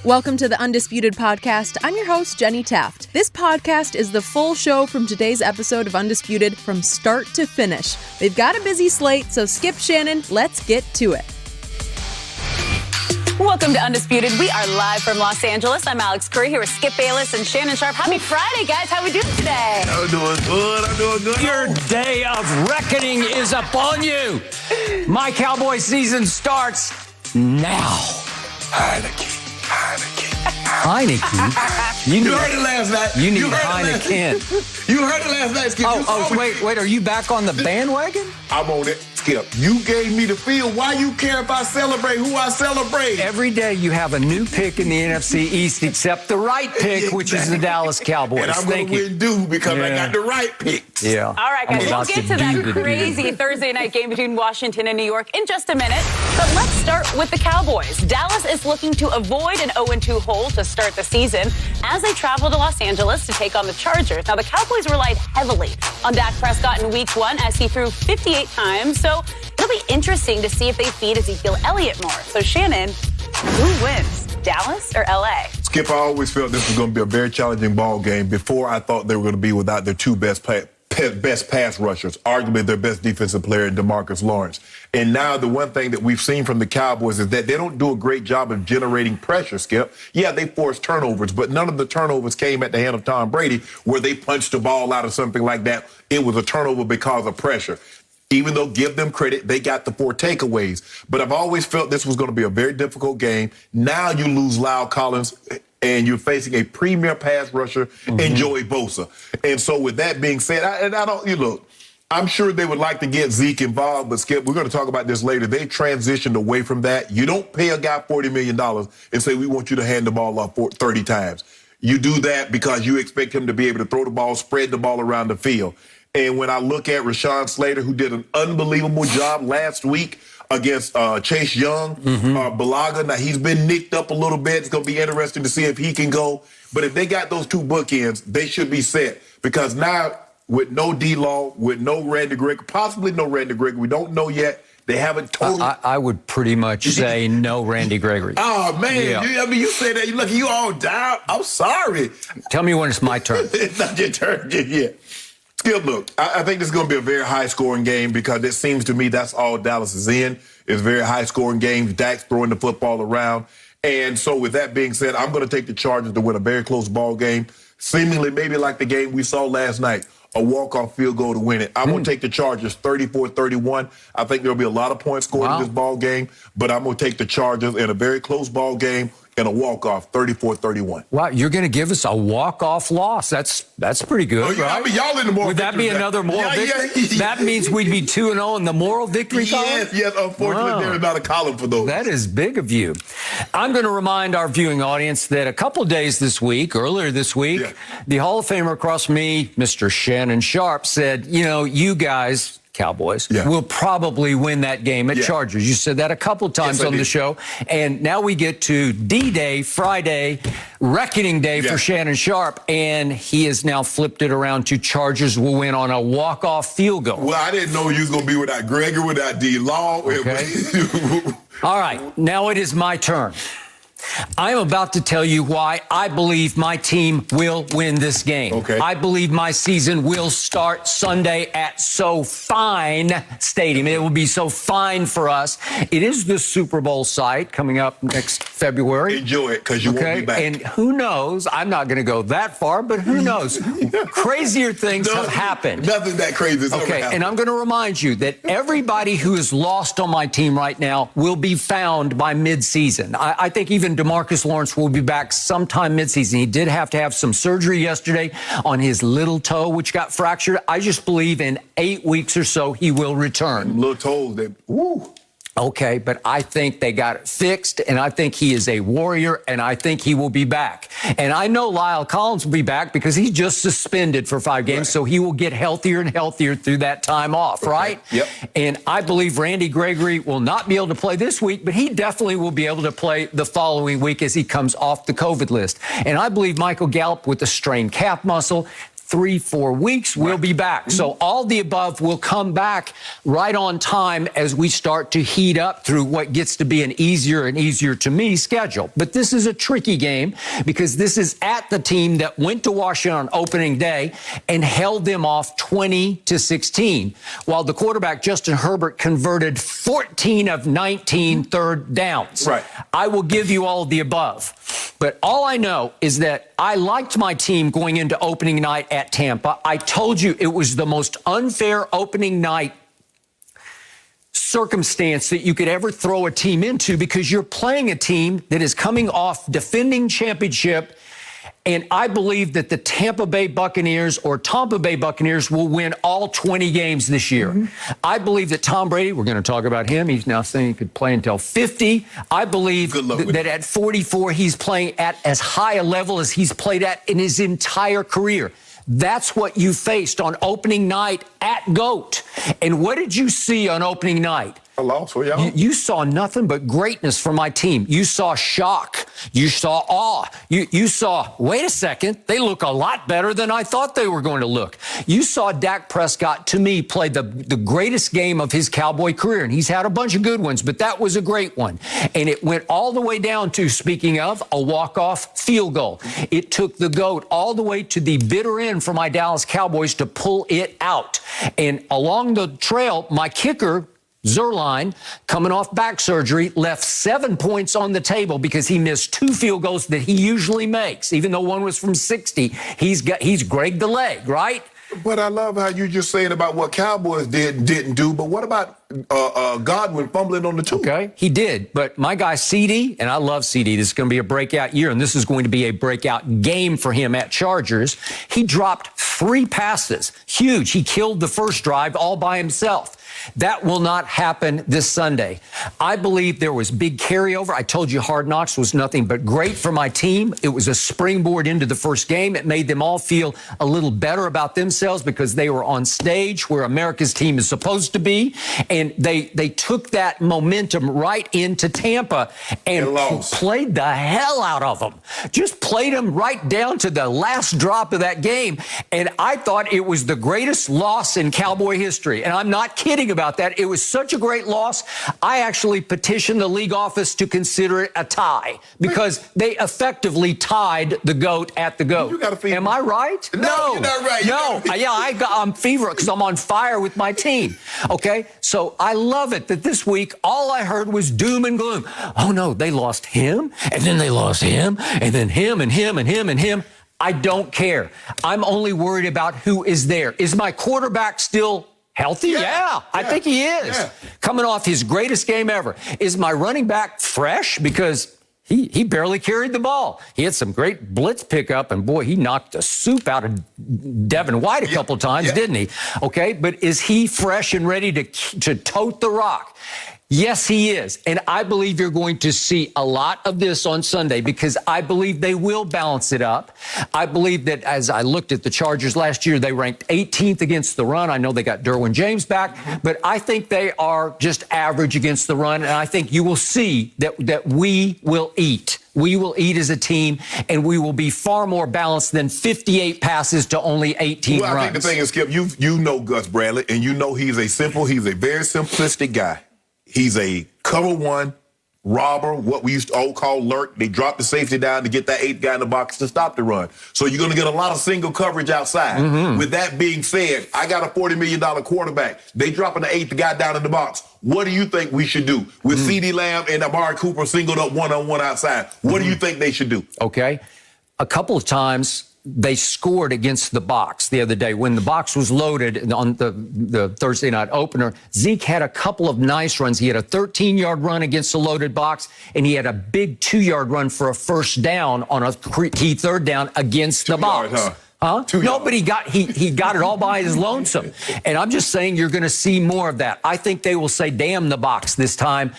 Welcome to the Undisputed podcast. I'm your host, Jenny Taft. This podcast is the full show from today's episode of Undisputed from start to finish. They've got a busy slate, so skip Shannon. Let's get to it. Welcome to Undisputed. We are live from Los Angeles. I'm Alex Curry here with Skip Bayless and Shannon Sharpe. Happy Friday, guys. How we doing today? I'm doing good. Your day of reckoning is upon you. My Cowboy season starts now. Heineken. You heard it last night. You need Heineken. You heard it last night, Skip. Wait. Are you back on the bandwagon? I'm on it, Skip. You gave me the feel. Why you care if I celebrate who I celebrate? Every day you have a new pick in the NFC East except the right pick, which is the Dallas Cowboys. And I'm going to win due because I got the right picks. Yeah. All right, guys. We'll get to that crazy Thursday night game between Washington and New York in just a minute. But let's start with the Cowboys. Dallas is looking to avoid an 0-2 hole to start the season as they travel to Los Angeles to take on the Chargers. Now, the Cowboys relied heavily on Dak Prescott in Week 1 as he threw 58 times. So it'll be interesting to see if they feed Ezekiel Elliott more. So, Shannon, who wins, Dallas or L.A.? Skip, I always felt this was going to be a very challenging ball game before I thought they were going to be without their two best pass rushers, arguably their best defensive player, DeMarcus Lawrence. And now the one thing that we've seen from the Cowboys is that they don't do a great job of generating pressure, Skip. Yeah, they force turnovers, but none of the turnovers came at the hand of Tom Brady where they punched the ball out or something like that. It was a turnover because of pressure. Even though, give them credit, they got the 4 takeaways. But I've always felt this was going to be a very difficult game. Now you lose Lyle Collins, and you're facing a premier pass rusher in Joey Bosa. And so with that being said, I'm sure they would like to get Zeke involved, but Skip, we're going to talk about this later. They transitioned away from that. You don't pay a guy $40 million and say, we want you to hand the ball off 30 times. You do that because you expect him to be able to throw the ball, spread the ball around the field. And when I look at Rashawn Slater, who did an unbelievable job last week against Chase Young, Balaga. Now, he's been nicked up a little bit. It's going to be interesting to see if he can go. But if they got those two bookends, they should be set. Because now, with no D-Law, with no Randy Gregory, possibly no Randy Gregory, we don't know yet. They haven't totally... I would pretty much say no Randy Gregory. Oh, man. Yeah. You say that. Look, you all down. I'm sorry. Tell me when it's my turn. It's not your turn yet. Skip, look, I think this is going to be a very high-scoring game because it seems to me that's all Dallas is in. It's very high-scoring games. Dak's throwing the football around. And so with that being said, I'm going to take the Chargers to win a very close ball game, seemingly maybe like the game we saw last night, a walk-off field goal to win it. I'm going to take the Chargers 34-31. I think there'll be a lot of points scored in this ball game, but I'm going to take the Chargers in a very close ball game and a walk-off 34-31. Wow, you're going to give us a walk-off loss. That's pretty good, right? I mean, y'all in the moral Would that be another moral victory? That means we'd be 2-0 in the moral victory column? Yes, unfortunately, there is not a column for those. That is big of you. I'm going to remind our viewing audience that a couple of days this week, earlier this week, the Hall of Famer across from me, Mr. Shannon Sharpe, said, you guys... Cowboys will probably win that game at Chargers. You said that a couple times on the show. And now we get to D-Day, Friday, reckoning day for Shannon Sharpe, and he has now flipped it around to Chargers will win on a walk-off field goal. Well, I didn't know you was going to be without Gregory, without D-Law. Okay. All right, now it is my turn. I'm about to tell you why I believe my team will win this game. Okay. I believe my season will start Sunday at SoFi Stadium. It will be so fine for us. It is the Super Bowl site coming up next February. Enjoy it because you won't be back. And who knows? I'm not going to go that far, but who knows? Crazier things have happened. Nothing that crazy has ever happened. And I'm going to remind you that everybody who is lost on my team right now will be found by midseason. I think even DeMarcus Lawrence will be back sometime midseason. He did have to have some surgery yesterday on his little toe, which got fractured. I just believe in 8 weeks or so he will return. Little toes, woo. Okay, but I think they got it fixed, and I think he is a warrior, and I think he will be back. And I know Lyle Collins will be back because he's just suspended for 5 games, so he will get healthier and healthier through that time off, right? Yep. And I believe Randy Gregory will not be able to play this week, but he definitely will be able to play the following week as he comes off the COVID list. And I believe Michael Gallup with the strained calf muscle, 3-4 weeks, we'll be back. So all the above will come back right on time as we start to heat up through what gets to be an easier and easier to me schedule. But this is a tricky game because this is at the team that went to Washington on opening day and held them off 20-16, while the quarterback Justin Herbert converted 14 of 19 third downs. Right. I will give you all of the above. But all I know is that I liked my team going into opening night at Tampa. I told you it was the most unfair opening night circumstance that you could ever throw a team into because you're playing a team that is coming off defending championship. And I believe that the Tampa Bay Buccaneers will win all 20 games this year. I believe that Tom Brady, we're going to talk about him. He's now saying he could play until 50. I believe that at 44, he's playing at as high a level as he's played at in his entire career. That's what you faced on opening night at GOAT. And what did you see on opening night? A loss for y'all. You saw nothing but greatness from my team. You saw shock. You saw awe. You saw, wait a second, they look a lot better than I thought they were going to look. You saw Dak Prescott, to me, play the greatest game of his Cowboy career. And he's had a bunch of good ones, but that was a great one. And it went all the way down to, speaking of, a walk-off field goal. It took the GOAT all the way to the bitter end for my Dallas Cowboys to pull it out. And along the trail, my kicker, Zerline, coming off back surgery, left 7 points on the table because he missed 2 field goals that he usually makes. Even though one was from 60, he's Greg the leg, right? But I love how you just saying about what Cowboys didn't do. But what about Godwin fumbling on the 2? Okay, he did. But my guy CD, and I love CD, this is going to be a breakout year, and this is going to be a breakout game for him at Chargers. He dropped 3 passes. Huge. He killed the first drive all by himself. That will not happen this Sunday. I believe there was big carryover. I told you Hard Knocks was nothing but great for my team. It was a springboard into the first game. It made them all feel a little better about themselves because they were on stage where America's team is supposed to be. And they took that momentum right into Tampa and played the hell out of them. Just played them right down to the last drop of that game. And I thought it was the greatest loss in Cowboy history. And I'm not kidding about that. It was such a great loss. I actually petitioned the league office to consider it a tie because they effectively tied the GOAT at the GOAT. Am I right? No, you're not right. No. I'm feverish because I'm on fire with my team. Okay? So I love it that this week all I heard was doom and gloom. Oh, no, they lost him, and then they lost him, and then him, and him, and him, and him. I don't care. I'm only worried about who is there. Is my quarterback still healthy? Yeah, I think he is. Yeah. Coming off his greatest game ever. Is my running back fresh? Because he barely carried the ball. He had some great blitz pickup, and boy, he knocked the soup out of Devin White a couple times, didn't he? Okay, but is he fresh and ready to tote the rock? Yes, he is. And I believe you're going to see a lot of this on Sunday because I believe they will balance it up. I believe that as I looked at the Chargers last year, they ranked 18th against the run. I know they got Derwin James back, but I think they are just average against the run. And I think you will see that we will eat. We will eat as a team, and we will be far more balanced than 58 passes to only 18 runs. I think the thing is, Skip, you know Gus Bradley, and you know he's a very simplistic guy. He's a cover one robber, what we used to call lurk. They drop the safety down to get that 8th guy in the box to stop the run. So you're going to get a lot of single coverage outside. With that being said, I got a $40 million quarterback. They dropping the 8th guy down in the box. What do you think we should do? With CeeDee Lamb and Amari Cooper singled up one-on-one outside, what do you think they should do? Okay. A couple of times they scored against the box the other day. When the box was loaded on the Thursday night opener, Zeke had a couple of nice runs. He had a 13-yard run against the loaded box, and he had a big 2-yard run for a first down on a key third down against the box. Yards, huh? Huh? No, but he got it all by his lonesome. And I'm just saying you're going to see more of that. I think they will say, damn the box this time.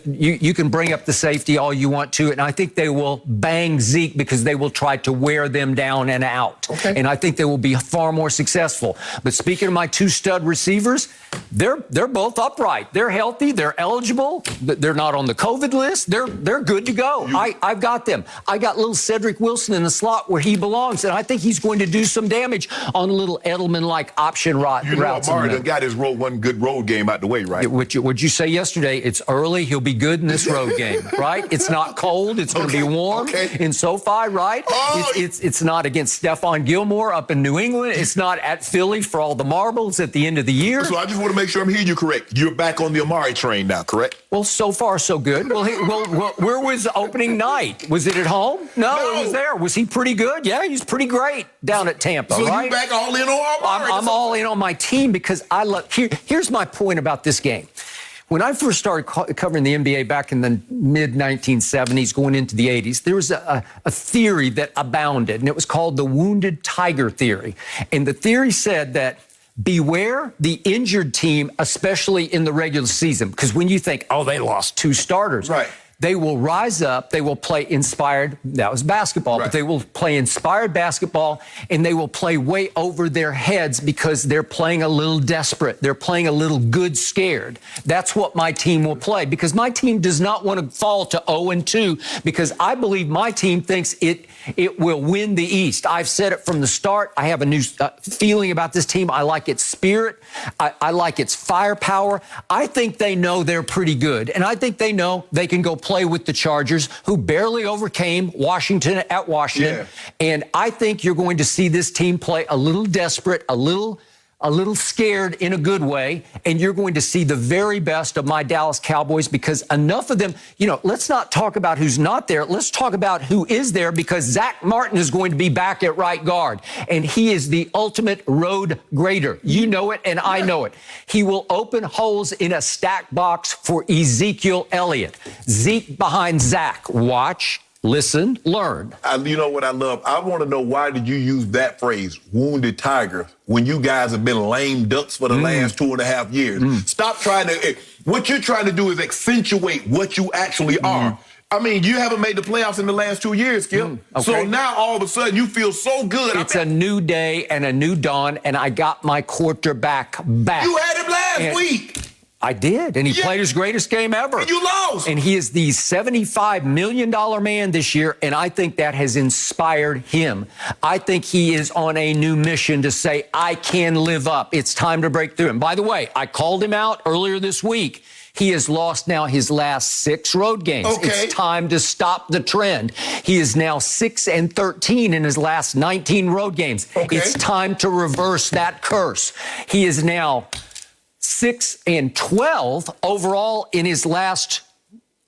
You can bring up the safety all you want to, and I think they will bang Zeke because they will try to wear them down and out. Okay. And I think they will be far more successful. But speaking of my 2 stud receivers, they're both upright. They're healthy. They're eligible. They're not on the COVID list. They're good to go. I've got them. I got little Cedric Wilson in the slot where he belongs, and I think he's going to to do some damage on a little Edelman-like option routes. Lamar done got his one good road game out the way, right? What'd you say yesterday? It's early. He'll be good in this road game, right? It's not cold. It's going to be warm in SoFi, right? Oh. It's not against Stephon Gilmore up in New England. It's not at Philly for all the marbles at the end of the year. So I just want to make sure I'm hearing you correct. You're back on the Amari train now, correct? Well, so far, so good. Well, where was opening night? Was it at home? No, it was there. Was he pretty good? Yeah, he's pretty great down at Tampa, so right? So you back all in on Amari? I'm all in on my team because I love... Here's my point about this game. When I first started covering the NBA back in the mid-1970s, going into the 80s, there was a theory that abounded, and it was called the wounded tiger theory. And the theory said that beware the injured team, especially in the regular season, because when you think, oh, they lost 2 starters, right, they will rise up, they will play inspired, that was basketball, right, but they will play inspired basketball, and they will play way over their heads because they're playing a little desperate. They're playing a little good scared. That's what my team will play, because my team does not want to fall to 0-2, because I believe my team thinks it will win the East. I've said it from the start. I have a new feeling about this team. I like its spirit. I like its firepower. I think they know they're pretty good, and I think they know they can go play with the Chargers, who barely overcame Washington at Washington. Yeah. And I think you're going to see this team play a little desperate, a little scared in a good way, and you're going to see the very best of my Dallas Cowboys, because enough of them, let's not talk about who's not there. Let's talk about who is there, because Zach Martin is going to be back at right guard, and he is the ultimate road grader. You know it, and I know it. He will open holes in a stack box for Ezekiel Elliott. Zeke behind Zach. Watch, listen, learn. You know what I love? I want to know, why did you use that phrase, wounded tiger, when you guys have been lame ducks for the last 2.5 years? Stop trying to... What you're trying to do is accentuate what you actually are. I mean, you haven't made the playoffs in the last 2 years, Skip. Okay. So now all of a sudden you feel so good. It's a new day and a new dawn, and I got my quarterback back. You had him last week. I did, and he played his greatest game ever. And you lost. And he is the $75 million man this year, and I think that has inspired him. I think he is on a new mission to say, I can live up. It's time to break through. And by the way, I called him out earlier this week. He has lost now his last 6 road games. Okay. It's time to stop the trend. He is now 6-13 in his last 19 road games. Okay. It's time to reverse that curse. He is now 6-12 overall in his last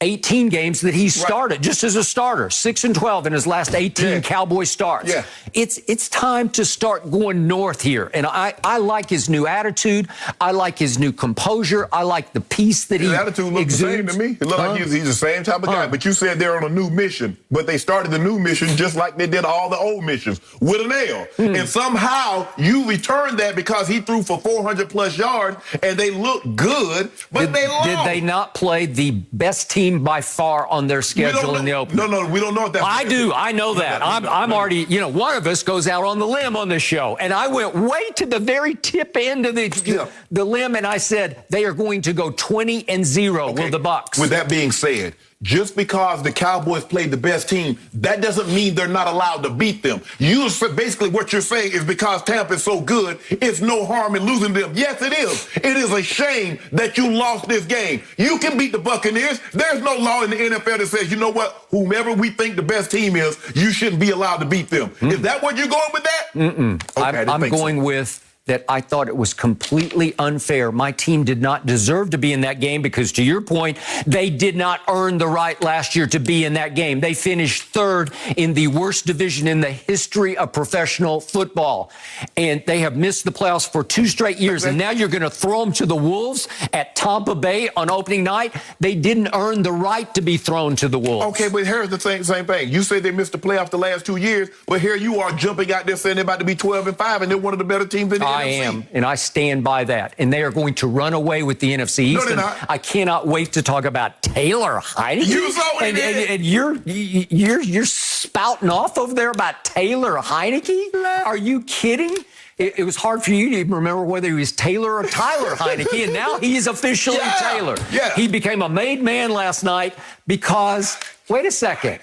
18 games that he started, just as a starter. 6-12 in his last 18 Cowboy starts. Yeah. It's time to start going north here. And I like his new attitude. I like his new composure. I like the peace that he exudes. His attitude looks the same to me. It looks like he's the same type of guy. But you said they're on a new mission. But they started the new mission just like they did all the old missions, with an L. And somehow you returned that because he threw for 400-plus yards, and they looked good, but they lost. Did they not play the best team by far on their schedule in the opener? No, we don't know if that's... I do. I know that. I'm already, one of us goes out on the limb on this show, and I went way to the very tip end of the limb, and I said they are going to go 20-0 with the Bucs. With that being said, just because the Cowboys played the best team, that doesn't mean they're not allowed to beat them. Basically what you're saying is because Tampa is so good, it's no harm in losing them. Yes, it is. It is a shame that you lost this game. You can beat the Buccaneers. There's no law in the NFL that says, you know what, whomever we think the best team is, you shouldn't be allowed to beat them. Is that what you're going with that? Okay, I'm going with that I thought it was completely unfair. My team did not deserve to be in that game because, to your point, they did not earn the right last year to be in that game. They finished 3rd in the worst division in the history of professional football. And they have missed the playoffs for 2 straight years. And now you're going to throw them to the Wolves at Tampa Bay on opening night? They didn't earn the right to be thrown to the Wolves. Okay, but here's the same thing. You say they missed the playoffs the last 2 years, but here you are jumping out there saying they're about to be 12-5, and they're one of the better teams in the NFC. I am, and I stand by that. And they are going to run away with the NFC East. No, they're not. I cannot wait to talk about Taylor Heineke. You saw what he did. And you're spouting off over there about Taylor Heineke? Are you kidding? It was hard for you to even remember whether he was Taylor or Tyler Heineke, and now he is officially Taylor. Yeah. He became a made man last night because, wait a second,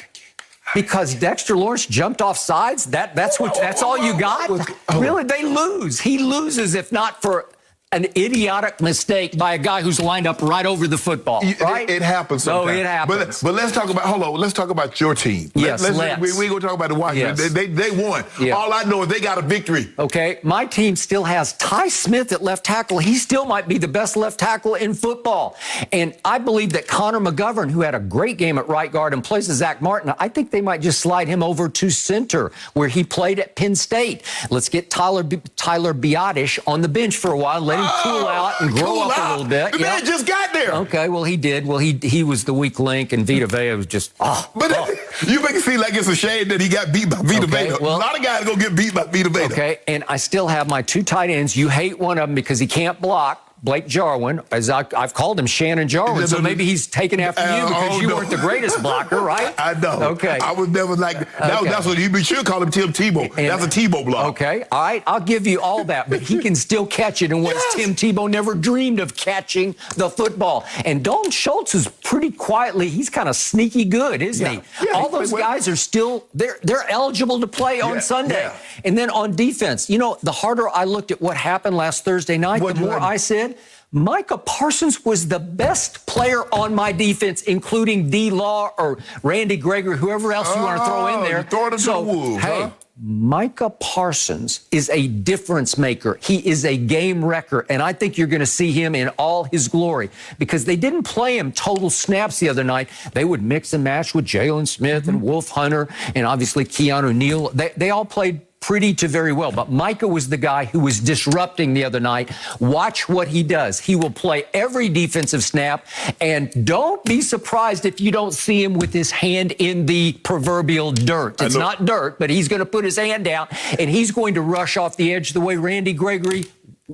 Because Dexter Lawrence jumped off sides? That's all you got? Really, they lose. He loses if not for an idiotic mistake by a guy who's lined up right over the football, right? It happens sometimes. No, it happens. But let's talk about, let's talk about your team. Yes, we ain't going to talk about the Washington. Yes. They won. Yeah. All I know is they got a victory. Okay, my team still has Ty Smith at left tackle. He still might be the best left tackle in football. And I believe that Connor McGovern, who had a great game at right guard and plays with Zach Martin, I think they might just slide him over to center where he played at Penn State. Let's get Tyler Biadasz on the bench for a while, let him cool out and grow up a little bit. The man just got there. Okay, well, he did. Well, he was the weak link, and Vita Vea was just, You make it seem like it's a shame that he got beat by Vita Vea. Well, a lot of guys going to get beat by Vita Vea. Okay, and I still have my 2 tight ends. You hate one of them because he can't block. Blake Jarwin, as I've called him Shannon Jarwin, so maybe he's taken after you because you weren't the greatest blocker, right? I know. Okay. I was never like that. Okay. That's what you should call him, Tim Tebow. That's a Tebow block. Okay, all right, I'll give you all that, but he can still catch it in ways Tim Tebow never dreamed of catching the football. And Dalton Schultz is pretty quietly, he's kind of sneaky good, isn't he? Yeah, all those guys are still, they're eligible to play on Sunday. Yeah. And then on defense, the harder I looked at what happened last Thursday night, the more I said, Micah Parsons was the best player on my defense, including D-Law or Randy Gregory, whoever else you want to throw in there. Micah Parsons is a difference maker. He is a game wrecker, and I think you're going to see him in all his glory because they didn't play him total snaps the other night. They would mix and match with Jalen Smith and Wolf Hunter and obviously Keanu Neal. They all played pretty to very well, but Micah was the guy who was disrupting the other night. Watch what he does. He will play every defensive snap, and don't be surprised if you don't see him with his hand in the proverbial dirt. It's not dirt, but he's going to put his hand down, and he's going to rush off the edge the way Randy Gregory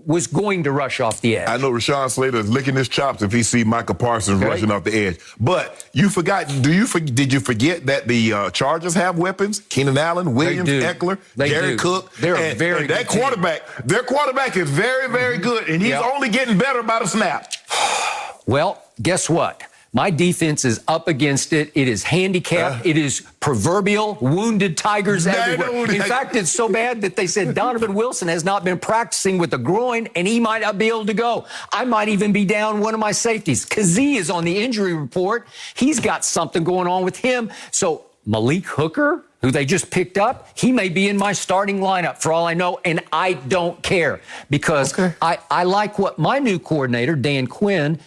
was going to rush off the edge. I know Rashawn Slater is licking his chops if he see Micah Parsons rushing off the edge. But you forgot, did you forget that the Chargers have weapons? Keenan Allen, Williams, Eckler, Gary Cook. They're very good. Their quarterback is very, very good, and he's only getting better by the snap. Well, guess what? My defense is up against it. It is handicapped. It is proverbial wounded tigers everywhere. In fact, it's so bad that they said Donovan Wilson has not been practicing with a groin, and he might not be able to go. I might even be down one of my safeties. Kazee is on the injury report. He's got something going on with him. So Malik Hooker, who they just picked up, he may be in my starting lineup for all I know, and I don't care because I like what my new coordinator, Dan Quinn,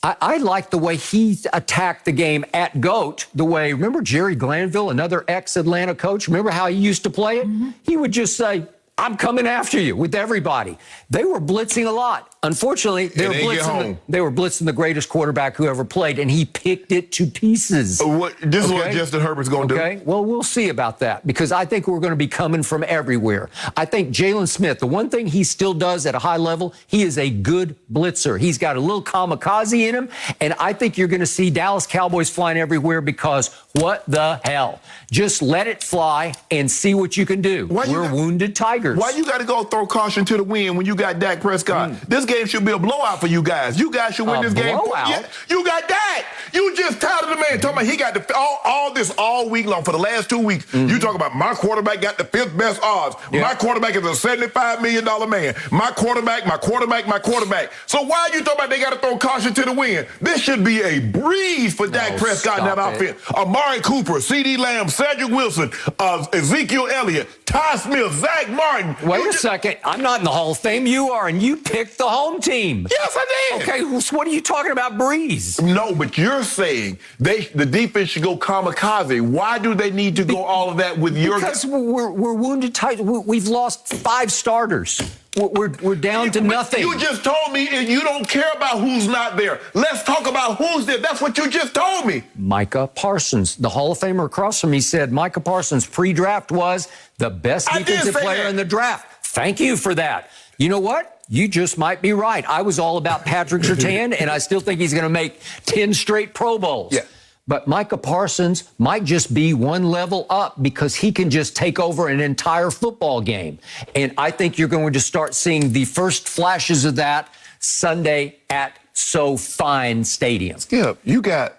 I like the way he attacked the game at GOAT, remember Jerry Glanville, another ex-Atlanta coach? Remember how he used to play it? He would just say, I'm coming after you with everybody. They were blitzing a lot. Unfortunately, they were blitzing the greatest quarterback who ever played, and he picked it to pieces. This is what Justin Herbert's going to do. Okay, well, we'll see about that because I think we're going to be coming from everywhere. I think Jalen Smith, the one thing he still does at a high level, he is a good blitzer. He's got a little kamikaze in him, and I think you're going to see Dallas Cowboys flying everywhere because what the hell? Just let it fly and see what you can do. We're wounded tigers. Why you got to go throw caution to the wind when you got Dak Prescott? This game should be a blowout for you guys. You guys should win this game. Yeah, you got Dak. You just touted the man. Talking about he got all this all week long for the last 2 weeks. You talk about my quarterback got the 5th best odds. My quarterback is a $75 million man. My quarterback. So why are you talking about they got to throw caution to the wind? This should be a breeze for Dak Prescott in that outfit. Amari Cooper, CeeDee Lamb, Cedric Wilson, Ezekiel Elliott, Ty Smith, Zach Martin. Wait a second. I'm not in the Hall of Fame. You are, and you picked the home team. Yes, I did. Okay, so what are you talking about, breeze? No, but you're saying the defense should go kamikaze. Why do they need to go all of that with your... Because we're wounded tight. We've lost 5 starters. We're down to nothing. You just told me you don't care about who's not there. Let's talk about who's there. That's what you just told me. Micah Parsons, the Hall of Famer across from me, said Micah Parsons pre-draft was the best defensive player in the draft. Thank you for that. You know what? You just might be right. I was all about Patrick Surtain, and I still think he's going to make 10 straight Pro Bowls. Yeah. But Micah Parsons might just be one level up because he can just take over an entire football game. And I think you're going to start seeing the first flashes of that Sunday at SoFi Stadium. Skip, you got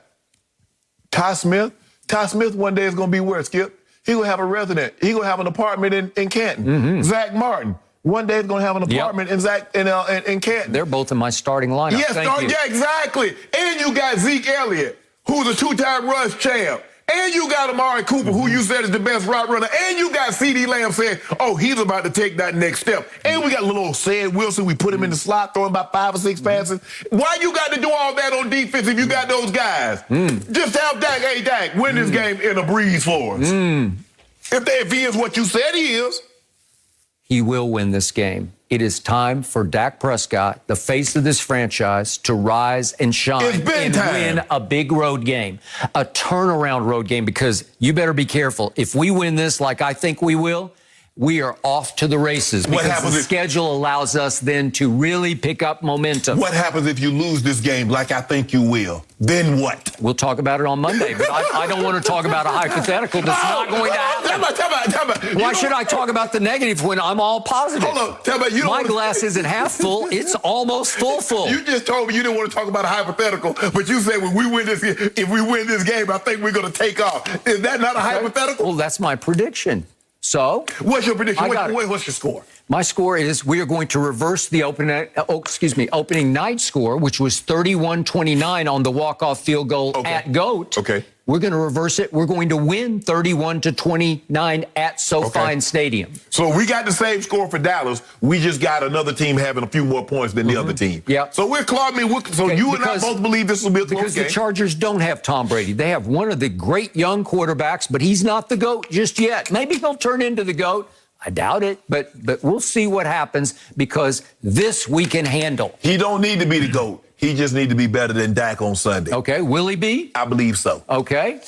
Ty Smith, Ty Smith one day is going to be where, Skip? He going to have a resident. He going to have an apartment in Canton. Zach Martin. One day he's going to have an apartment in Canton. They're both in my starting lineup. Yes, yeah, exactly. And you got Zeke Elliott, who's a 2-time rush champ. And you got Amari Cooper, who you said is the best route runner. And you got CeeDee Lamb saying, oh, he's about to take that next step. And we got little Ced Wilson. We put him in the slot, throwing about 5 or 6 passes. Why you got to do all that on defense if you got those guys? Just have Dak, hey, Dak, win this game in a breeze for us. If he is what you said he is. He will win this game. It is time for Dak Prescott, the face of this franchise, to rise and shine and win a big road game, a turnaround road game, because you better be careful. If we win this like I think we will, we are off to the races because the schedule allows us then to really pick up momentum. What happens if you lose this game like I think you will? Then what? We'll talk about it on Monday, but I don't want to talk about a hypothetical that's not going to happen. Tell me. Why should I talk about the negative when I'm all positive? Hold on, tell me. My glass isn't half full, it's almost full. You just told me you didn't want to talk about a hypothetical, but you said if we win this game, I think we're going to take off. Is that not a hypothetical? Well, that's my prediction. So, what's your prediction? What's your score? My score is we are going to reverse the opening night score, which was 31-29 on the walk-off field goal at GOAT. Okay. We're going to reverse it. We're going to win 31-29 at SoFi Stadium. So we got the same score for Dallas. We just got another team having a few more points than the other team. Yeah. So we're clawing. You and I both believe this will be a close game. Because the Chargers don't have Tom Brady. They have one of the great young quarterbacks, but he's not the GOAT just yet. Maybe he'll turn into the GOAT. I doubt it, but we'll see what happens because this we can handle. He don't need to be the GOAT. He just need to be better than Dak on Sunday. Okay, will he be? I believe so. Okay.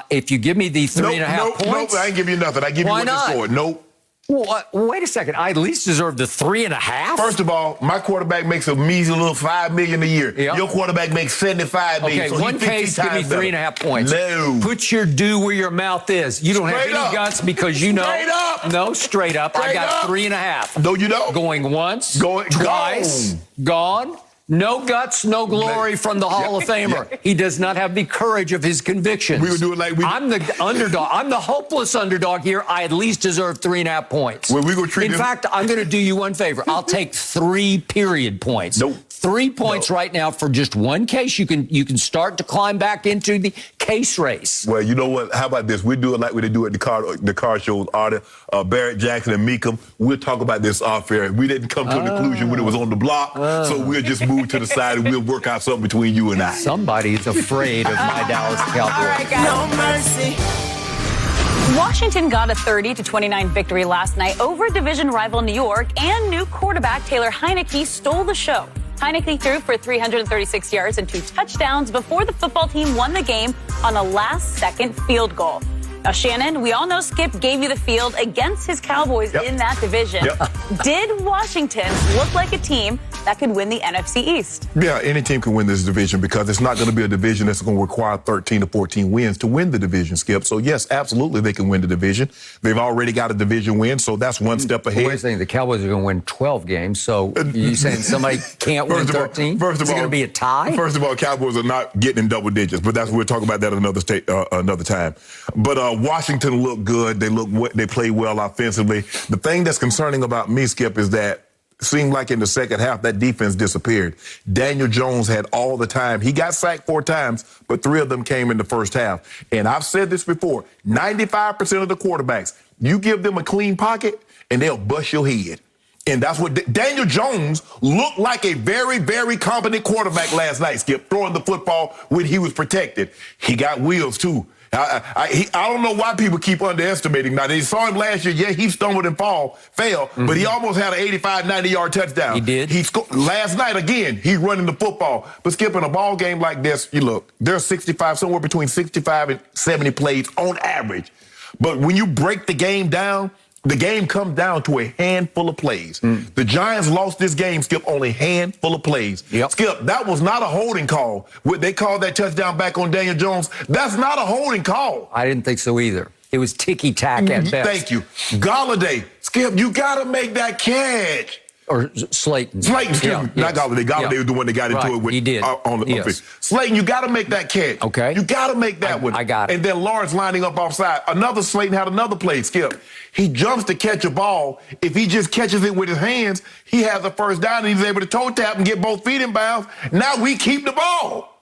If you give me the 3.5 points. Nope, I ain't give you nothing. I give you what you scored. Nope. Well, wait a second. I at least deserve the 3.5. First of all, my quarterback makes a measly little $5 million a year. Yep. Your quarterback makes $75 million. Okay, so one case, give me 3.5 points. No. Put your due where your mouth is. You don't have any guts because you know. Straight up. No, straight up. I got 3.5. No, you don't. Going once. Twice. Gone. No guts, no glory from the Hall of Famer. He does not have the courage of his convictions. We would do it like I'm the underdog. I'm the hopeless underdog here. I at least deserve 3.5 points. Well, we go treat In fact, I'm going to do you one favor. I'll take 3 period points. Nope. 3 points right now for just one case. You can start to climb back into the case race. Well, you know what? How about this? We do it like we do at the car shows. Artie, Barrett Jackson, and Meekum. We'll talk about this off air. We didn't come to a conclusion when it was on the block, so we'll just move to the side and we'll work out something between you and I. Somebody's afraid of my Dallas Cowboys. No mercy. Washington got a 30-29 victory last night over division rival New York, and new quarterback Taylor Heineke stole the show. Heineke threw for 336 yards and 2 touchdowns before the football team won the game on a last-second field goal. Now, Shannon, we all know Skip gave you the field against his Cowboys in that division. Did Washington look like a team that could win the NFC East? Yeah, any team can win this division because it's not going to be a division that's going to require 13 to 14 wins to win the division, Skip. So, yes, absolutely they can win the division. They've already got a division win, so that's one step ahead. Wait a second, the Cowboys are going to win 12 games, so you saying somebody can't win 13? First of all, is it going to be a tie? First of all, Cowboys are not getting in double digits, but we'll talk about that another time. But Washington looked good. They played well offensively. The thing that's concerning about me, Skip, is that it seemed like in the second half that defense disappeared. Daniel Jones had all the time. He got sacked 4 times, but 3 of them came in the first half. And I've said this before, 95% of the quarterbacks, you give them a clean pocket and they'll bust your head. And that's what Daniel Jones looked like, a very, very competent quarterback last night, Skip, throwing the football when he was protected. He got wheels, too. I don't know why people keep underestimating. Now, they saw him last year. Yeah, he stumbled and fell, but he almost had an 85, 90-yard touchdown. He did. Last night, again, he's running the football. But skipping a ball game like this, you look, there's somewhere between 65 and 70 plays on average. But when you break the game down, the game comes down to a handful of plays. The Giants lost this game, Skip, only a handful of plays. Skip, that was not a holding call. They called that touchdown back on Daniel Jones. That's not a holding call. I didn't think so either. It was ticky-tack at best. Thank you. Galladay, Skip, you got to make that catch. or Slayton. Slayton, excuse me. Not Galladay. Galladay was the one that got into it with. He did. On the field. Slayton, you got to make that catch. Okay. You got to make that one. I got it. And then Lawrence lining up offside. Another Slayton had another play, Skip. He jumps to catch a ball. If he just catches it with his hands, he has a first down and he's able to toe tap and get both feet in bounds. Now we keep the ball.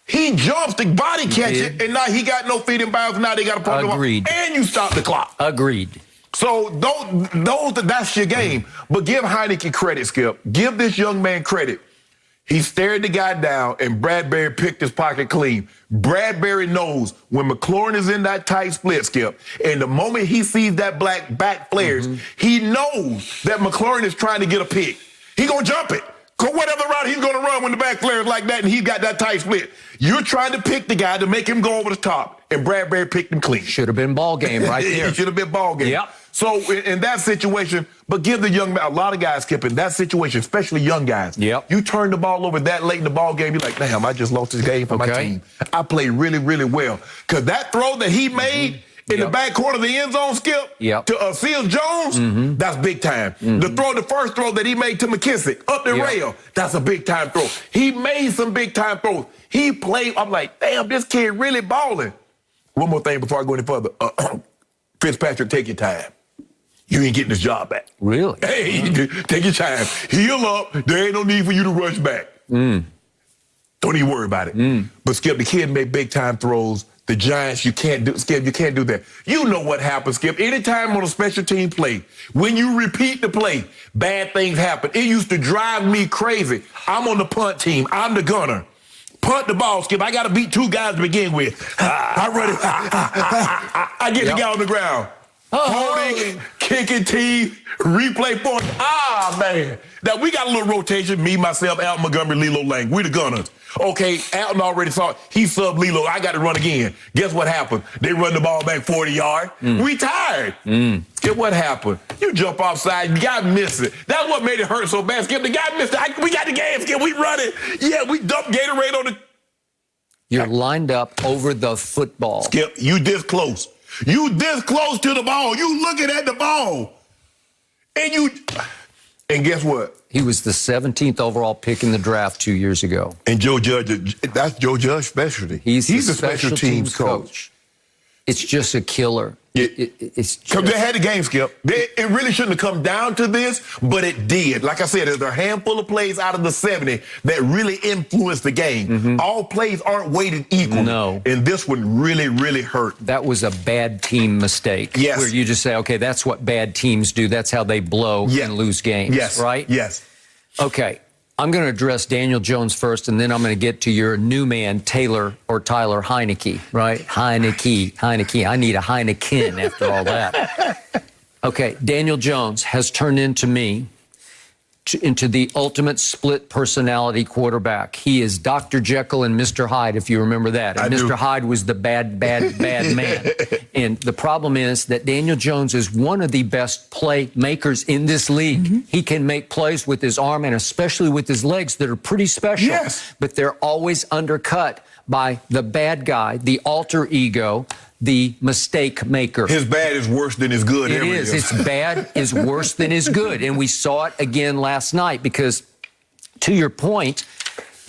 He jumps to body catch it, and now he got no feet in bounds. Now they got to put the ball. And you stop the clock. Agreed. So that's your game. But give Heineke credit, Skip. Give this young man credit. He stared the guy down, and Bradbury picked his pocket clean. Bradbury knows when McLaurin is in that tight split, Skip, and the moment he sees that black back flares, he knows that McLaurin is trying to get a pick. He going to jump it. Whatever route he's going to run when the back flares like that and he's got that tight split. You're trying to pick the guy to make him go over the top, and Bradbury picked him clean. Should have been ball game right there. It should have been ball game. Yep. So in that situation, but give the young man, a lot of guys, Skip, in that situation, especially young guys, you turn the ball over that late in the ball game, you're like, damn, I just lost this game for my team. I played really, really well. Because that throw that he made in the back corner of the end zone, Skip, to Seals Jones, that's big time. The first throw that he made to McKissick up the rail, that's a big time throw. He made some big time throws. He played, I'm like, damn, this kid really balling. One more thing before I go any further. Fitzpatrick, take your time. You ain't getting this job back. Really? Hey, take your time. Heal up. There ain't no need for you to rush back. Don't even worry about it. But Skip, the kid made big time throws. The Giants, Skip, you can't do that. You know what happens, Skip. Anytime on a special team play, when you repeat the play, bad things happen. It used to drive me crazy. I'm on the punt team. I'm the gunner. Punt the ball, Skip. I got to beat two guys to begin with. I run it. I get the guy on the ground. Holding, kicking teeth, replay point. Man. Now, we got a little rotation. Me, myself, Alton Montgomery, Lilo Lang. We the gunners. Okay, Alton already saw it. He subbed Lilo. I got to run again. Guess what happened? They run the ball back 40 yards. We tired. Skip, what happened? You jump offside. The guy missed it. That's what made it hurt so bad. Skip, the guy missed it. We got the game, Skip. We run it. Yeah, we dumped Gatorade on the... You're lined up over the football. Skip, you this close. You this close to the ball. You looking at the ball. And guess what? He was the 17th overall pick in the draft 2 years ago. And Joe Judge, that's Joe Judge's specialty. He's a special teams coach. It's just a killer. It's because they had the game, Skip. It really shouldn't have come down to this, but it did. Like I said, there's a handful of plays out of the 70 that really influenced the game. All plays aren't weighted equal. No. And this one really, really hurt. That was a bad team mistake. Yes. Where you just say, okay, that's what bad teams do. That's how they blow and lose games. Yes. Right? Yes. Okay. I'm going to address Daniel Jones first, and then I'm going to get to your new man, Tyler Heineke, right? Heineke. I need a Heineken after all that. Okay, Daniel Jones has turned into the ultimate split personality quarterback. He is Dr. Jekyll and Mr. Hyde, if you remember that. And Mr. Hyde was the bad man. And the problem is that Daniel Jones is one of the best playmakers in this league. He can make plays with his arm and especially with his legs that are pretty special. Yes. But they're always undercut by the bad guy, the alter ego, the mistake maker. His bad is worse than his good. It is. It's bad is worse than his good. And we saw it again last night because, to your point,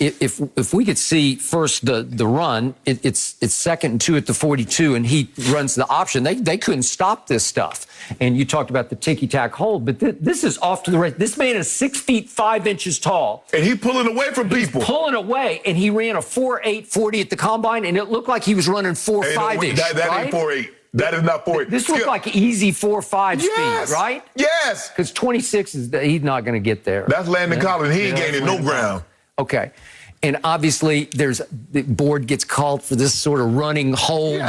if we could see first the run, it's 2nd and 2 at the 42, and he runs the option. They couldn't stop this stuff. And you talked about the ticky-tack hold, but this is off to the right. This man is 6 feet 5 inches tall. And he's pulling away from people. He's pulling away, and he ran a 4.8 40 at the combine, and it looked like he was running 4.5-ish. That ain't 4.8. That is not 4.8. This looked like easy 4.5 speed, right? Yes. Because 26 he's not going to get there. That's Landon Collins. He ain't gaining no ground. Okay. And obviously, the board gets called for this sort of running hold,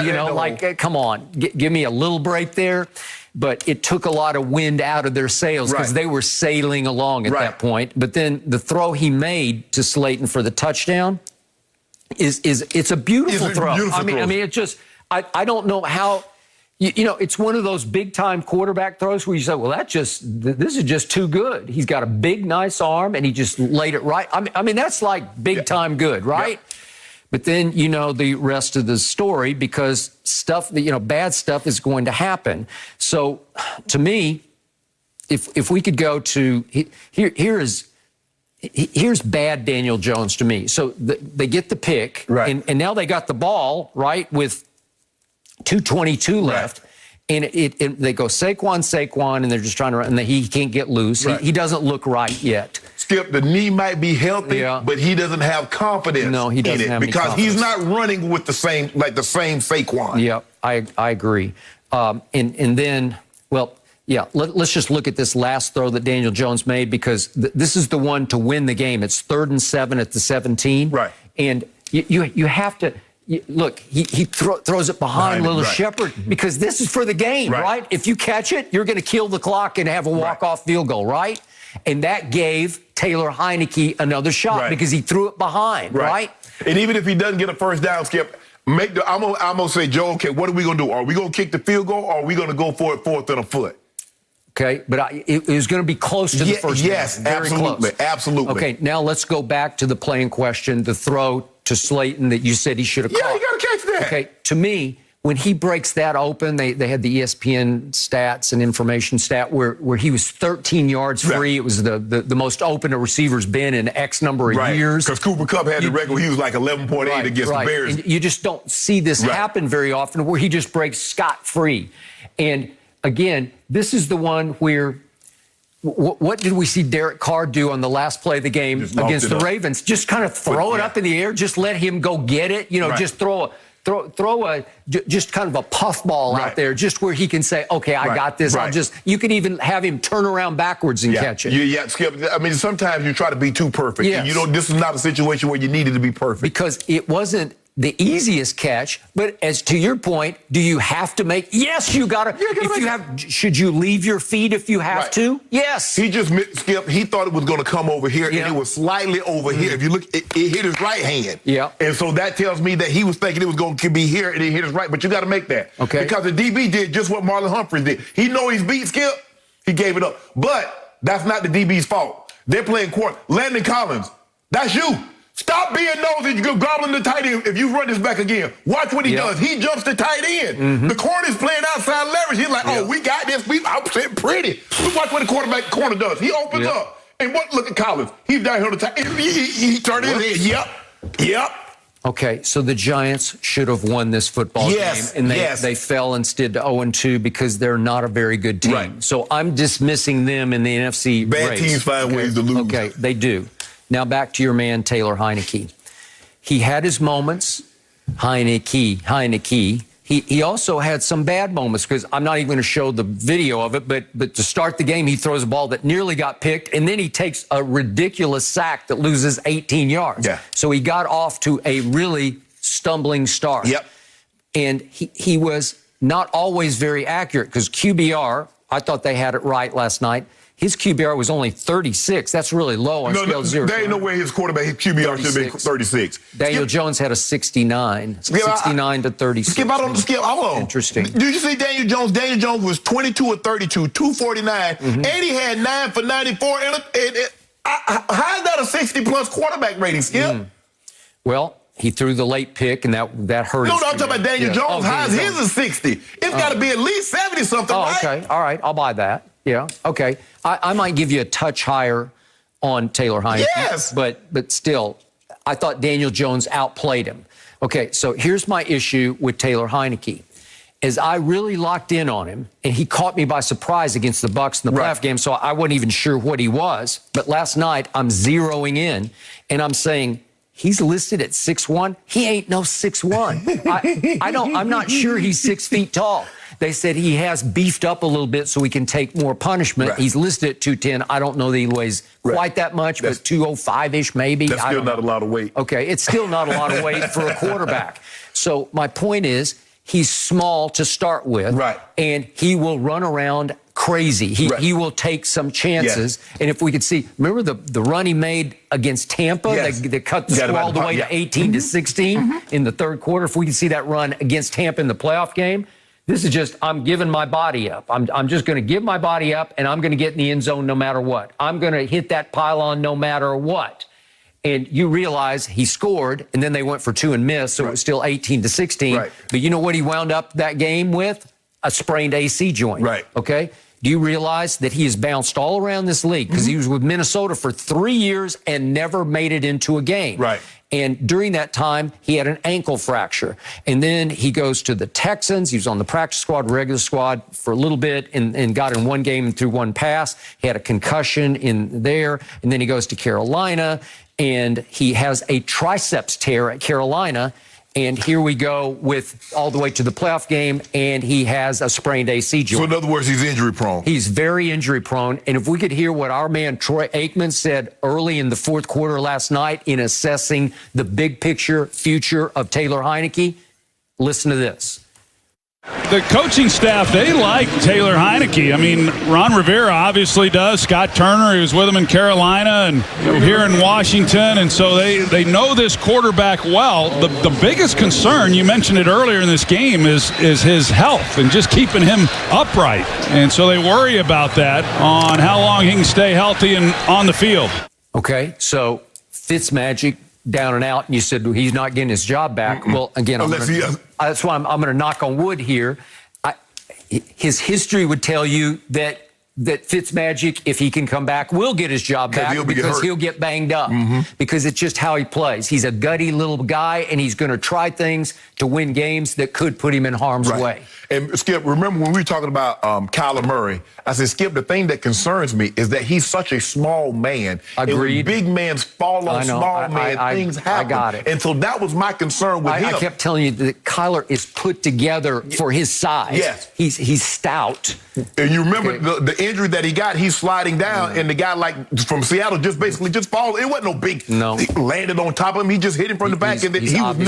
come on, give me a little break there. But it took a lot of wind out of their sails because they were sailing along at that point. But then the throw he made to Slayton for the touchdown it's a beautiful throw. I mean, it just, I don't know how. It's one of those big-time quarterback throws where you say, well, this is just too good. He's got a big, nice arm, and he just laid it right. I mean, that's like big-time good, right? Yep. But then, the rest of the story because bad stuff is going to happen. So, to me, if we could go to here's bad Daniel Jones to me. So they get the pick, right, and now they got the ball right with 2:22 left. Right. And they go Saquon, and they're just trying to run, and he can't get loose. Right. He doesn't look right yet. Skip, the knee might be healthy, but he doesn't have confidence. No, he doesn't have any because confidence. he's not running with the same Saquon. Yeah, I agree. And then, well, yeah, let's just look at this last throw that Daniel Jones made, because this is the one to win the game. It's 3rd and 7 at the 17. Right. And you have to. Look, he throws it behind Little Shepard, because this is for the game, right? If you catch it, you're going to kill the clock and have a walk-off field goal, right? And that gave Taylor Heineke another shot because he threw it behind, right? And even if he doesn't get a first down, Skip, I'm gonna say, Joe, okay, what are we going to do? Are we going to kick the field goal, or are we going to go for it 4th and a foot? Okay, but it was going to be close to the first down. Yes, very absolutely, close. absolutely. Okay, now let's go back to the play in question, the throw to Slayton that you said he should have caught. Yeah, you got to catch that. Okay, to me, when he breaks that open, they had the ESPN stats and information stat where he was 13 yards free. It was the most open a receiver's been in X number of years. Because Cooper Kupp had the record, he was like 11.8 against the Bears. And you just don't see this happen very often, where he just breaks scot-free. And again, this is the one where, what did we see Derek Carr do on the last play of the game against the Ravens? Just kind of throw it up in the air, just let him go get it. Just throw just kind of a puffball out there, just where he can say, okay, I got this. You could even have him turn around backwards and catch it. Yeah, Skip. I mean, sometimes you try to be too perfect. Yes. And this is not a situation where you needed to be perfect. Because it wasn't the easiest catch, but as to your point, do you have to make? Yes, you got to. If you have, should you leave your feet if you have to? Yes. He just Skip. He thought it was going to come over here, and it was slightly over here. If you look, it hit his right hand. Yeah. And so that tells me that he was thinking it was going to be here, and it hit his right. But you got to make that. Okay. Because the DB did just what Marlon Humphreys did. He know he's beat Skip. He gave it up. But that's not the DB's fault. They're playing quarter. Landon Collins, that's you. Stop being nosy. You go gobbling the tight end. If you run this back again, watch what he does. He jumps the tight end. The corner's playing outside leverage. He's like, oh, we got this. I'm sitting pretty. Watch what the corner does. He opens up. And look at Collins. He's down here on the tight end. He turned his head. Yep. Okay, so the Giants should have won this football game, and they fell instead to 0-2 because they're not a very good team. Right. So I'm dismissing them in the NFC Bad race. teams find ways to lose. Okay, they do. Now back to your man, Taylor Heineke. He had his moments, Heineke. He also had some bad moments, because I'm not even going to show the video of it, but to start the game, he throws a ball that nearly got picked, and then he takes a ridiculous sack that loses 18 yards. Yeah. So he got off to a really stumbling start. Yep. And he was not always very accurate, because QBR, I thought they had it right last night. His QBR was only 36. That's really low on scale 0. There ain't no way his quarterback, his QBR should have been 36. Daniel Jones had a 69. 69 to 36. Skip, hold on. Interesting. Did you see Daniel Jones? Daniel Jones was 22 of 32, 249, and he had 9 for 94. How is that a 60-plus quarterback rating, Skip? Well, he threw the late pick, and that hurt. No, I'm talking about Daniel Jones. How is his a 60? It's got to be at least 70-something, right? Okay. All right. I'll buy that. Yeah. Okay. I might give you a touch higher on Taylor Heineke. Yes. But still, I thought Daniel Jones outplayed him. Okay. So here's my issue with Taylor Heineke. As I really locked in on him, and he caught me by surprise against the Bucs in the playoff game, so I wasn't even sure what he was. But last night, I'm zeroing in, and I'm saying, he's listed at 6'1". He ain't no 6'1". I'm not sure he's 6 feet tall. They said he has beefed up a little bit so he can take more punishment. Right. He's listed at 210. I don't know that he weighs quite that much, but 205-ish maybe. That's still not a lot of weight. Okay, it's still not a lot of weight for a quarterback. So my point is, he's small to start with, and he will run around crazy. He will take some chances. Yes. And if we could see, remember the run he made against Tampa? Yes. They cut the squall all the way to 18 to 16 in the third quarter. If we could see that run against Tampa in the playoff game, this is just, I'm giving my body up. I'm just going to give my body up, and I'm going to get in the end zone no matter what. I'm going to hit that pylon no matter what. And you realize he scored, and then they went for 2 and missed, so it was still 18 to 16. Right. But you know what he wound up that game with? A sprained AC joint. Right. Okay? Do you realize that he has bounced all around this league because he was with Minnesota for 3 years and never made it into a game? Right. And during that time, he had an ankle fracture. And then he goes to the Texans. He was on the practice squad, regular squad for a little bit and got in one game and threw one pass. He had a concussion in there. And then he goes to Carolina, and he has a triceps tear at Carolina. And here we go with all the way to the playoff game, and he has a sprained AC joint. So in other words, he's injury prone. He's very injury prone. And if we could hear what our man Troy Aikman said early in the fourth quarter last night in assessing the big picture future of Taylor Heinicke, listen to this. The coaching staff, they like Taylor Heinicke. I mean, Ron Rivera obviously does. Scott Turner, he was with him in Carolina and here in Washington, and so they know this quarterback well. The biggest concern, you mentioned it earlier in this game, is his health and just keeping him upright. And so they worry about that on how long he can stay healthy and on the field. Okay, so Fitzmagic down and out, and you said he's not getting his job back. Well, again, that's why I'm going to knock on wood here. His history would tell you that Fitzmagic, if he can come back, will get his job back because he'll get banged up because it's just how he plays. He's a gutty little guy, and he's going to try things to win games that could put him in harm's way. And Skip, remember when we were talking about Kyler Murray, I said, Skip, the thing that concerns me is that he's such a small man. Agreed. And when big man's fall on small man, things happen. I got it. And so that was my concern with him. I kept telling you that Kyler is put together for his size. Yes. He's stout. And you remember the injury that he got, he's sliding down, and the guy from Seattle just falls. It wasn't no big, he landed on top of him. He just hit him from the back, and he was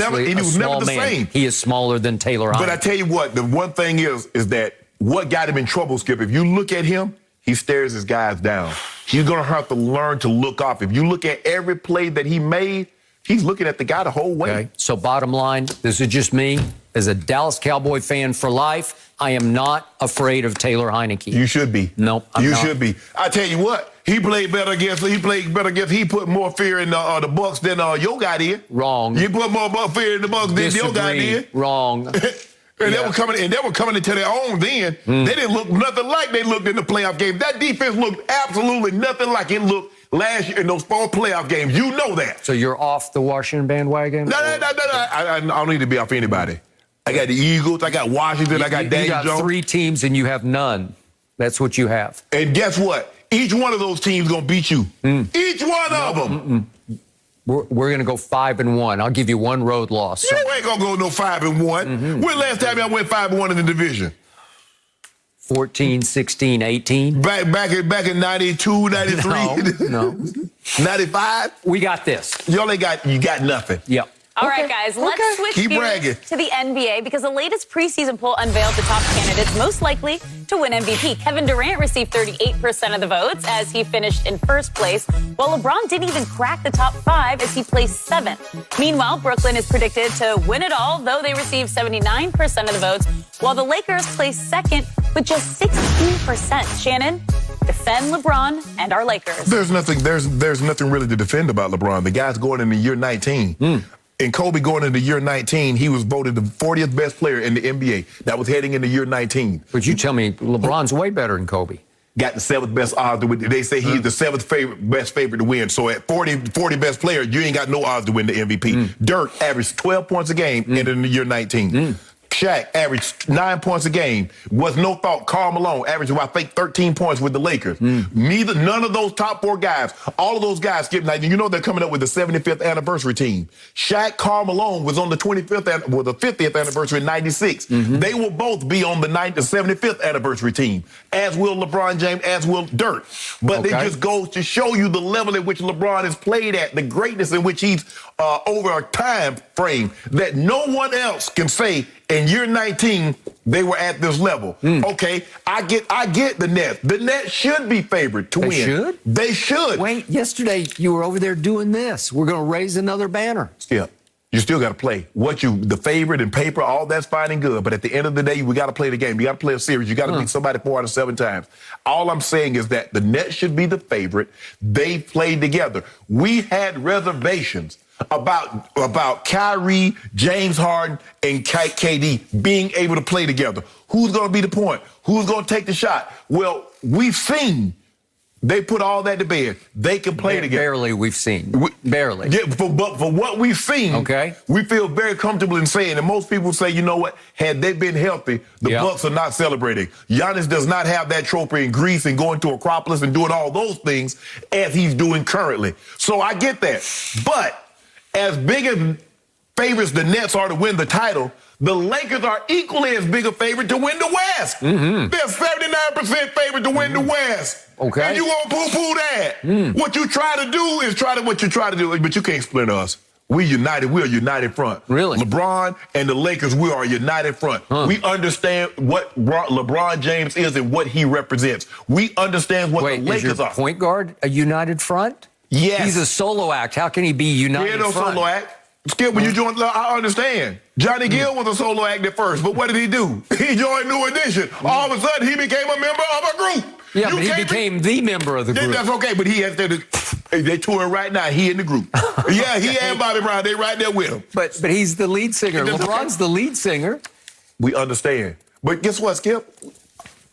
never the same. He is smaller than Taylor Heinicke. But I tell you what, the one thing is that what got him in trouble, Skip, if you look at him, he stares his guys down. He's going to have to learn to look off. If you look at every play that he made, he's looking at the guy the whole way. Okay. So bottom line, this is just me. As a Dallas Cowboy fan for life, I am not afraid of Taylor Heinicke. You should be. No, I'm not. You should be. I tell you what, he put more fear in the Bucs than your guy did. Wrong. You put more fear in the Bucs than your guy did. Wrong. And they were coming into their own then. They didn't look nothing like they looked in the playoff game. That defense looked absolutely nothing like it looked last year in those 4 playoff games. You know that. So you're off the Washington bandwagon? No. I don't need to be off anybody. I got the Eagles, I got Washington, I got Daniel Jones. You got 3 teams and you have none. That's what you have. And guess what? Each one of those teams going to beat you. Each one of them. We're going to go 5-1. I'll give you 1 road loss. You ain't going to go no 5-1. When last time y'all went 5-1 in the division? 14, 16, 18. Back in 92, 93. No. 95. We got this. You got nothing. Yep. All right, guys, let's switch gears to the NBA because the latest preseason poll unveiled the top candidates most likely to win MVP. Kevin Durant received 38% of the votes as he finished in first place, while LeBron didn't even crack the top 5 as he placed 7th. Meanwhile, Brooklyn is predicted to win it all, though they received 79% of the votes, while the Lakers placed 2nd with just 16%. Shannon, defend LeBron and our Lakers. There's nothing really to defend about LeBron. The guy's going into year 19. And Kobe going into year 19, he was voted the 40th best player in the NBA. That was heading into year 19. But you tell me, LeBron's way better than Kobe. Got the 7th best odds to win. They say he's the 7th best favorite to win. So at 40 best player, you ain't got no odds to win the MVP. Dirk averaged 12 points a game in the year 19. Shaq averaged 9 points a game. Was no thought. Karl Malone averaged, I think, 13 points with the Lakers. None of those top 4 guys, all of those guys, Skip, now you know they're coming up with the 75th anniversary team. Shaq, Karl Malone was on the 50th anniversary in 96. They will both be on the 75th anniversary team, as will LeBron James, as will Dirk. But it just goes to show you the level at which LeBron has played at, the greatness in which he's over a time frame that no one else can say in year 19 they were at this level. Okay, I get the Nets. The Nets should be favored to win. They should. Wait, yesterday you were over there doing this. We're going to raise another banner. Yeah. You still got to play. The favorite and paper, all that's fine and good. But at the end of the day, we got to play the game. You got to play a series. You got to beat somebody 4 out of 7 times. All I'm saying is that the Nets should be the favorite. They played together. We had reservations about Kyrie, James Harden, and KD being able to play together. Who's going to be the point? Who's going to take the shot? Well, we've seen they put all that to bed. They can play together. Barely we've seen. Barely. Yeah, but for what we've seen, we feel very comfortable in saying, and most people say, you know what, had they been healthy, the Bucks are not celebrating. Giannis does not have that trophy in Greece and going to Acropolis and doing all those things as he's doing currently. So I get that. But as big as favorites the Nets are to win the title, the Lakers are equally as big a favorite to win the West. They're 79% favorite to win the West. Okay. And you won't poo-poo that. What you try to do is what you try to do, but you can't split us. We united. We're a united front. Really? LeBron and the Lakers, we are a united front. We understand what LeBron James is and what he represents. We understand what the Lakers is your are. Point guard a united front? Yes. He's a solo act. How can he be united He ain't no front? solo act. Skip, when you joined, I understand. Johnny Gill was a solo act at first, but what did he do? He joined New Edition. All of a sudden, he became a member of a group. Yeah, but he became the member of the group. That's okay, but he has to. They touring right now. He in the group. Yeah, he and Bobby Brown. They right there with him. But he's the lead singer. LeBron's the lead singer. We understand. But guess what, Skip?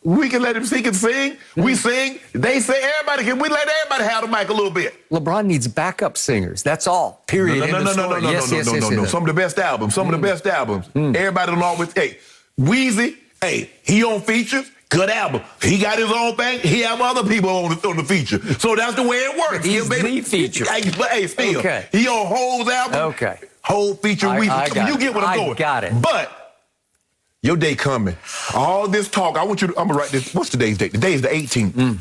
We can let him sing and sing. We sing. They say everybody can. We let everybody have the mic a little bit. LeBron needs backup singers. That's all. Period. No. Some of the best albums. Some of the best albums. Everybody don't always. Hey, Weezy. Hey, he on features. Good album. He got his own thing. He have other people on the feature. So that's the way it works. He's the feature. Hey, still. Okay. He on Ho's album. Okay. Whole feature Weezy. You get what I'm going. I got it. But your day coming. All this talk. I'm going to write this. What's today's date? Today's the 18th.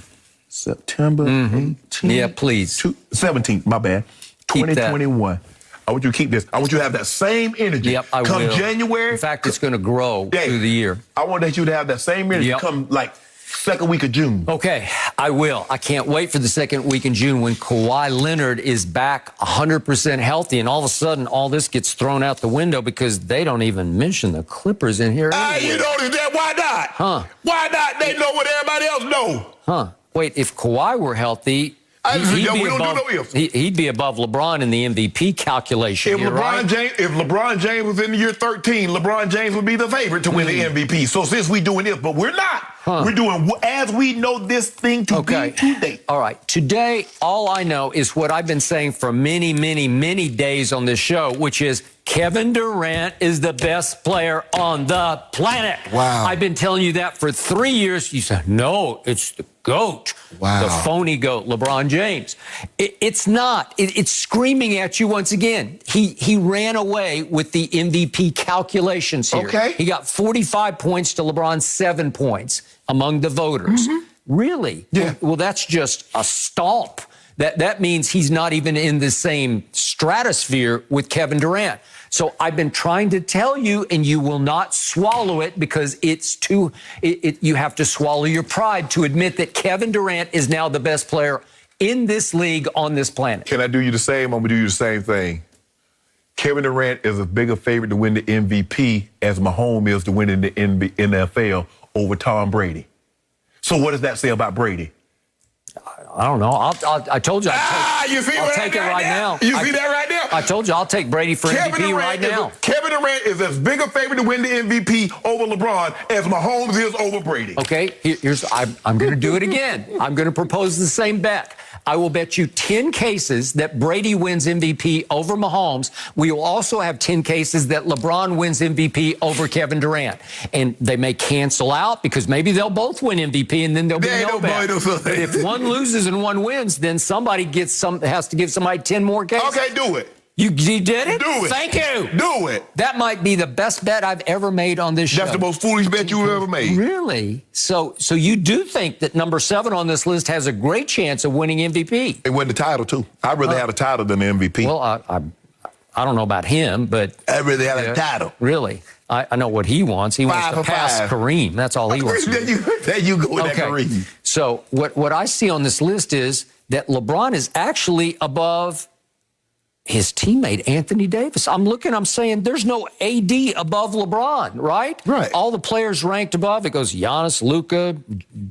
September 18th. Yeah, please. 17th, my bad. 2021. I want you to keep this. I want you to have that same energy. Yep, I come will. January. In fact, it's going to grow through the year. I want you to have that same energy come like second week of June. Okay, I will. I can't wait for the second week in June when Kawhi Leonard is back 100% healthy, and all of a sudden, all this gets thrown out the window because they don't even mention the Clippers in here. You notice that? Why not? Huh? Why not? They know what everybody else know. Huh? Wait, if Kawhi were healthy, he'd be above LeBron in the MVP calculation. If LeBron James was in the year 13, LeBron James would be the favorite to win the MVP. So since we're doing this, but we're not. We're doing as we know this thing to be today. All right. Today, all I know is what I've been saying for many, many, many days on this show, which is Kevin Durant is the best player on the planet. Wow. I've been telling you that for 3 years. You said, no, it's the GOAT. Wow. The phony GOAT, LeBron James. It's not. It's screaming at you once again. He ran away with the MVP calculations here. Okay. He got 45 points to LeBron's 7 points among the voters. Really? Yeah. Well, that's just a stomp. That means he's not even in the same stratosphere with Kevin Durant. So I've been trying to tell you, and you will not swallow it because it's you have to swallow your pride to admit that Kevin Durant is now the best player in this league on this planet. Can I do you the same? I'm going to do you the same thing. Kevin Durant is a bigger favorite to win the MVP as Mahomes is to win in the NFL over Tom Brady. So what does that say about Brady? I don't know. I told you. I'll take it right now. You see that right now? I told you I'll take Brady for MVP right now. Kevin Durant is as big a favorite to win the MVP over LeBron as Mahomes is over Brady. Okay, I'm going to do it again. I'm going to propose the same bet. I will bet you 10 cases that Brady wins MVP over Mahomes. We will also have 10 cases that LeBron wins MVP over Kevin Durant. And they may cancel out because maybe they'll both win MVP and then there'll be no bet. But if one loses and one wins, then somebody has to give somebody 10 more cases. Okay, do it. You did it? Do it. Thank you. Do it. That might be the best bet I've ever made on this show. That's the most foolish bet you've ever made. Really? So you do think that number 7 on this list has a great chance of winning MVP? They win the title, too. I'd rather have a title than the MVP. Well, I don't know about him, but... I'd rather have a title. Really? I know what he wants. He wants to pass Kareem. That's all he wants. There you go with that Kareem. So what I see on this list is that LeBron is actually above his teammate, Anthony Davis. I'm saying there's no AD above LeBron, right? Right. All the players ranked above, it goes Giannis, Luka,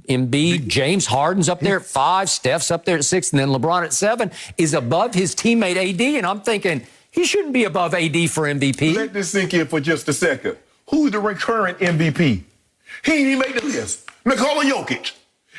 Embiid, James Harden's up there at 5, Steph's up there at 6, and then LeBron at 7 is above his teammate AD. And I'm thinking, He shouldn't be above AD for MVP. Let this sink in for just a second. Who's the current MVP? He ain't even make the list. Nikola Jokic.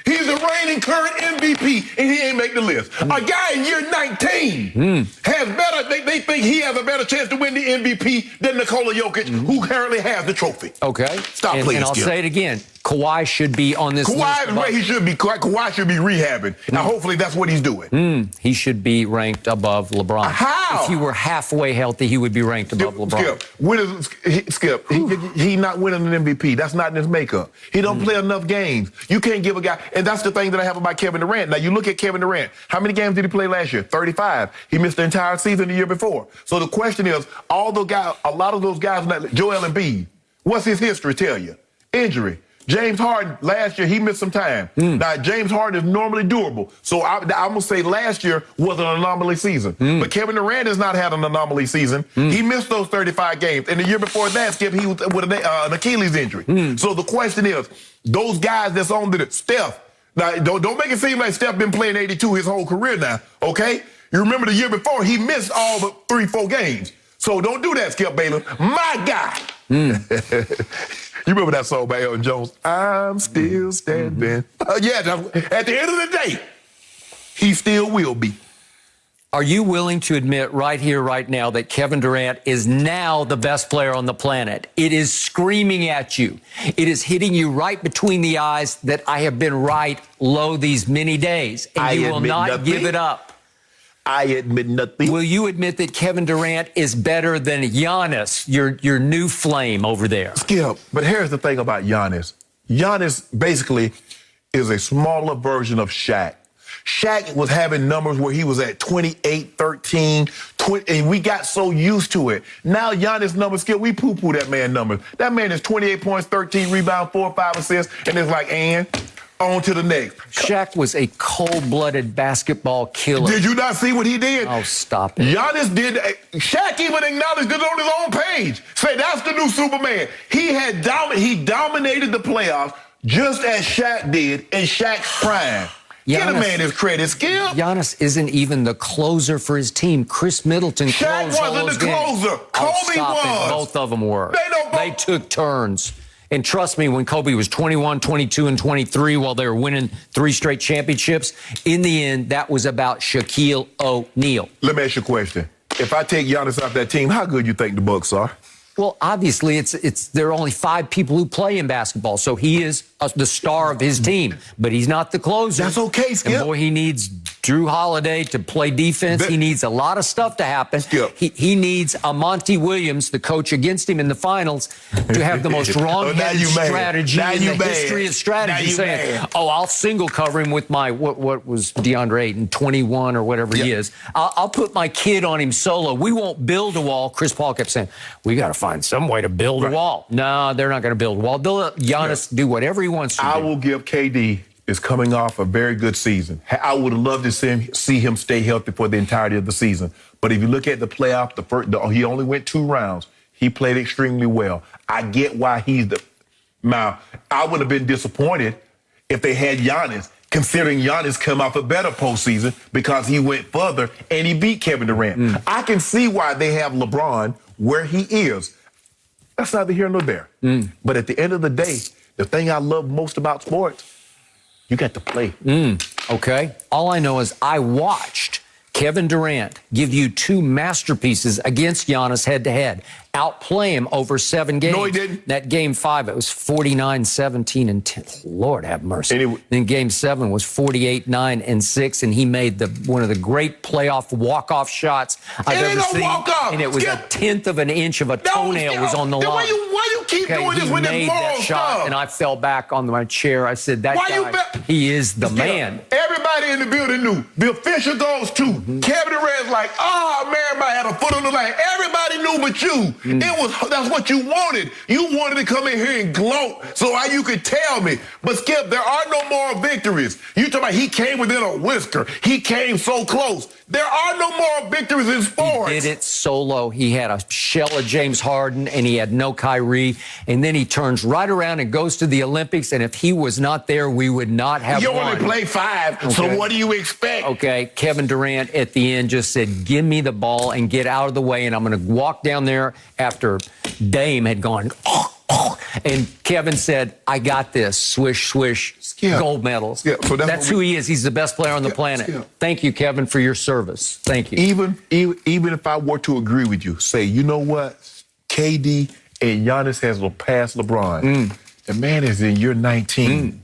He's the reigning current MVP, and he ain't make the list. A guy in year 19 has better. They think he has a better chance to win the MVP than Nikola Jokic, who currently has the trophy. Okay. Stop playing. And I'll say it again. Kawhi should be on this list. He should be. Kawhi should be rehabbing. Now, hopefully, that's what he's doing. He should be ranked above LeBron. How? If he were halfway healthy, he would be ranked above LeBron. Skip, he not winning an MVP. That's not in his makeup. He don't play enough games. You can't give a guy, and that's the thing that I have about Kevin Durant. Now, you look at Kevin Durant. How many games did he play last year? 35. He missed the entire season the year before. So the question is, a lot of those guys, Joel Embiid, what's his history tell you? Injury. James Harden, last year, he missed some time. Now, James Harden is normally durable. So I'm going to say last year was an anomaly season. But Kevin Durant has not had an anomaly season. He missed those 35 games. And the year before that, Skip, he was with an Achilles injury. So the question is, those guys that's on the Steph, now, don't make it seem like Steph been playing 82 his whole career now, okay? You remember the year before, he missed all but 3-4 games. So don't do that, Skip Bayless. My guy. You remember that song by Elton Jones? I'm still standing. Yeah, at the end of the day, he still will be. Are you willing to admit right here, right now, that Kevin Durant is now the best player on the planet? It is screaming at you. It is hitting you right between the eyes that I have been right low these many days, and you will not give it up. I admit nothing. Will you admit that Kevin Durant is better than Giannis, your new flame over there? Skip, but here's the thing about Giannis. Giannis basically is a smaller version of Shaq. Shaq was having numbers where he was at 28, 13, 20, and we got so used to it. Now Giannis' numbers, Skip, we poo-poo that man numbers. That man is 28 points, 13 rebounds, 4 or 5 assists, and it's like, and on to the next. Shaq was a cold-blooded basketball killer. Did you not see what he did? Oh, stop it. Giannis did. Shaq even acknowledged it on his own page. Say that's the new Superman. He dominated the playoffs just as Shaq did in Shaq's prime. Get a man his credit, Skip. Giannis isn't even the closer for his team. Chris Middleton Shaq wasn't the closer. Kobe was. Both of them were. They took turns. And trust me, when Kobe was 21, 22, and 23, while they were winning 3 straight championships, in the end, that was about Shaquille O'Neal. Let me ask you a question. If I take Giannis off that team, how good you think the Bucks are? Well, obviously, there are only 5 people who play in basketball, so he is the star of his team, but he's not the closer. That's okay, Skip. And boy, he needs Drew Holiday to play defense. He needs a lot of stuff to happen. Skip. He needs a Monty Williams, the coach against him in the finals, to have the most wrong-headed strategy in the history of strategy, saying, I'll single cover him with my, what was DeAndre Ayton, 21 or whatever he is. I'll put my kid on him solo. We won't build a wall. Chris Paul kept saying, we got to find some way to build a wall. No, they're not going to build a wall. They'll let Giannis do whatever he wants to do. I will give KD is coming off a very good season. I would have loved to see him stay healthy for the entirety of the season. But if you look at the playoff, he only went 2 rounds. He played extremely well. I get why he's the... Now, I would have been disappointed if they had Giannis, considering Giannis come off a better postseason because he went further and he beat Kevin Durant. I can see why they have LeBron where he is. That's neither here nor there. But at the end of the day, the thing I love most about sports, you got to play. Okay. All I know is I watched Kevin Durant give you 2 masterpieces against Giannis head-to-head. Outplay him over 7 games. No, he didn't. That game 5, it was 49, 17, and 10. Lord have mercy. Anyway. Then game 7 was 48, 9, and 6, and he made one of the great playoff walk-off shots I've ever seen. Walk-off. And it was a 1/10 of an inch of a toenail was on the line. Why you keep doing this with this moral stuff? And I fell back on my chair. I said, that guy, he is the man. Everybody in the building knew. The official goes too. Kevin Durant's like, man, I had a foot on the line. Everybody knew but you. That's what you wanted. You wanted to come in here and gloat so you could tell me. But Skip, there are no moral victories. You talking about he came within a whisker. He came so close. There are no moral victories in sports. He did it solo. He had a shell of James Harden, and he had no Kyrie. and then he turns right around and goes to the Olympics, and if he was not there, we would not have won. You only play 5, so what do you expect? Okay, Kevin Durant at the end just said, give me the ball and get out of the way, and I'm going to walk down there after Dame had gone, and Kevin said, I got this, swish, swish, gold medals. Yeah, so that's who he is. He's the best player on the planet. Thank you, Kevin, for your service. Thank you. Even if I were to agree with you, say, you know what, KD and Giannis has passed LeBron. The man is in year 19.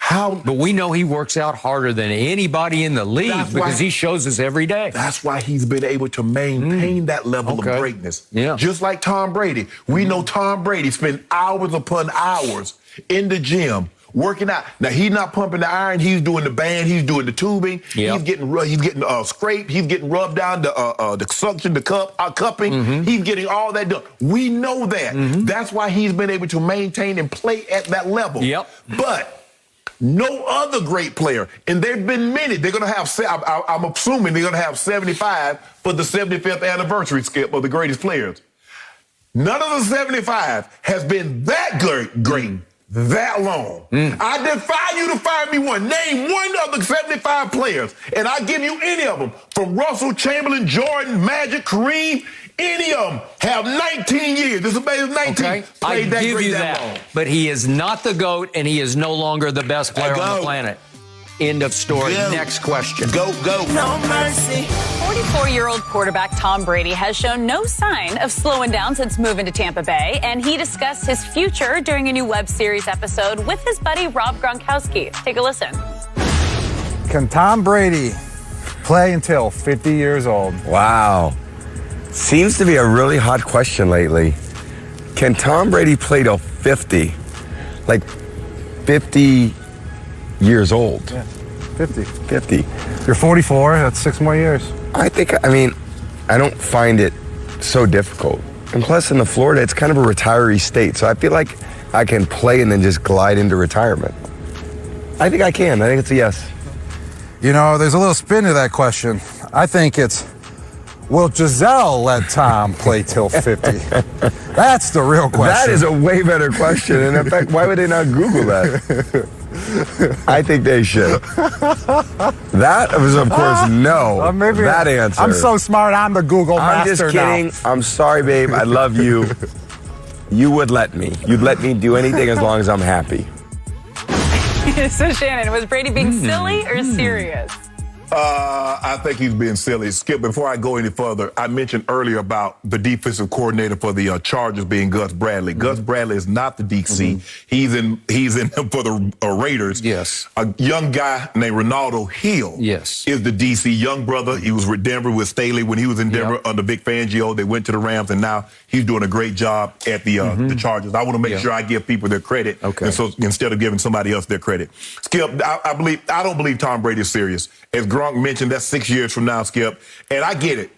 But we know he works out harder than anybody in the league because he shows us every day. That's why he's been able to maintain that level of greatness. Yeah. Just like Tom Brady. We know Tom Brady spent hours upon hours in the gym working out. Now, he's not pumping the iron. He's doing the band. He's doing the tubing. He's getting scraped. He's getting rubbed down, the suction, the cupping. He's getting all that done. We know that. That's why he's been able to maintain and play at that level. But no other great player, and there have been many. They're going to have, I'm assuming they're going to have 75 for the 75th anniversary, Skip, of the greatest players. None of the 75 has been that great that long. I defy you to find me one. Name one of the 75 players, and I'll give you any of them, from Russell, Chamberlain, Jordan, Magic, Kareem. Any of them have 19 years. This is 19. Okay, I give you that. But he is not the GOAT, and he is no longer the best player on the planet. End of story. Next question. Go. No mercy. 44-year-old quarterback Tom Brady has shown no sign of slowing down since moving to Tampa Bay, and he discussed his future during a new web series episode with his buddy Rob Gronkowski. Take a listen. Can Tom Brady play until 50 years old? Wow. Seems to be a really hot question lately. Can Tom Brady play till 50? Like 50 years old? Yeah, 50. 50. You're 44, that's 6 more years. I don't find it so difficult. And plus in Florida, it's kind of a retiree state. So I feel like I can play and then just glide into retirement. I think I can. I think it's a yes. You know, there's a little spin to that question. I think it's, will Giselle let Tom play till 50? That's the real question. That is a way better question. And in fact, why would they not Google that? I think they should. That was, of course, no. Maybe that answer. I'm so smart, I'm the Google master. I'm just kidding. Now. I'm sorry, babe. I love you. You would let me. You'd let me do anything as long as I'm happy. So, Shannon, was Brady being silly or serious? I think he's being silly. Skip, before I go any further, I mentioned earlier about the defensive coordinator for the Chargers being Gus Bradley. Gus Bradley is not the DC. He's in for the Raiders. Yes. A young guy named Ronaldo Hill is the DC. Young brother. He was with Denver with Staley when he was in Denver under Vic Fangio. They went to the Rams, and now he's doing a great job at the Chargers. I want to make sure I give people their credit, and so instead of giving somebody else their credit. Skip, I don't believe Tom Brady is serious. As Gronk mentioned, that's 6 years from now, Skip. And I get it,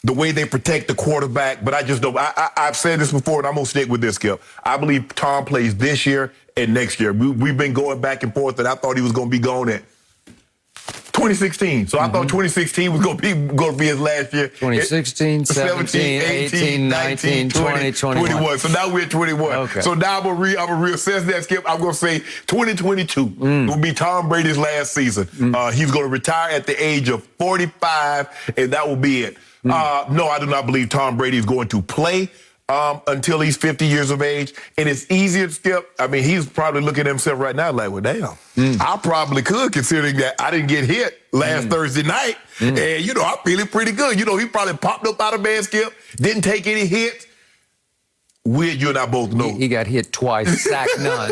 the way they protect the quarterback, but I just don't. I've said this before, and I'm going to stick with this, Skip. I believe Tom plays this year and next year. We've been going back and forth, and I thought he was going to be gone at 2016. So I thought 2016 was going to be his last year. 2016, 17, 18, 19, 20, 21. So now we're at 21. Okay. So now I'm going to reassess that, Skip. I'm going to say 2022 will be Tom Brady's last season. He's going to retire at the age of 45, and that will be it. No, I do not believe Tom Brady is going to play until he's 50 years of age. And it's easier to Skip. I mean, he's probably looking at himself right now like, well, damn, I probably could, considering that I didn't get hit last Thursday night. And, I'm feeling pretty good. He probably popped up out of bed, Skip, didn't take any hits. Weird, you and I both know. He got hit twice, sacked none.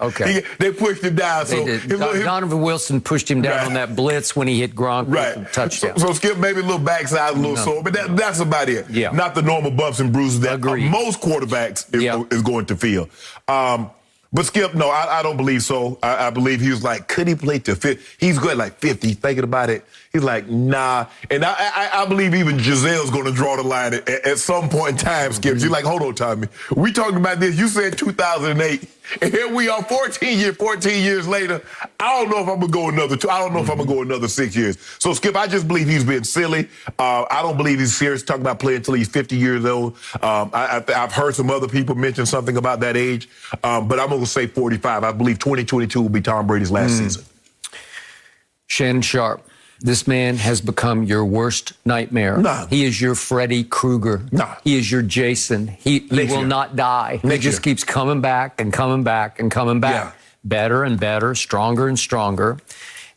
Okay. They pushed him down. Donovan Wilson pushed him down on that blitz when he hit Gronk with the touchdown. So Skip, maybe a little backside, a little sore, but that's about it. Yeah. Not the normal bumps and bruises that most quarterbacks is going to feel. But Skip, no, I don't believe so. I believe he was like, could he play to 50? He's good like 50. Thinking about it, he's like, nah. And I believe even Giselle's going to draw the line at some point in time, Skip. She's like, hold on, Tommy. We talking about this. You said 2008. And here we are 14 years later. I don't know if I'm going to go another 2. I don't know if I'm going to go another 6 years. So, Skip, I just believe he's been silly. I don't believe he's serious talking about playing until he's 50 years old. I've heard some other people mention something about that age, but I'm going to say 45. I believe 2022 will be Tom Brady's last season. Shannon Sharpe. This man has become your worst nightmare. Nah. He is your Freddy Krueger. Nah. He is your Jason. He will not die. He just keeps coming back and coming back and coming back. Yeah. Better and better, stronger and stronger.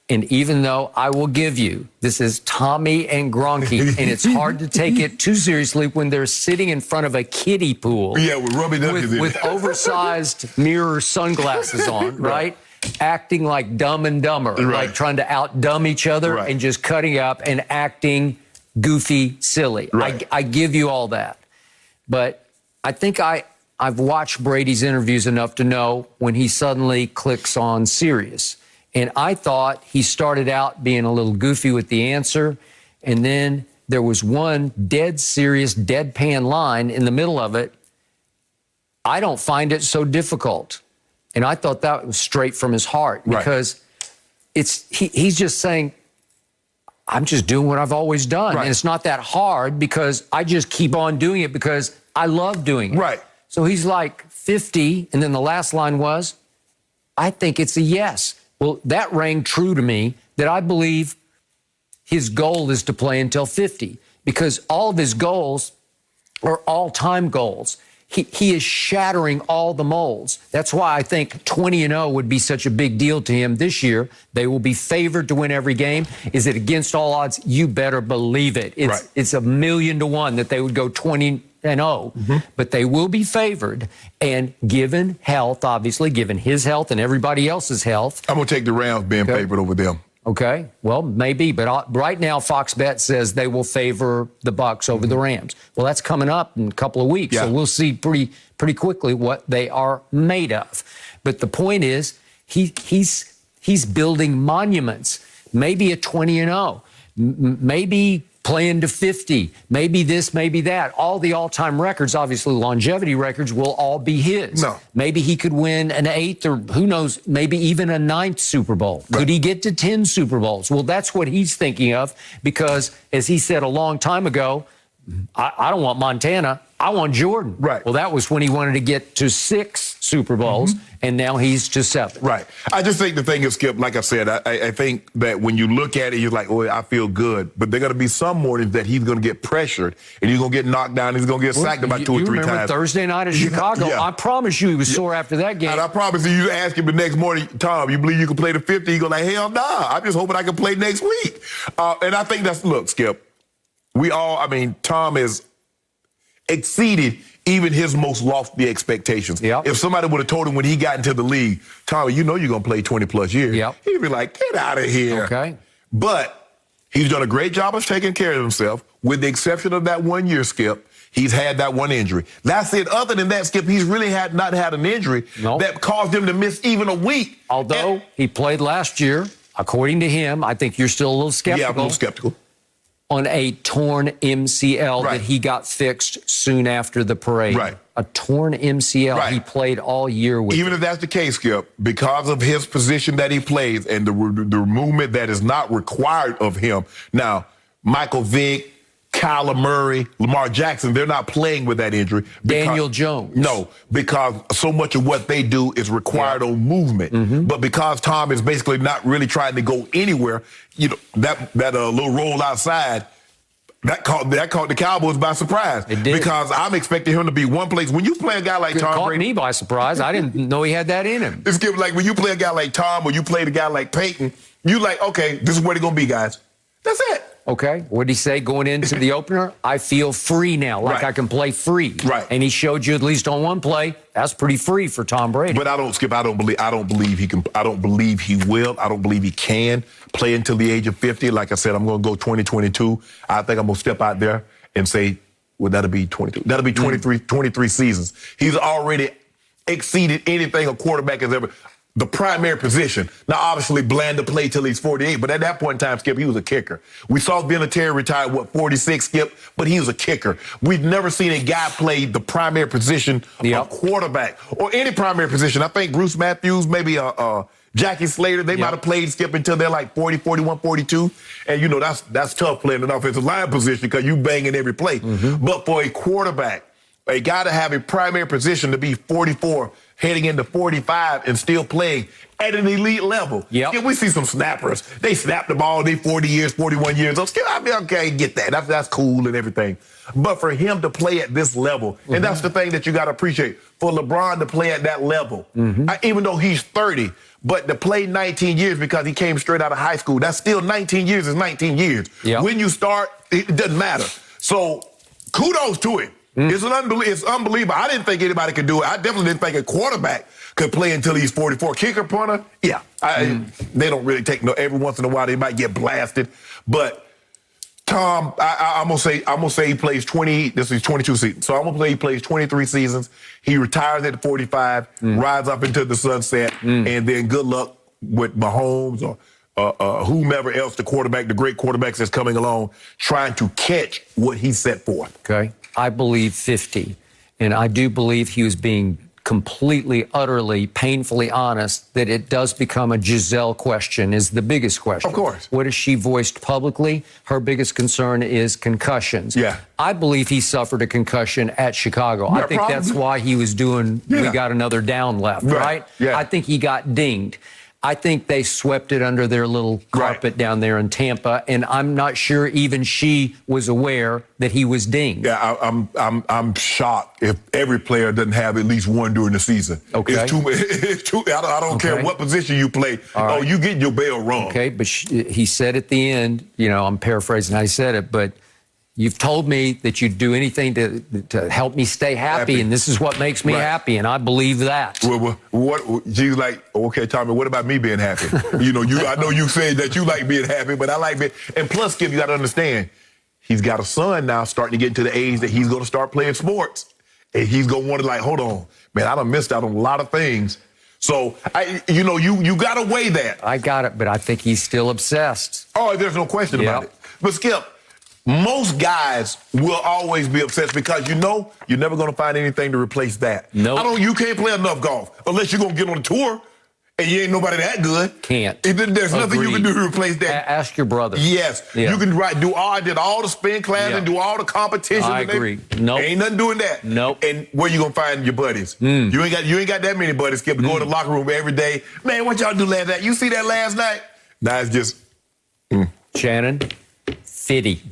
And even though I will give you, this is Tommy and Gronky, and it's hard to take it too seriously when they're sitting in front of a kiddie pool. Yeah, with rubbing with oversized mirror sunglasses on, right? Acting like Dumb and Dumber, like trying to out-dumb each other and just cutting up and acting goofy, silly. I give you all that. But I think I've watched Brady's interviews enough to know when he suddenly clicks on serious. And I thought he started out being a little goofy with the answer, and then there was one dead serious, deadpan line in the middle of it. I don't find it so difficult. And I thought that was straight from his heart because he's just saying, I'm just doing what I've always done. And it's not that hard because I just keep on doing it because I love doing it. Right. So he's like 50, and then the last line was, I think it's a yes. Well, that rang true to me that I believe his goal is to play until 50 because all of his goals are all-time goals. He is shattering all the molds. That's why I think 20-0 would be such a big deal to him this year. They will be favored to win every game. Is it against all odds? You better believe it. It's 1,000,000 to 1 that they would go 20-0. But they will be favored. And given health, obviously, given his health and everybody else's health. I'm going to take the Rams being favored over them. Okay, well, maybe, but right now Fox Bet says they will favor the Bucs over the Rams. Well, that's coming up in a couple of weeks, so we'll see pretty quickly what they are made of. But the point is, he's building monuments. Maybe a 20-0, maybe playing to 50, maybe this, maybe that. All the all-time records, obviously longevity records, will all be his. No. Maybe he could win an 8th or who knows, maybe even a 9th Super Bowl. Could he get to 10 Super Bowls? Well, that's what he's thinking of because, as he said a long time ago, I don't want Montana, I want Jordan. Right. Well, that was when he wanted to get to 6 Super Bowls, and now he's to 7. Right. I just think the thing is, Skip, like I said, I think that when you look at it, you're like, oh, I feel good. But there are going to be some mornings that he's going to get pressured, and he's going to get knocked down, and he's going to get sacked about 2 or 3 remember times. Thursday night at Chicago? I promise you he was sore after that game. And I promise you ask him the next morning, Tom, you believe you can play the 50? He go like, hell nah. I'm just hoping I can play next week. And I think look, Skip, Tom has exceeded even his most lofty expectations. If somebody would have told him when he got into the league, Tommy, you know you're going to play 20-plus years, he'd be like, get out of here. Okay. But he's done a great job of taking care of himself, with the exception of that 1 year, Skip. He's had that one injury. That's it. Other than that, Skip, he's really not had an injury that caused him to miss even a week. Although he played last year, according to him, I think you're still a little skeptical. Yeah, I'm a little skeptical. On a torn MCL that he got fixed soon after the parade. A torn MCL he played all year with. Even if that's the case, Skip, because of his position that he plays and the movement that is not required of him. Now, Michael Vick, Kyler Murray, Lamar Jackson, they're not playing with that injury. Daniel Jones. No, because so much of what they do is required on movement. But because Tom is basically not really trying to go anywhere, you know, that little roll outside, that caught the Cowboys by surprise. It did. Because I'm expecting him to be one place. When you play a guy like Tom caught Brady, me by surprise. I didn't know he had that in him. It's like when you play a guy like Tom or you play a guy like Peyton, you like, okay, this is where they're going to be, guys. That's it. Okay. What did he say going into the opener? I feel free now, like I can play free. And he showed you at least on one play. That's pretty free for Tom Brady. But I don't believe he can. I don't believe he will. I don't believe he can play until the age of 50. Like I said, I'm going to go 2022. I think I'm going to step out there and say, well, that'll be 22. That'll be 23 seasons. He's already exceeded anything a quarterback has ever. the primary position. Now, obviously, Blanda played till he's 48, but at that point in time, Skip, he was a kicker. We saw Vinatieri retire, 46, Skip, but he was a kicker. We've never seen a guy play the primary position of quarterback or any primary position. I think Bruce Matthews, maybe Jackie Slater, they might have played, Skip, until they're like 40, 41, 42. And, you know, that's tough playing an offensive line position because you banging every play. But for a quarterback, a guy to have a primary position to be 44, heading into 45 and still playing at an elite level. Yeah, we see some snappers. They snap the ball, they 40 years, 41 years old. Still, I mean, okay, get that. That's cool and everything. But for him to play at this level, and that's the thing that you got to appreciate, for LeBron to play at that level, even though he's 30, but to play 19 years because he came straight out of high school, that's still 19 years is 19 years. When you start, it doesn't matter. So kudos to him. It's unbelievable. I didn't think anybody could do it. I definitely didn't think a quarterback could play until he's 44. Kicker, punter, yeah. They don't really take no. Every once in a while, they might get blasted. But Tom, I'm gonna say he plays 20. This is 22 seasons. So I'm gonna say he plays 23 seasons. He retires at 45, rides up into the sunset, and then good luck with Mahomes or whomever else the great quarterbacks that's coming along, trying to catch what he set forth. Okay. I believe 50, and I do believe he was being completely, utterly, painfully honest that it does become a Giselle question is the biggest question. Of course. What has she voiced publicly? Her biggest concern is concussions. Yeah. I believe he suffered a concussion at Chicago. I think that's why he was doing, we got another down left, right? Yeah. I think he got dinged. I think they swept it under their little carpet down there in Tampa, and I'm not sure even she was aware that he was dinged. Yeah, I'm shocked if every player doesn't have at least one during the season. Okay, it's too. I don't care what position you play. Oh, you get your bail wrong. Okay, but he said at the end, you know, I'm paraphrasing how he said it, but you've told me that you'd do anything to help me stay happy, and this is what makes me happy, and I believe that. Well, she's like, okay, Tommy, what about me being happy? I know you said that you like being happy, but I like being. And plus, Skip, you got to understand, he's got a son now starting to get into the age that he's going to start playing sports, and he's going to want to like, hold on, man, I done missed out on a lot of things. So, you got to weigh that. I got it, but I think he's still obsessed. Oh, there's no question about it. But Skip, most guys will always be obsessed because you're never going to find anything to replace that. No. You can't play enough golf unless you're going to get on a tour and you ain't nobody that good. Can't. There's nothing you can do to replace that. Ask your brother. Yes. Yeah. You can I did all the spin class and do all the competitions. I agree. Nope. Ain't nothing doing that. Nope. And where you going to find your buddies? You ain't got that many buddies, Skip, to go in the locker room every day. Man, what y'all do last night? You see that last night? Nah, it's just... Shannon, 50.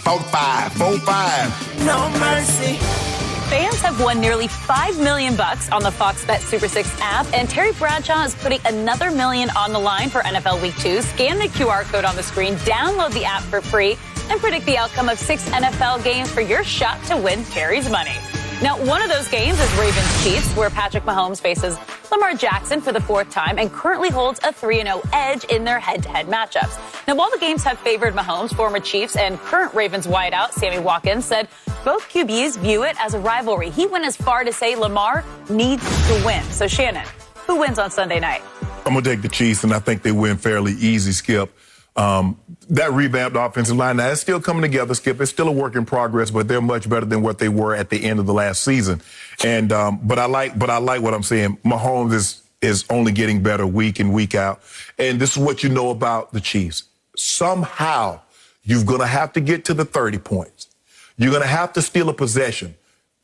4-5. No mercy. Fans have won nearly $5 million on the Fox Bet Super 6 app, and Terry Bradshaw is putting another $1 million on the line for NFL Week 2. Scan the QR code on the screen, download the app for free, and predict the outcome of 6 NFL games for your shot to win Terry's money. Now, one of those games is Ravens-Chiefs, where Patrick Mahomes faces Lamar Jackson for the 4th time and currently holds a 3-0 edge in their head-to-head matchups. Now, while the games have favored Mahomes, former Chiefs and current Ravens wideout Sammy Watkins said both QBs view it as a rivalry. He went as far to say Lamar needs to win. So, Shannon, who wins on Sunday night? I'm going to take the Chiefs, and I think they win fairly easy, Skip. That revamped offensive line, now it's still coming together, Skip. It's still a work in progress, but they're much better than what they were at the end of the last season. And but I like what I'm saying. Mahomes is only getting better week in, week out. And this is what you know about the Chiefs. Somehow you're going to have to get to the 30 points. You're going to have to steal a possession,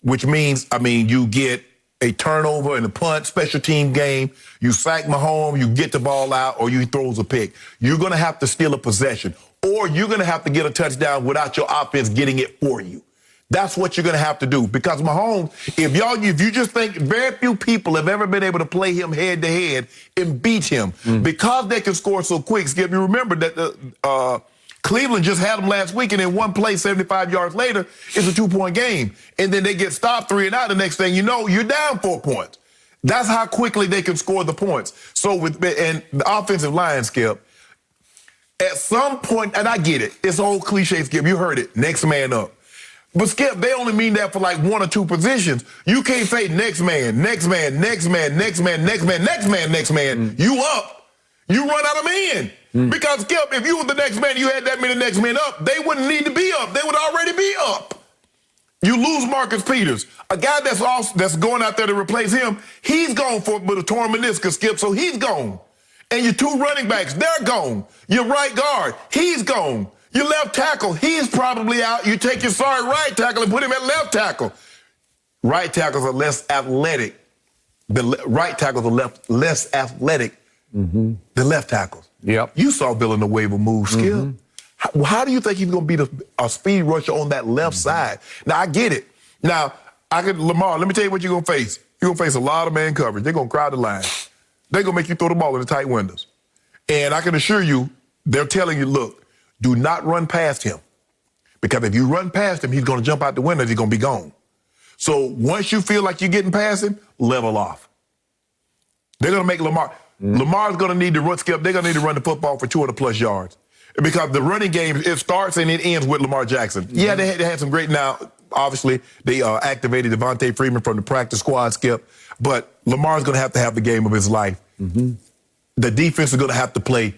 which means, you get a turnover and a punt, special team game, you sack Mahomes, you get the ball out, or you throws a pick. You're going to have to steal a possession, or you're going to have to get a touchdown without your offense getting it for you. That's what you're going to have to do, because Mahomes, if you just think, very few people have ever been able to play him head-to-head and beat him because they can score so quick. Skip, you remember that Cleveland just had them last week, and in one play, 75 yards later, it's a 2-point game. And then they get stopped 3 and out. The next thing you know, you're down 4 points. That's how quickly they can score the points. So and the offensive line, Skip, at some point, and I get it, it's old cliche, Skip, you heard it, next man up. But Skip, they only mean that for like one or two positions. You can't say next man, next man, next man, next man, next man, next man, next man. You up. You run out of men. Because Skip, if you were the next man, you had that many next men up, they wouldn't need to be up. They would already be up. You lose Marcus Peters, a guy that's going out there to replace him. He's gone with a torn meniscus, Skip, so he's gone. And your two running backs, they're gone. Your right guard, he's gone. Your left tackle, he's probably out. You take your sorry right tackle and put him at left tackle. Right tackles are less athletic. The right tackles are less athletic than left tackles. Yep. You saw Villanueva move, Skip. How do you think he's going to be a speed rusher on that left side? Now, I get it. Now, Lamar, let me tell you what you're going to face. You're going to face a lot of man coverage. They're going to crowd the line. They're going to make you throw the ball in the tight windows. And I can assure you, they're telling you, look, do not run past him. Because if you run past him, he's going to jump out the window and he's going to be gone. So once you feel like you're getting past him, level off. They're going to make Lamar. Lamar's going to need to run, Skip. They're going to need to run the football for 200-plus yards. Because the running game, it starts and it ends with Lamar Jackson. Yeah, they had some great, now, obviously, they activated Devontae Freeman from the practice squad, Skip. But Lamar's going to have the game of his life. The defense is going to have to play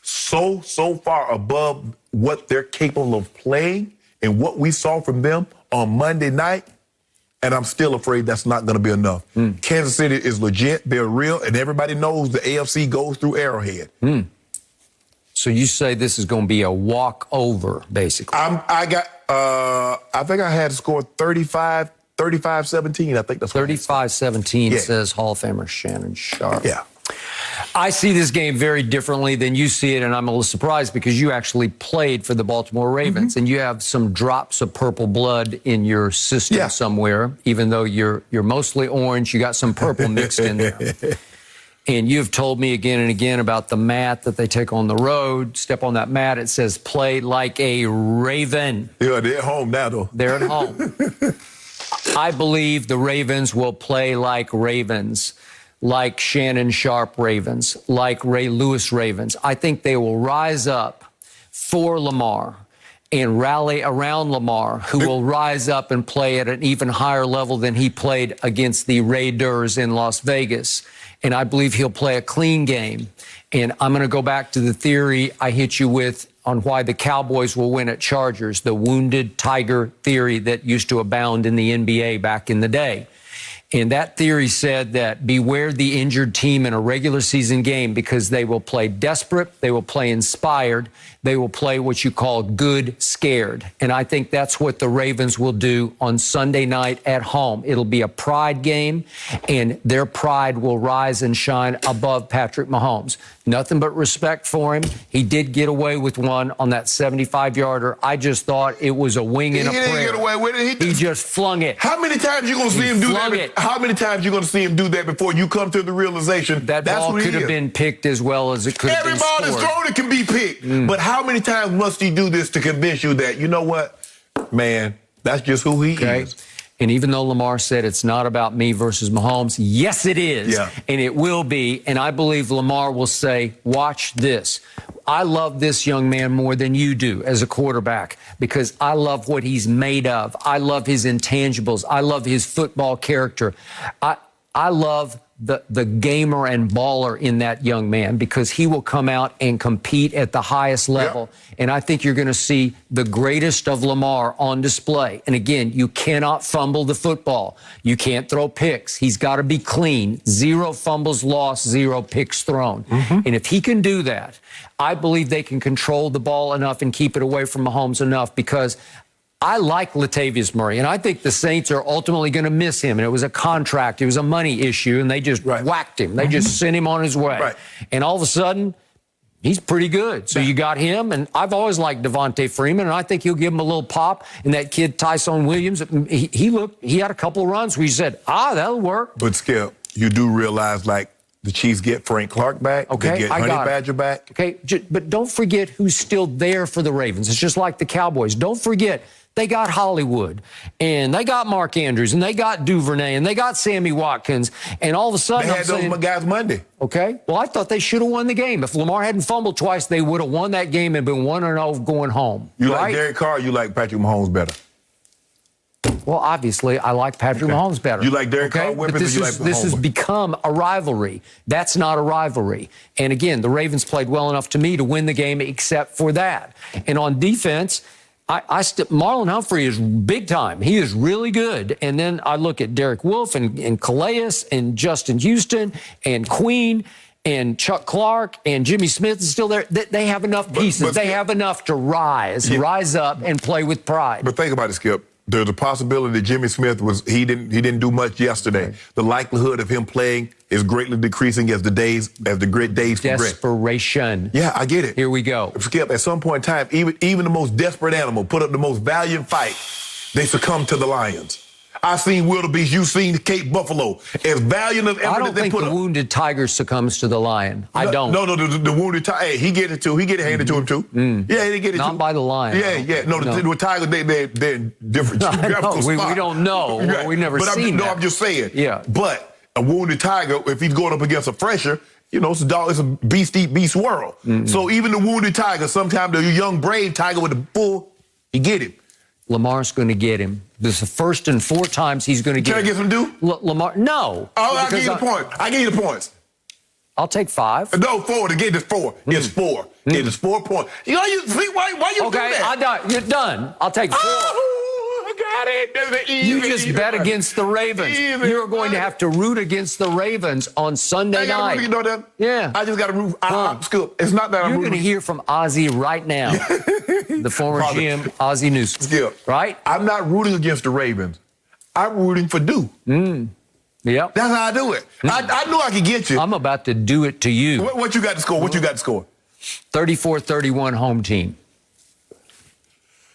so far above what they're capable of playing and what we saw from them on Monday night. And I'm still afraid that's not going to be enough. Kansas City is legit. They're real. And everybody knows the AFC goes through Arrowhead. So you say this is going to be a walkover, basically. I think I had scored 35-17. I think that's 35-17 says Hall of Famer Shannon Sharpe. Yeah. I see this game very differently than you see it, and I'm a little surprised because you actually played for the Baltimore Ravens, and you have some drops of purple blood in your system somewhere, even though you're mostly orange. You got some purple mixed in there. And you've told me again and again about the mat that they take on the road. Step on that mat, it says play like a Raven. Yeah, they're at home now, though. They're at home. I believe the Ravens will play like Ravens, like Shannon Sharpe Ravens, like Ray Lewis Ravens. I think they will rise up for Lamar and rally around Lamar, who will rise up and play at an even higher level than he played against the Raiders in Las Vegas. And I believe he'll play a clean game. And I'm going to go back to the theory I hit you with on why the Cowboys will win at Chargers, the wounded tiger theory that used to abound in the NBA back in the day. And that theory said that beware the injured team in a regular season game because they will play desperate, they will play inspired, they will play what you call good scared. And I think that's what the Ravens will do on Sunday night at home. It'll be a pride game, and their pride will rise and shine above Patrick Mahomes. Nothing but respect for him. He did get away with one on that 75-yarder. I just thought it was a wing and a prayer. He didn't get away with it. He just flung it. How many times you going to see him do that? How many times you going to see him do that before you come to the realization that ball could have been picked as well as it could have been scored? Every ball that's thrown, it can be picked. But how many times must he do this to convince you that, you know what, man, that's just who he is? And even though Lamar said it's not about me versus Mahomes, yes, it is. Yeah. And it will be. And I believe Lamar will say, watch this. I love this young man more than you do as a quarterback because I love what he's made of. I love his intangibles. I love his football character. I love the gamer and baller in that young man because he will come out and compete at the highest level. Yep. And I think you're going to see the greatest of Lamar on display. And again, you cannot fumble the football. You can't throw picks. He's got to be clean. 0 fumbles lost, 0 picks thrown. And if he can do that, I believe they can control the ball enough and keep it away from Mahomes enough because I like Latavius Murray, and I think the Saints are ultimately going to miss him. And it was a contract. It was a money issue, and they just whacked him. They just sent him on his way. And all of a sudden, he's pretty good. So you got him, and I've always liked Devontae Freeman, and I think he'll give him a little pop. And that kid, Tyson Williams, he had a couple of runs where he said, that'll work. But, Skip, you do realize, like, the Chiefs get Frank Clark back. Okay, they get Honey Badger back. Okay, but don't forget who's still there for the Ravens. It's just like the Cowboys. Don't forget, they got Hollywood, and they got Mark Andrews, and they got Duvernay, and they got Sammy Watkins, and all of a sudden they had those guys Monday. Okay, well, I thought they should have won the game. If Lamar hadn't fumbled twice, they would have won that game and been 1-0 going home. You like Derek Carr, you like Patrick Mahomes better? Well, obviously, I like Patrick Mahomes better. You like Derek Carr weapons, but or you like this has Mahomes? become a rivalry. That's not a rivalry. And again, the Ravens played well enough to me to win the game except for that. And on defense, Marlon Humphrey is big time. He is really good. And then I look at Derek Wolfe and Calais and Justin Houston and Queen and Chuck Clark and Jimmy Smith is still there. They have enough pieces. They have enough to rise up and play with pride. But think about it, Skip. There's a possibility that Jimmy Smith he didn't do much yesterday. Right. The likelihood of him playing is greatly decreasing as the great days progress. Desperation. Yeah, I get it. Here we go. Skip, at some point in time, even the most desperate animal put up the most valiant fight, they succumb to the lions. I've seen wildebeest, you've seen Cape Buffalo. As valiant as ever I don't think the wounded tiger succums to the don't. No, the wounded tiger, hey, he get it too. He get it handed to him too. Yeah, he get it too. Not by the lion. Yeah. No, the tiger, they're different geographical spots. We don't know. Right. We've never seen that. I'm just saying. Yeah. But a wounded tiger, if he's going up against a fresher, it's a dog. It's a beast eat beast world. Mm-hmm. So even the wounded tiger, sometimes the young brave tiger with the bull, he get him. Lamar's going to get him. This is the first and 4 times he's going to get him. Can I get some due? Lamar, no. Oh, I'll give you the point. I give you the points. I'll take 5. No, 4. To get this 4. It's 4. It is 4 points. You see why you do that? Okay, you're done. I'll take 4. Oh, I got it. You just bet against the Ravens. You're going to have to root against the Ravens on Sunday night. You know that? Yeah. I just got to root. It's not that I'm You're going to hear from Ozzie right now. The former GM, Ozzie Newsome. Skip. Right? I'm not rooting against the Ravens. I'm rooting for Dew. Yep. That's how I do it. I knew I could get you. I'm about to do it to you. What you got to score? 34-31 home team.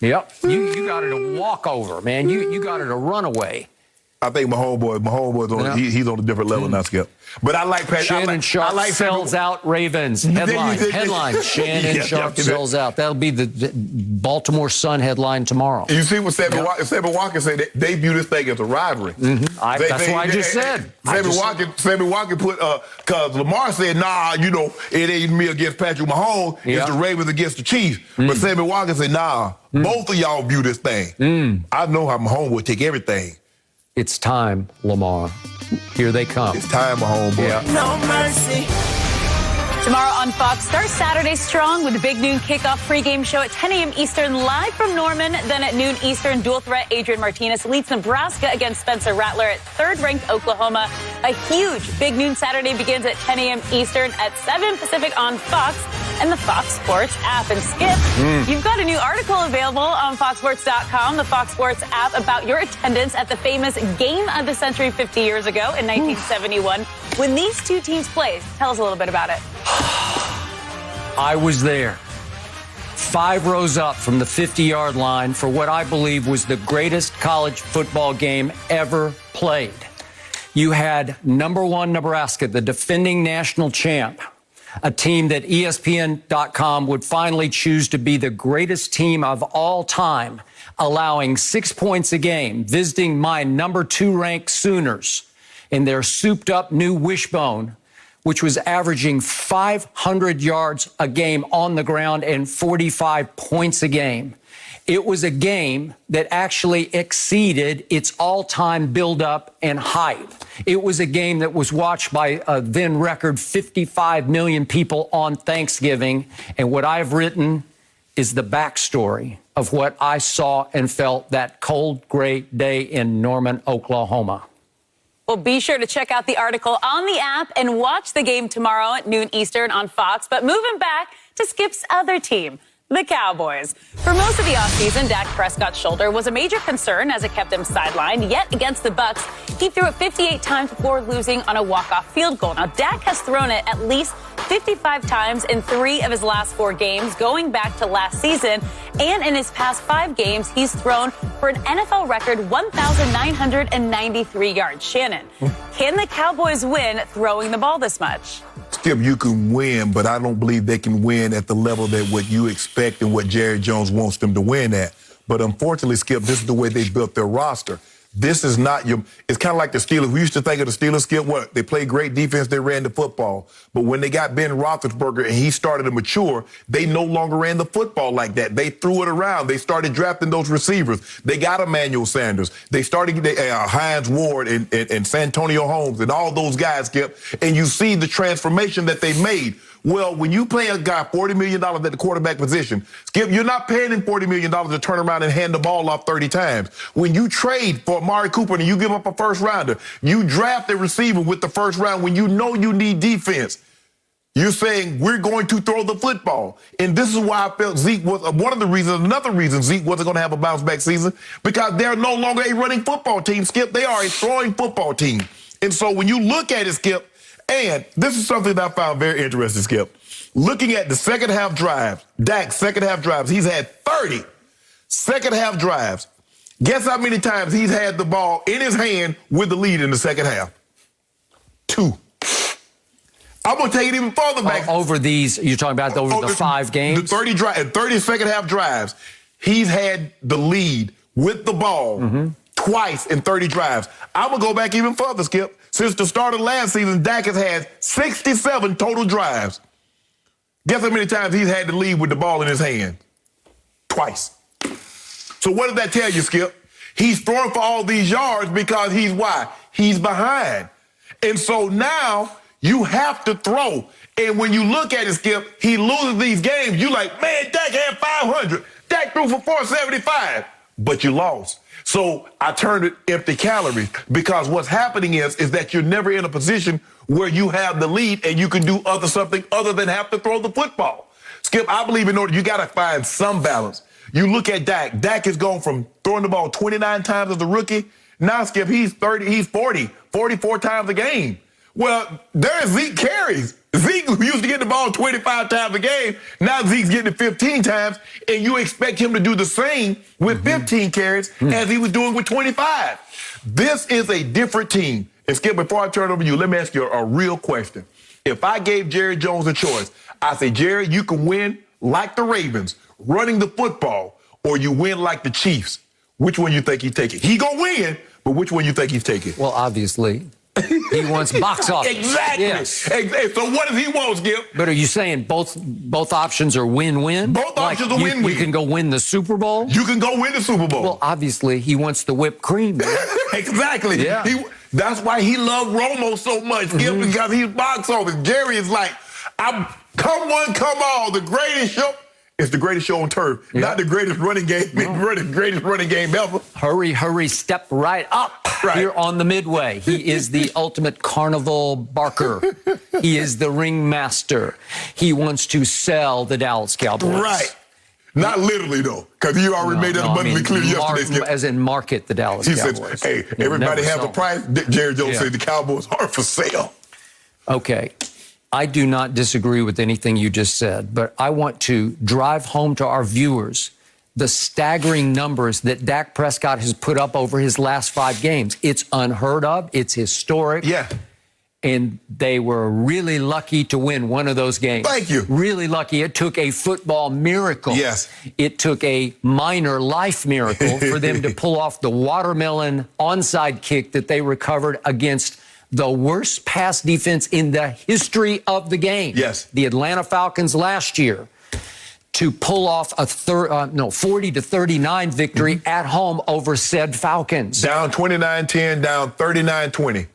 Yep. You got it a walkover, man. You got it a runaway. I think my homeboy's he's on a different level now, Skip. But I like Pat. Shannon Sharpe sells out Ravens. Headline. Shannon Sharpe sells out. That'll be the Baltimore Sun headline tomorrow. You see what Sammy Watkins said? They view this thing as a rivalry. That's what I just said. Sammy Watkins put, because Lamar said, it ain't me against Patrick Mahomes. It's the Ravens against the Chiefs. But Sammy Watkins said, both of y'all view this thing. I know how Mahomes would take everything. It's time, Lamar. Here they come. It's time, my homeboy. Yeah. No mercy. Tomorrow on Fox, start Saturday strong with the big noon kickoff pregame show at 10 a.m. Eastern, live from Norman. Then at noon Eastern, dual threat Adrian Martinez leads Nebraska against Spencer Rattler at third-ranked Oklahoma. A huge big noon Saturday begins at 10 a.m. Eastern at 7 Pacific on Fox and the Fox Sports app. And Skip, you've got a new article available on foxsports.com, the Fox Sports app, about your attendance at the famous game of the century 50 years ago in 1971 when these two teams played. Tell us a little bit about it. I was there. 5 rows up from the 50-yard line for what I believe was the greatest college football game ever played. You had number 1 Nebraska, the defending national champ, a team that ESPN.com would finally choose to be the greatest team of all time, allowing 6 points a game, visiting my number 2 ranked Sooners in their souped-up new wishbone, which was averaging 500 yards a game on the ground and 45 points a game. It was a game that actually exceeded its all-time build-up and hype. It was a game that was watched by a then record 55 million people on Thanksgiving. And what I've written is the backstory of what I saw and felt that cold, gray day in Norman, Oklahoma. Well, be sure to check out the article on the app and watch the game tomorrow at noon Eastern on Fox. But moving back to Skip's other team, the Cowboys. For most of the offseason, Dak Prescott's shoulder was a major concern as it kept him sidelined. Yet against the Bucs, he threw it 58 times before losing on a walk-off field goal. Now, Dak has thrown it at least 55 times in 3 of his last 4 games, going back to last season. And in his past 5 games, he's thrown for an NFL record 1,993 yards. Shannon, can the Cowboys win throwing the ball this much? Skip, you can win, but I don't believe they can win at the level that what you expect and what Jerry Jones wants them to win at. But unfortunately, Skip, this is the way they built their roster. This is not your. It's kind of like the Steelers. We used to think of the Steelers, Skip. What? They played great defense. They ran the football. But when they got Ben Roethlisberger and he started to mature, they no longer ran the football like that. They threw it around. They started drafting those receivers. They got Emmanuel Sanders. They started Hines Ward and Santonio Holmes and all those guys, Skip. And you see the transformation that they made. Well, when you pay a guy $40 million at the quarterback position, Skip, you're not paying him $40 million to turn around and hand the ball off 30 times. When you trade for Amari Cooper and you give up a first rounder, you draft a receiver with the first round when you know you need defense. You're saying we're going to throw the football. And this is why I felt Zeke was another reason Zeke wasn't going to have a bounce back season, because they're no longer a running football team, Skip. They are a throwing football team. And so when you look at it, Skip, and this is something that I found very interesting, Skip. Looking at the second half drives, Dak's second half drives, he's had 30 second half drives. Guess how many times he's had the ball in his hand with the lead in the second half? 2. I'm going to take it even further back. Over these, you're talking about over the 5 games? The 30 second half drives, he's had the lead with the ball twice in 30 drives. I'm going to go back even further, Skip. Since the start of last season, Dak has had 67 total drives. Guess how many times he's had the lead with the ball in his hand? Twice. So what does that tell you, Skip? He's throwing for all these yards because he's behind. And so now you have to throw. And when you look at it, Skip, he loses these games. You like, man, Dak had 500. Dak threw for 475. But you lost. So I turned it empty calories, because what's happening is that you're never in a position where you have the lead and you can do something other than have to throw the football. Skip, I believe in order, you got to find some balance. You look at Dak. Dak has gone from throwing the ball 29 times as a rookie. Now, Skip, he's 44 times a game. Well, there's Zeke carries. Zeke used to get the ball 25 times a game. Now Zeke's getting it 15 times, and you expect him to do the same with 15 carries as he was doing with 25. This is a different team. And Skip, before I turn it over to you, let me ask you a real question. If I gave Jerry Jones a choice, I say, Jerry, you can win like the Ravens, running the football, or you win like the Chiefs. Which one you think he's taking? He gonna win, but which one you think he's taking? Well, obviously, he wants box office. Exactly. Yes. So what does he want, Skip? But are you saying both options are win-win? Both options are win-win. You can go win the Super Bowl? You can go win the Super Bowl. Well, obviously, he wants the whipped cream. Exactly. Yeah. That's why he loved Romo so much, Skip, because he's box office. Jerry is like, come one, come all, the greatest show. It's the greatest show on turf, not the greatest running game, the greatest running game ever. Hurry, step right up here on the midway. He is the ultimate carnival barker. He is the ringmaster. He wants to sell the Dallas Cowboys. Right. Not literally, though, because you already made that abundantly clear yesterday. As in market the Dallas Cowboys. Said, hey, everybody has a price. Jerry Jones said the Cowboys are for sale. Okay. I do not disagree with anything you just said, but I want to drive home to our viewers the staggering numbers that Dak Prescott has put up over his last 5 games. It's unheard of. It's historic. Yeah. And they were really lucky to win one of those games. Thank you. Really lucky. It took a football miracle. Yes. It took a minor life miracle for them to pull off the watermelon onside kick that they recovered against the worst pass defense in the history of the game. Yes. The Atlanta Falcons last year, to pull off a 40-39 victory at home over said Falcons. Down 29-10, down 39-20.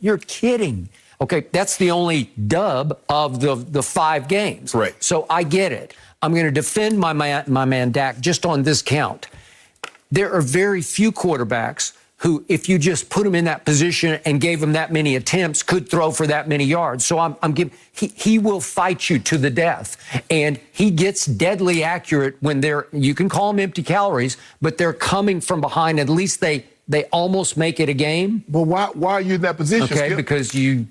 You're kidding. Okay, that's the only dub of the 5 games. Right. So I get it. I'm going to defend my man Dak just on this count. There are very few quarterbacks who, if you just put him in that position and gave him that many attempts, could throw for that many yards. So I'm giving, he will fight you to the death. And he gets deadly accurate when you can call them empty calories, but they're coming from behind. At least they almost make it a game. Well, why are you in that position, Okay, Skip? because you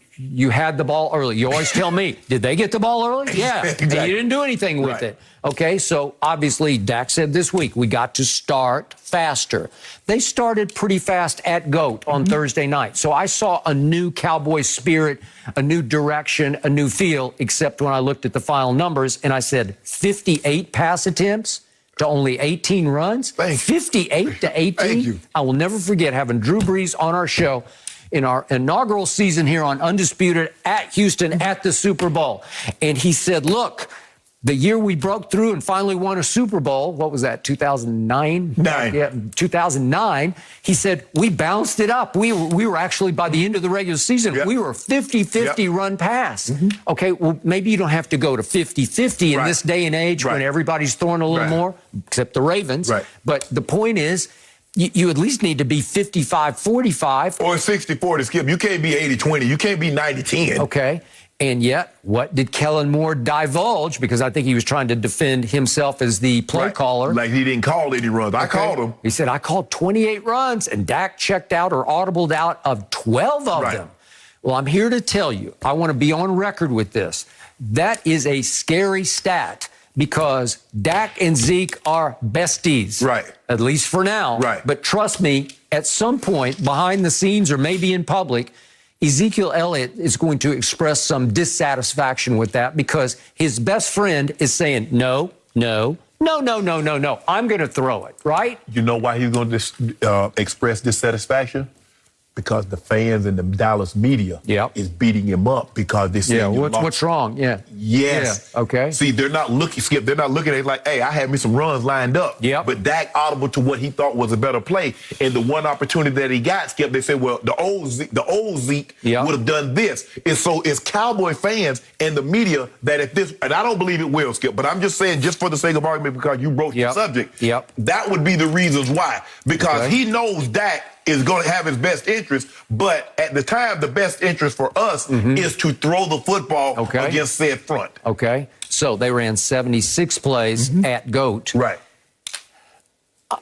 had the ball early. You always tell me, did they get the ball early? Yeah. Exactly. And you didn't do anything with it. Okay, so obviously Dak said this week, we got to start faster. They started pretty fast at GOAT on Thursday night. So I saw a new Cowboys spirit, a new direction, a new feel, except when I looked at the final numbers and I said 58 pass attempts, to only 18 runs. 58 to 18. Thank you. I will never forget having Drew Brees on our show in our inaugural season here on Undisputed at Houston at the Super Bowl. And he said, look, the year we broke through and finally won a Super Bowl, what was that, 2009? Yeah, 2009. He said, we bounced it up. We were actually, by the end of the regular season, we were 50-50 run pass. Okay, well, maybe you don't have to go to 50-50 in this day and age when everybody's throwing a little more, except the Ravens. But the point is, you at least need to be 55-45. Or 60-40, Skip. You can't be 80-20. You can't be 90-10. Okay. And yet, what did Kellen Moore divulge? Because I think he was trying to defend himself as the play caller. Like he didn't call any runs. I called him. He said, I called 28 runs, and Dak checked out or audibled out of 12 of them. Well, I'm here to tell you, I want to be on record with this. That is a scary stat because Dak and Zeke are besties. At least for now. But trust me, at some point, behind the scenes or maybe in public, Ezekiel Elliott is going to express some dissatisfaction with that because his best friend is saying, no, I'm going to throw it, right? You know why he's going to express dissatisfaction? Because the fans and the Dallas media is beating him up because they say what's wrong? Okay. See, they're not looking, Skip, they're not looking at it like, hey, I had me some runs lined up. But Dak audible to what he thought was a better play. And the one opportunity that he got, Skip, they said, well, the old Zeke would have done this. And so it's Cowboy fans and the media that if this, and I don't believe it will, Skip, but I'm just saying, just for the sake of argument, because you broached the subject, that would be the reasons why. Because he knows Dak is going to have his best interest, but at the time, the best interest for us is to throw the football against said front. Okay. So they ran 76 plays at GOAT.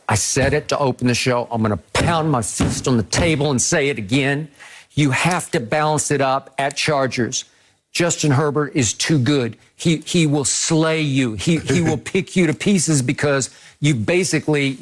I said it to open the show. I'm going to pound my fist on the table and say it again. You have to balance it up at Chargers. Justin Herbert is too good. He will slay you. He will pick you to pieces because you basically,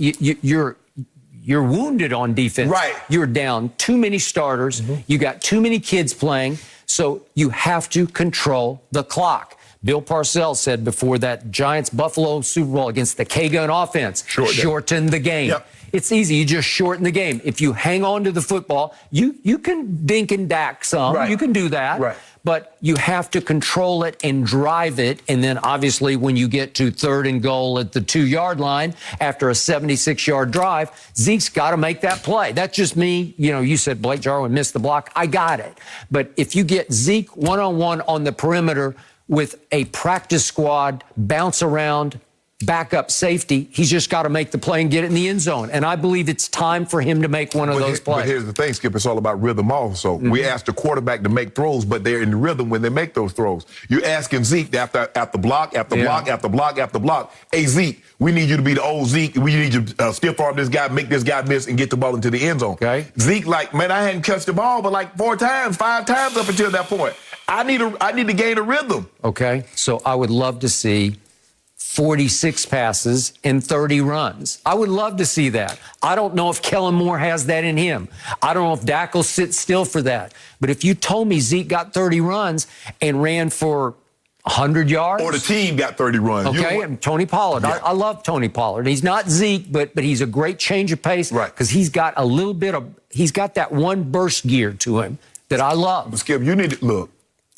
you're wounded on defense. You're down too many starters. You got too many kids playing. So you have to control the clock. Bill Parcells said before that Giants-Buffalo Super Bowl against the K-Gun offense, shorten the game. It's easy. You just shorten the game. If you hang on to the football, you can dink and dack some. You can do that. But you have to control it and drive it. And then obviously when you get to 3rd and goal at the 2-yard line after a 76-yard drive, Zeke's got to make that play. That's just me. You know, you said Blake Jarwin missed the block. I got it. But if you get Zeke one-on-one on the perimeter with a practice squad, bounce around, backup safety, he's just got to make the play and get it in the end zone. And I believe it's time for him to make one of those plays. But here's the thing, Skip, it's all about rhythm also. We ask the quarterback to make throws, but they're in the rhythm when they make those throws. You're asking Zeke after block, hey, Zeke, we need you to be the old Zeke. We need you to stiff arm this guy, make this guy miss, and get the ball into the end zone. Zeke, like, man, I hadn't catched the ball but like 4 times, 5 times up until that point. I need to gain a rhythm. Okay, so I would love to see 46 passes and 30 runs. I would love to see that. I don't know if Kellen Moore has that in him. I don't know if Dak will sit still for that. But if you told me Zeke got 30 runs and ran for 100 yards. Or the team got 30 runs. Okay, and Tony Pollard. I love Tony Pollard. He's not Zeke, but he's a great change of pace. Because he's got a little bit of, he's got that one burst gear to him that I love. But Skip, you need to, look,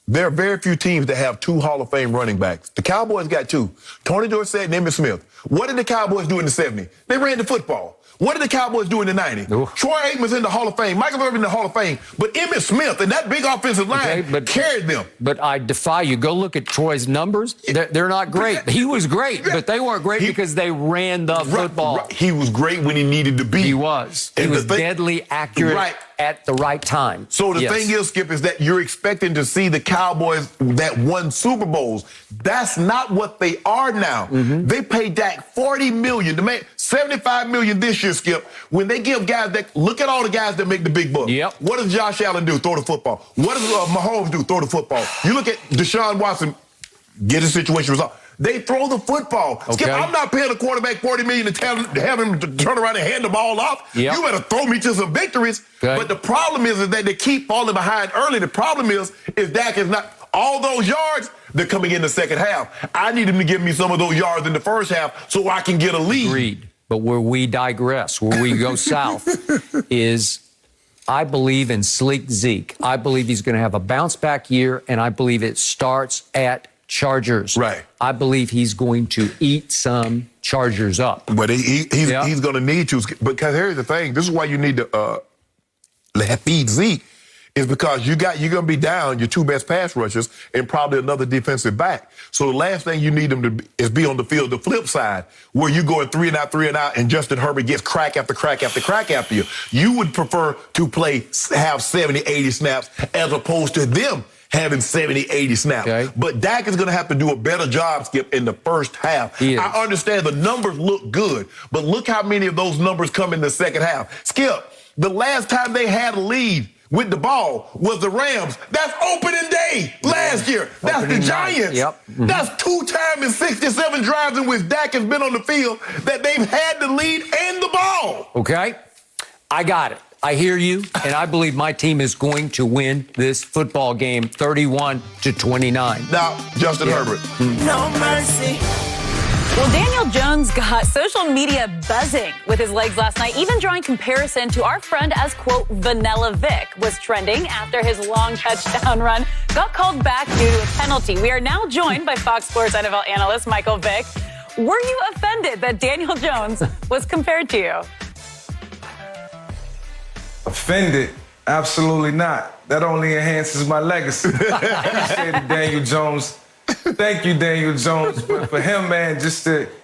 there are very few teams that have 2 Hall of Fame running backs. The Cowboys got 2. Tony Dorsett and Emmitt Smith. What did the Cowboys do in the 70s? They ran the football. What did the Cowboys do in the 90s? Troy Aikman's in the Hall of Fame. Michael Irvin in the Hall of Fame. But Emmitt Smith and that big offensive line carried them. But I defy you. Go look at Troy's numbers. They're not great. He was great, but they weren't great because they ran the football. He was great when he needed to be. He was. He was deadly accurate at the right time. So the thing is, Skip, is that you're expecting to see the Cowboys that won Super Bowls. That's not what they are now. They paid Dak $40 million to make $75 million this year, Skip. When they give guys that, look at all the guys that make the big bucks. What does Josh Allen do? Throw the football. What does Mahomes do? Throw the football. You look at Deshaun Watson, get a situation resolved. They throw the football. Skip, I'm not paying a quarterback $40 million to have him to turn around and hand the ball off. You better throw me to some victories. But the problem is that they keep falling behind early. The problem is Dak is not, all those yards, they're coming in the second half. I need him to give me some of those yards in the first half so I can get a lead. Agreed. But where we digress, where we go south, is I believe in sleek Zeke. I believe he's going to have a bounce-back year, and I believe it starts at Chargers. Right. I believe he's going to eat some Chargers up. But he's going to need to. Because here's the thing. This is why you need to feed Zeke. Is because you're going to be down your two best pass rushers and probably another defensive back. So the last thing you need them to be on the field, the flip side, where you're going 3 and out, and Justin Herbert gets crack after crack after crack after you. You would prefer to have 70, 80 snaps as opposed to them having 70, 80 snaps. Okay. But Dak is going to have to do a better job, Skip, in the first half. I understand the numbers look good, but look how many of those numbers come in the second half. Skip, the last time they had a lead with the ball was the Rams. That's opening day last year. That's the Giants. Yep. Mm-hmm. That's 2 times in 67 drives in which Dak has been on the field that they've had the lead and the ball. Okay? I got it. I hear you, and I believe my team is going to win this football game 31-29. Now, Justin Herbert. No mercy. Well, Daniel Jones got social media buzzing with his legs last night, even drawing comparison to our friend as, quote, Vanilla Vick was trending after his long touchdown run got called back due to a penalty. We are now joined by Fox Sports NFL analyst Michael Vick. Were you offended that Daniel Jones was compared to you? Offended? Absolutely not. That only enhances my legacy. Appreciate it, Daniel Jones. Thank you, Daniel Jones. But for him, man,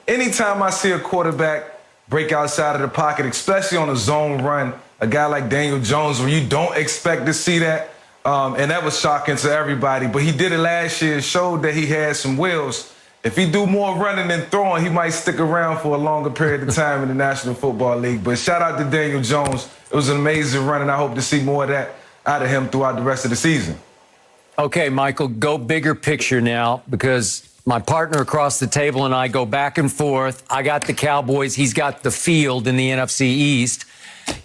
anytime I see a quarterback break outside of the pocket, especially on a zone run, a guy like Daniel Jones, where you don't expect to see that, and that was shocking to everybody. But he did it last year, showed that he had some wheels. If he do more running than throwing, he might stick around for a longer period of time in the National Football League. But shout out to Daniel Jones. It was an amazing run, and I hope to see more of that out of him throughout the rest of the season. Okay, Michael, go bigger picture now, because my partner across the table and I go back and forth. I got the Cowboys. He's got the field in the NFC East.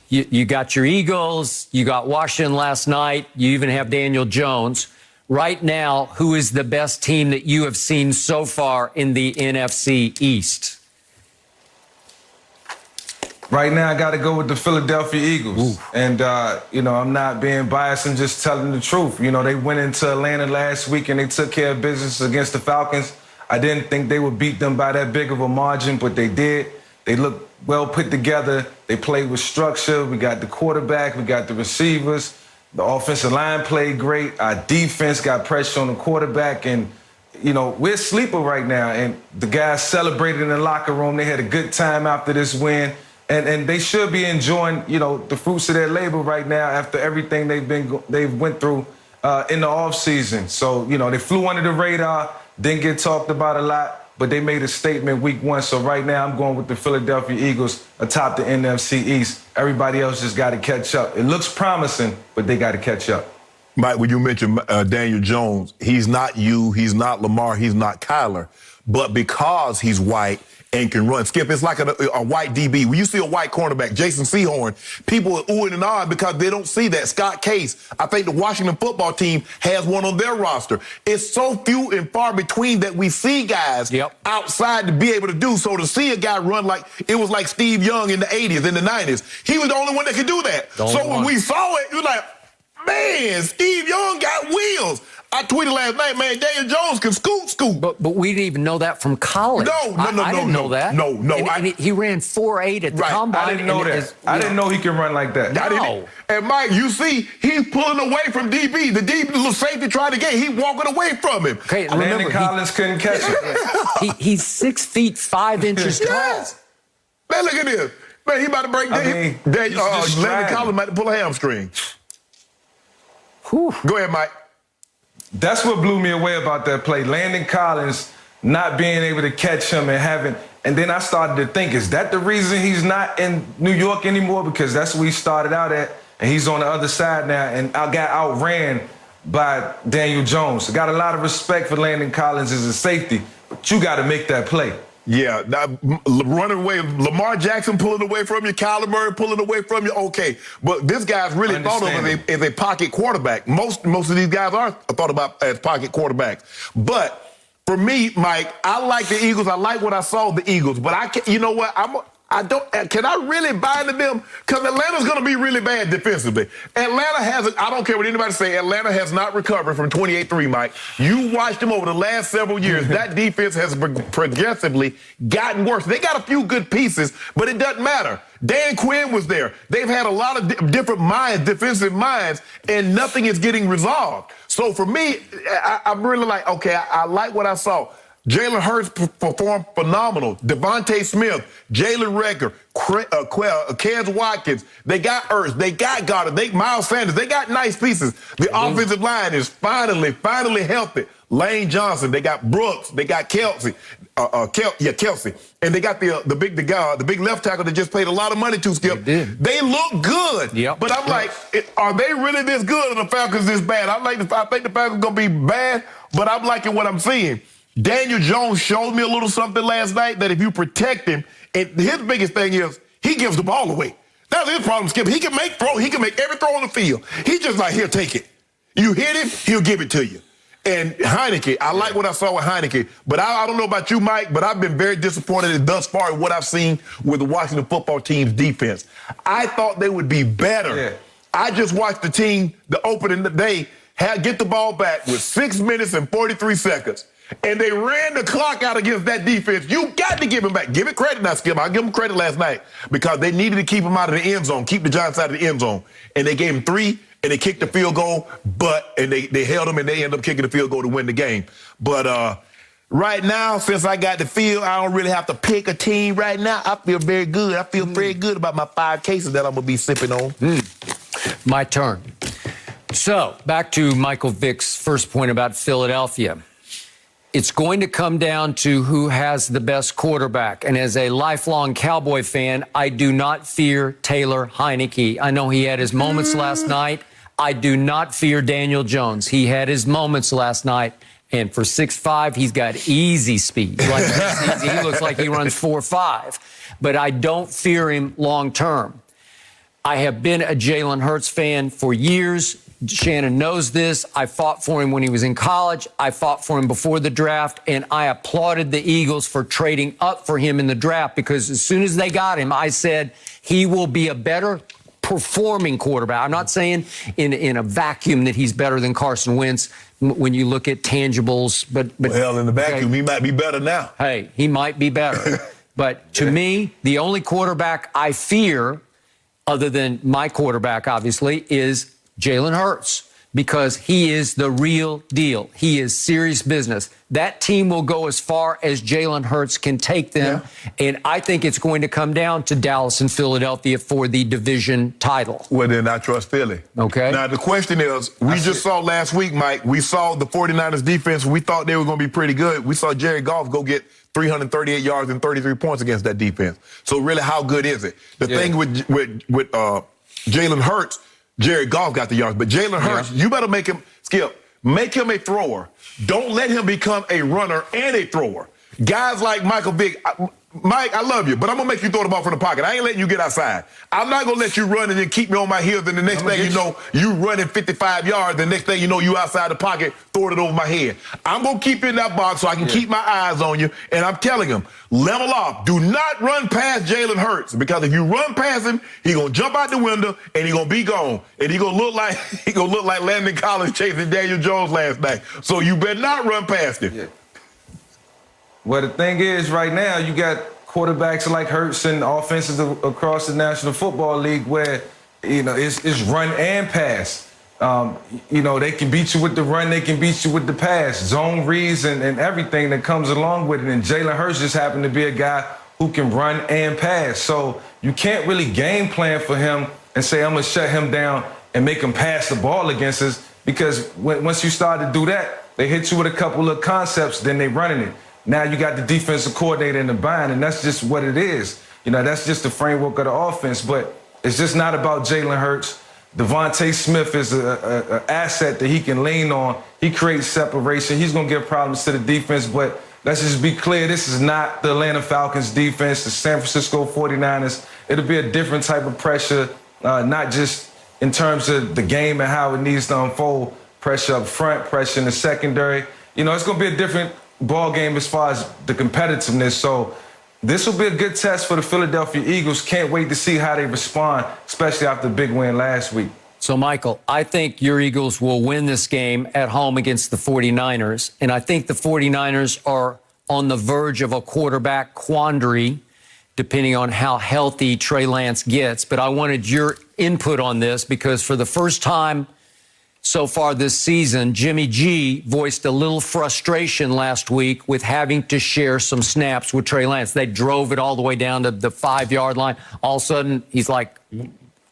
You got your Eagles. You got Washington last night. You even have Daniel Jones. Right now, who is the best team that you have seen so far in the NFC East? Right now, I got to go with the Philadelphia Eagles. Ooh. And, I'm not being biased and just telling the truth. They went into Atlanta last week and they took care of business against the Falcons. I didn't think they would beat them by that big of a margin, but they did. They looked well put together. They played with structure. We got the quarterback. We got the receivers. The offensive line played great. Our defense got pressure on the quarterback. And, we're sleeper right now. And the guys celebrated in the locker room. They had a good time after this win. And they should be enjoying, the fruits of their labor right now after everything they've went through in the offseason. So, they flew under the radar, didn't get talked about a lot, but they made a statement week 1. So right now I'm going with the Philadelphia Eagles atop the NFC East. Everybody else just got to catch up. It looks promising, but they got to catch up. Mike, when you mentioned Daniel Jones, he's not you, he's not Lamar, he's not Kyler. But because he's white and can run, Skip, it's like a white DB. When you see a white cornerback, Jason Sehorn, people are oohing and ahhing because they don't see that. Scott Case, I think the Washington football team has one on their roster. It's so few and far between that we see guys outside to be able to do. So to see a guy run like, it was like Steve Young in the 80s, in the 90s. He was the only one that could do that. So when we saw it, it was like, man, Steve Young got wheels. I tweeted last night, man, Daniel Jones can scoot. But we didn't even know that from college. I didn't know that. No. And he ran 4.8 at the combine. I didn't know that. I didn't know he could run like that. No. And Mike, you see, he's pulling away from DB. The DB, the safety tried to get, he walking away from him. Okay, Landon Collins couldn't catch it. He's 6 feet 5 inches tall. Man, look at this. Man, he about to break Landon Collins might pull a hamstring. Whew. Go ahead, Mike. That's what blew me away about that play. Landon Collins not being able to catch him and then I started to think, is that the reason he's not in New York anymore? Because that's where he started out at, and he's on the other side now, and I got outran by Daniel Jones. I got a lot of respect for Landon Collins as a safety, but you got to make that play. Yeah, now, running away, Lamar Jackson pulling away from you, Kyler Murray pulling away from you, okay. But this guy's really thought of as a pocket quarterback. Most of these guys are thought about as pocket quarterbacks. But for me, Mike, I like the Eagles. I like what I saw of the Eagles. But I can't, you know what? Can I really buy into them? Because Atlanta's going to be really bad defensively. Atlanta hasn't, I don't care what anybody say, Atlanta has not recovered from 28-3, Mike. You watched them over the last several years. That defense has progressively gotten worse. They got a few good pieces, but it doesn't matter. Dan Quinn was there. They've had a lot of different minds, defensive minds, and nothing is getting resolved. So for me, I'm really like, okay, I like what I saw. Jalen Hurts performed phenomenal. Devontae Smith, Jalen Reagor, Kez Watkins. They got Ertz. They got Goddard. Miles Sanders. They got nice pieces. The offensive line is finally healthy. Lane Johnson. They got Brooks. They got Kelsey. Kelsey. And they got the big left tackle that just paid a lot of money to, Skip. They look good. Yep. But I'm like, are they really this good or the Falcons this bad? I think the Falcons going to be bad, but I'm liking what I'm seeing. Daniel Jones showed me a little something last night that if you protect him, and his biggest thing is he gives the ball away. That's his problem, Skip. He can make every throw on the field. He's just like, here, take it. You hit him, he'll give it to you. And Heineke, I like what I saw with Heineke, but I don't know about you, Mike, but I've been very disappointed thus far in what I've seen with the Washington football team's defense. I thought they would be better. Yeah. I just watched the team, the opening day, get the ball back with 6 minutes and 43 seconds. And they ran the clock out against that defense. You got to give him back. Give it credit now, Skip. I'll give them credit last night because they needed to keep him out of the end zone, keep the Giants out of the end zone. And they gave him 3, and they kicked the field goal, and they held him, and they ended up kicking the field goal to win the game. But right now, since I got the field, I don't really have to pick a team right now. I feel very good. I feel very good about my 5 cases that I'm going to be sipping on. My turn. So, back to Michael Vick's first point about Philadelphia. It's going to come down to who has the best quarterback. And as a lifelong Cowboy fan, I do not fear Taylor Heineke. I know he had his moments last night. I do not fear Daniel Jones. He had his moments last night. And for 6'5", he's got easy speed. Like easy. He looks like he runs 4.5. But I don't fear him long term. I have been a Jalen Hurts fan for years. Shannon knows this. I fought for him when he was in college. I fought for him before the draft, and I applauded the Eagles for trading up for him in the draft because as soon as they got him, I said he will be a better performing quarterback. I'm not saying in a vacuum that he's better than Carson Wentz when you look at tangibles, but well, in the vacuum, he might be better now. Hey, he might be better. But to me, the only quarterback I fear, other than my quarterback, obviously, is Jalen Hurts, because he is the real deal. He is serious business. That team will go as far as Jalen Hurts can take them, and I think it's going to come down to Dallas and Philadelphia for the division title. Well, then I trust Philly. Okay. Now, the question is, we just saw last week, Mike, we saw the 49ers defense. We thought they were going to be pretty good. We saw Jared Goff go get 338 yards and 33 points against that defense. So really, how good is it? The thing with Jalen Hurts, Jared Goff got the yards, but Jalen Hurts, you better make him, Skip, make him a thrower. Don't let him become a runner and a thrower. Guys like Michael Vick, Mike, I love you, but I'm going to make you throw the ball from the pocket. I ain't letting you get outside. I'm not going to let you run and then keep me on my heels, and the next thing you know, you running 55 yards, the next thing you know, you outside the pocket, throwing it over my head. I'm going to keep you in that box so I can keep my eyes on you, and I'm telling him, level off. Do not run past Jalen Hurts, because if you run past him, he's going to jump out the window, and he's going to be gone. And he's going to look like Landon Collins chasing Daniel Jones last night. So you better not run past him. Yeah. Well, the thing is, right now, you got quarterbacks like Hurts and offenses across the National Football League where, it's run and pass. They can beat you with the run, they can beat you with the pass, zone reads and everything that comes along with it. And Jalen Hurts just happened to be a guy who can run and pass. So you can't really game plan for him and say, I'm going to shut him down and make him pass the ball against us, because once you start to do that, they hit you with a couple of concepts, then they running it. Now you got the defensive coordinator in the bind, and that's just what it is. That's just the framework of the offense. But it's just not about Jalen Hurts. Devontae Smith is an asset that he can lean on. He creates separation. He's going to give problems to the defense, but let's just be clear, this is not the Atlanta Falcons defense, the San Francisco 49ers. It'll be a different type of pressure, not just in terms of the game and how it needs to unfold. Pressure up front, pressure in the secondary. You know, it's going to be a different ball game as far as the competitiveness. So this will be a good test for the Philadelphia Eagles. Can't wait to see how they respond, especially after the big win last week. So, Michael, I think your Eagles will win this game at home against the 49ers. And I think the 49ers are on the verge of a quarterback quandary, depending on how healthy Trey Lance gets. But I wanted your input on this because for the first time so far this season, Jimmy G voiced a little frustration last week with having to share some snaps with Trey Lance. They drove it all the way down to the 5-yard line. All of a sudden, he's like,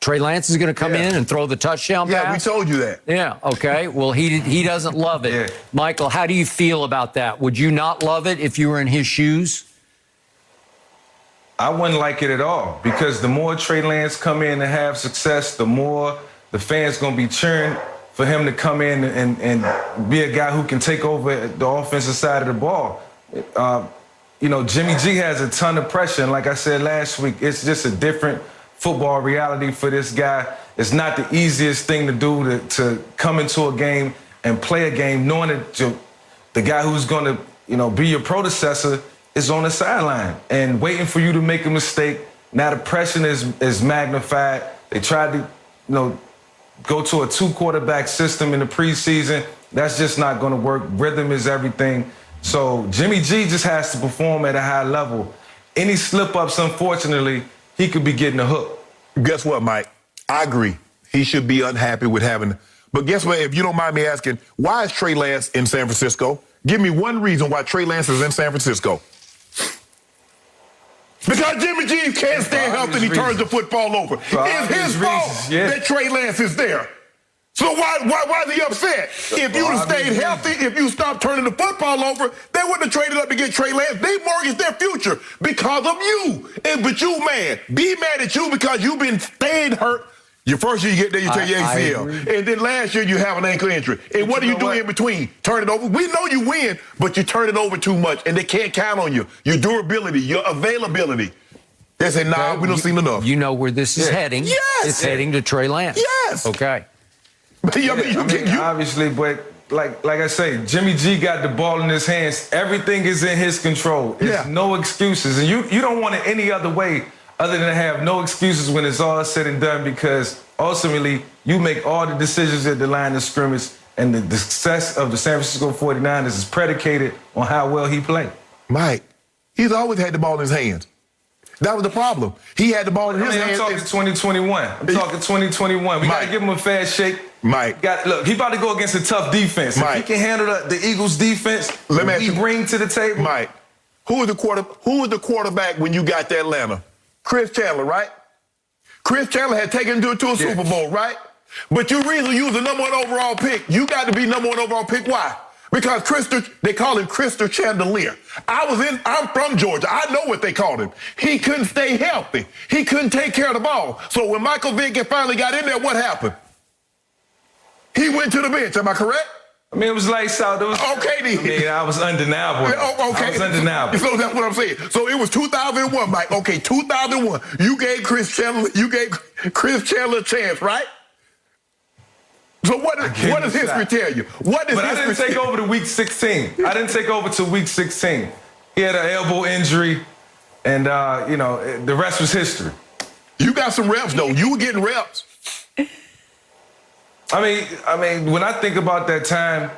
Trey Lance is going to come in and throw the touchdown pass? Yeah, we told you that. Yeah, okay. Well, he doesn't love it. Yeah. Michael, how do you feel about that? Would you not love it if you were in his shoes? I wouldn't like it at all because the more Trey Lance come in and have success, the more the fans going to be cheering for him to come in and be a guy who can take over the offensive side of the ball. You know, Jimmy G has a ton of pressure, and like I said last week, it's just a different football reality for this guy. It's not the easiest thing to do to come into a game and play a game knowing that the guy who's going to, you know, be your predecessor is on the sideline and waiting for you to make a mistake. Now the pressure is magnified. They tried to, you know, go to a 2-quarterback system in the preseason. That's just not going to work. Rhythm is everything. So Jimmy G just has to perform at a high level. Any slip-ups, unfortunately, he could be getting a hook. Guess what, Mike? I agree. He should be unhappy with having. But guess what? If you don't mind me asking, why is Trey Lance in San Francisco? Give me one reason why Trey Lance is in San Francisco. Because Jimmy G can't stay healthy and he turns the football over. It's his fault that Trey Lance is there. So why is he upset? If you'd have stayed healthy, if you stopped turning the football over, they wouldn't have traded up to get Trey Lance. They mortgaged their future because of you. But you, man, be mad at you because you've been staying hurt. Your first year you get there, you tear your ACL. And then last year you have an ankle injury. And what do you do in between? Turn it over. We know you win, but you turn it over too much, and they can't count on you. Your durability, your availability. They say, nah, we don't see enough. You know where this is heading. Yes. It's heading to Trey Lance. Yes. Okay. Obviously, but like I say, Jimmy G got the ball in his hands. Everything is in his control. There's no excuses. And you don't want it any other way other than to have no excuses when it's all said and done, because ultimately you make all the decisions at the line of scrimmage, and the success of the San Francisco 49ers is predicated on how well he played. Mike, he's always had the ball in his hands. That was the problem. He had the ball in his hands. I'm talking 2021. I'm talking 2021. We got to give him a fair shake. Mike. Look, he about to go against a tough defense. Mike. If he can handle the Eagles' defense, what he bring to the table. Mike, who was the quarterback when you got to Atlanta? Chris Chandler, right? Chris Chandler had taken him to a Super Bowl, right? But you really used the number 1 overall pick. You got to be number 1 overall pick. Why? Because they call him Crystal Chandelier. I'm from Georgia. I know what they called him. He couldn't stay healthy. He couldn't take care of the ball. So when Michael Vick finally got in there, what happened? He went to the bench. Am I correct? I mean, it was lights out. Okay, then. I mean, I was undeniable. Okay. I was undeniable. So that's what I'm saying. So it was 2001, Mike. Okay, 2001. You gave Chris Chandler a chance, right? So what does history tell you? But I didn't take over to week 16. I didn't take over to week 16. He had an elbow injury, and the rest was history. You got some reps, though. You were getting reps. I mean, when I think about that time,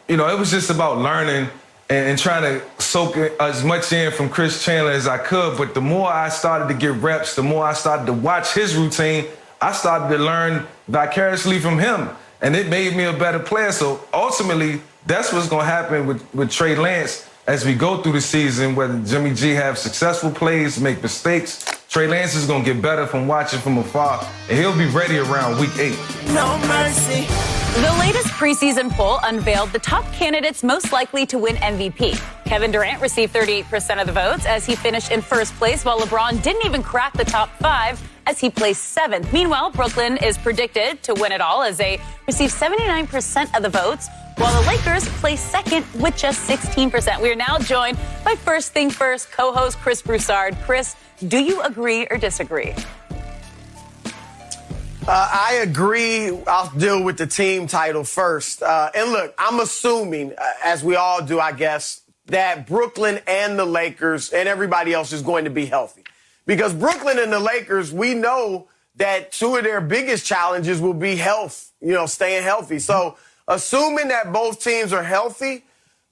it was just about learning and trying to soak as much in from Chris Chandler as I could. But the more I started to get reps, the more I started to watch his routine, I started to learn vicariously from him, and it made me a better player. So ultimately, that's what's going to happen with Trey Lance as we go through the season, whether Jimmy G have successful plays, make mistakes. Trey Lance is going to get better from watching from afar, and he'll be ready around week 8. No mercy. The latest preseason poll unveiled the top candidates most likely to win MVP. Kevin Durant received 38% of the votes as he finished in first place, while LeBron didn't even crack the top 5 as he placed 7th. Meanwhile, Brooklyn is predicted to win it all as they received 79% of the votes, while the Lakers place second with just 16%. We are now joined by First Thing First co-host Chris Broussard. Chris, do you agree or disagree? I agree. I'll deal with the team title first. And look, I'm assuming, as we all do, I guess, that Brooklyn and the Lakers and everybody else is going to be healthy. Because Brooklyn and the Lakers, we know that two of their biggest challenges will be health, staying healthy. So assuming that both teams are healthy,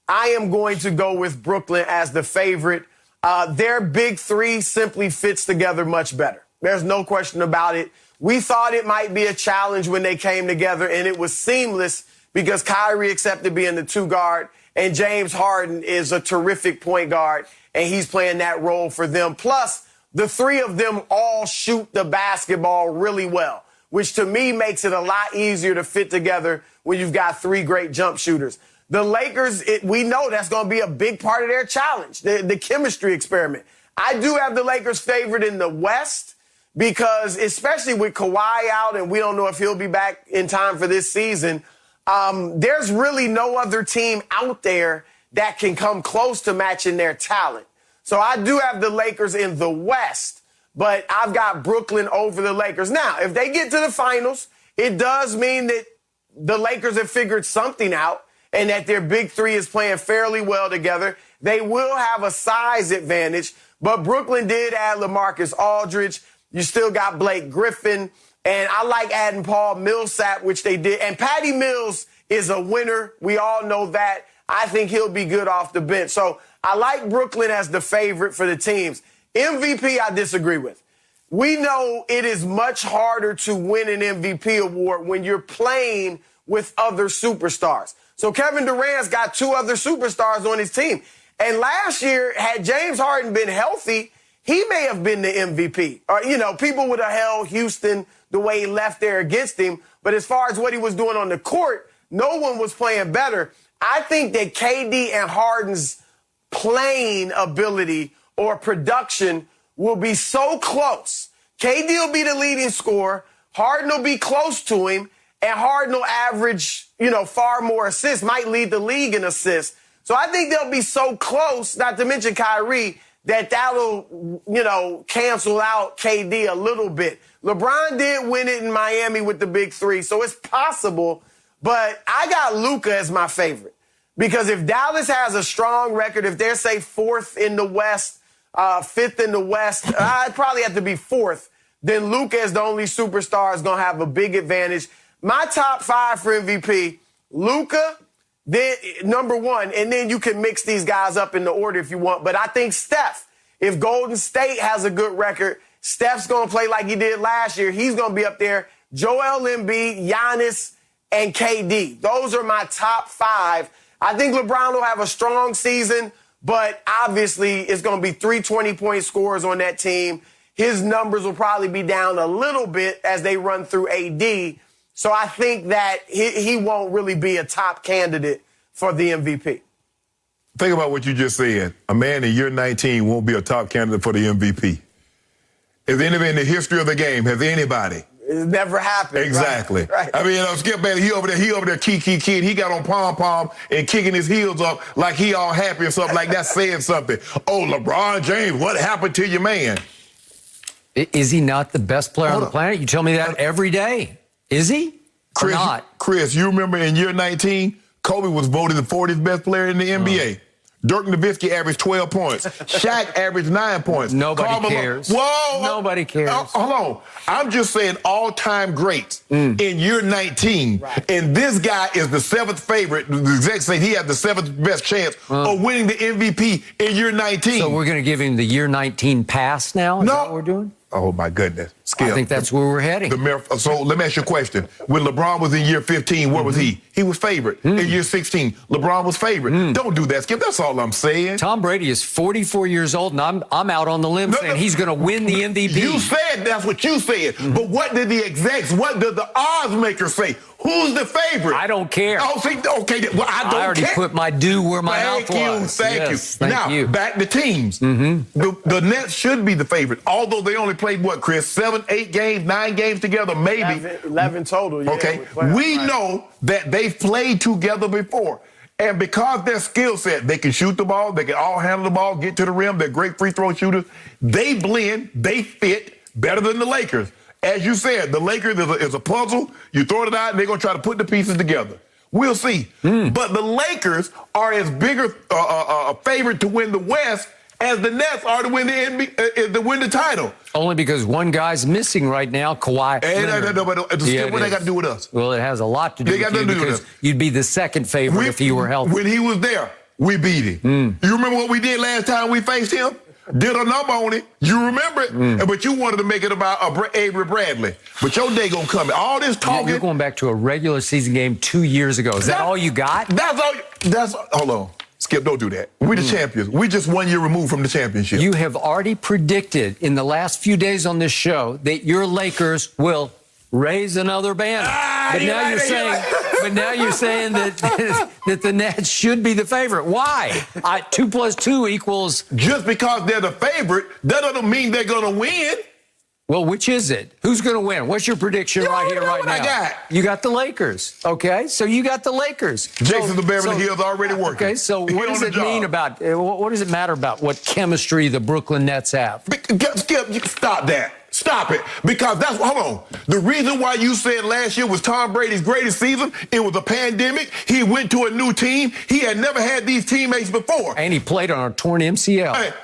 I am going to go with Brooklyn as the favorite. Their big three simply fits together much better. There's no question about it. We thought it might be a challenge when they came together, and it was seamless because Kyrie accepted being the two guard, and James Harden is a terrific point guard, and he's playing that role for them. Plus, the three of them all shoot the basketball really well, which to me makes it a lot easier to fit together when you've got three great jump shooters. The Lakers, we know that's going to be a big part of their challenge, the chemistry experiment. I do have the Lakers favored in the West, because especially with Kawhi out and we don't know if he'll be back in time for this season, there's really no other team out there that can come close to matching their talent. So I do have the Lakers in the West, but I've got Brooklyn over the Lakers. Now, if they get to the finals, it does mean that the Lakers have figured something out and that their big three is playing fairly well together. They will have a size advantage, but Brooklyn did add LaMarcus Aldridge. You still got Blake Griffin, and I like adding Paul Millsap, which they did. And Patty Mills is a winner. We all know that. I think he'll be good off the bench. So I like Brooklyn as the favorite for the teams. MVP, I disagree with. We know it is much harder to win an MVP award when you're playing with other superstars. So Kevin Durant's got two other superstars on his team. And last year, had James Harden been healthy, he may have been the MVP. Or, people would have held Houston the way he left there against him. But as far as what he was doing on the court, no one was playing better. I think that KD and Harden's playing ability or production will be so close. KD will be the leading scorer. Harden will be close to him. And Harden will average, far more assists, might lead the league in assists. So I think they'll be so close, not to mention Kyrie, that'll, cancel out KD a little bit. LeBron did win it in Miami with the big three, so it's possible. But I got Luka as my favorite. Because if Dallas has a strong record, if they're, say, fourth in the West, fifth in the West, I'd probably have to be fourth. Then Luka is the only superstar is going to have a big advantage. My top five for MVP, Luka, then number one, and then you can mix these guys up in the order if you want. But I think Steph, if Golden State has a good record, Steph's going to play like he did last year. He's going to be up there. Joel Embiid, Giannis, and KD. Those are my top five. I think LeBron will have a strong season, but obviously it's going to be 3 20-point scorers on that team. His numbers will probably be down a little bit as they run through AD. So I think that he won't really be a top candidate for the MVP. Think about what you just said. A man in year 19 won't be a top candidate for the MVP. Has anybody in the history of the game, has anybody? It's never happened. Exactly. Right. I mean, Skip Bayless, he over there kid. He got on pom-pom and kicking his heels up like he all happy or something like that, saying something. Oh, LeBron James, what happened to your man? Is he not the best player on the planet? You tell me that every day. Is he? Chris, or not? Chris, you remember in year 19, Kobe was voted the 40th best player in the NBA. Dirk Nowitzki averaged 12 points. Shaq averaged 9 points. Nobody cares. Whoa! Nobody cares. Hold on. I'm just saying all-time greats in year 19. Right. And this guy is the seventh favorite. The execs say he has the seventh best chance of winning the MVP in year 19. So we're going to give him the year 19 pass now? Is that what we're doing? Oh, my goodness. Skip. I think that's where we're heading. So let me ask you a question. When LeBron was in year 15, where was he? He was favorite. In year 16, LeBron was favorite. Don't do that, Skip. That's all I'm saying. Tom Brady is 44 years old, and I'm out on the limb saying he's going to win the MVP. You said that's what you said. But what did the execs, what did the odds makers say? Who's the favorite? I don't care. Oh, see, okay. Well, I don't already care. put my due where my mouth was. Thank you. Thank you. Now, back to teams. The Nets should be the favorite, although they only played, what, Chris, 7, 8 games, 9 games together, maybe. 11 total, yeah. Okay. We know that they've played together before. And because their skill set, they can shoot the ball, they can all handle the ball, get to the rim, they're great free throw shooters. They blend, they fit better than the Lakers. As you said, the Lakers is a puzzle. You throw it out, and they're going to try to put the pieces together. We'll see. But the Lakers are as big a favorite to win the West as the Nets are to win the title. Only because one guy's missing right now, Kawhi. What they got to do with us? Well, it has a lot to do with you because you'd be the second favorite if he were healthy. When he was there, we beat him. You remember what we did last time we faced him? Did a number on it. You remember it? But you wanted to make it about Avery Bradley. But your day gonna come. All this talking. You're going back to a regular season game 2 years ago. Is that all you got? Hold on. Skip, don't do that. We're the champions. We're just 1 year removed from the championship. You have already predicted in the last few days on this show that your Lakers will raise another banner. But now you're saying that the Nets should be the favorite. Why? 2 + 2 equals. Just because they're the favorite, that doesn't mean they're gonna win. Well, which is it? Who's going to win? What's your prediction right here, right now? I got. You got the Lakers. Okay, so you got the Lakers. Jason the Beverly Hills already working. Okay, so what does it mean about? What does it matter about what chemistry the Brooklyn Nets have? Skip, stop that. Stop it. Because hold on. The reason why you said last year was Tom Brady's greatest season, it was a pandemic. He went to a new team. He had never had these teammates before. And he played on a torn MCL. Hey.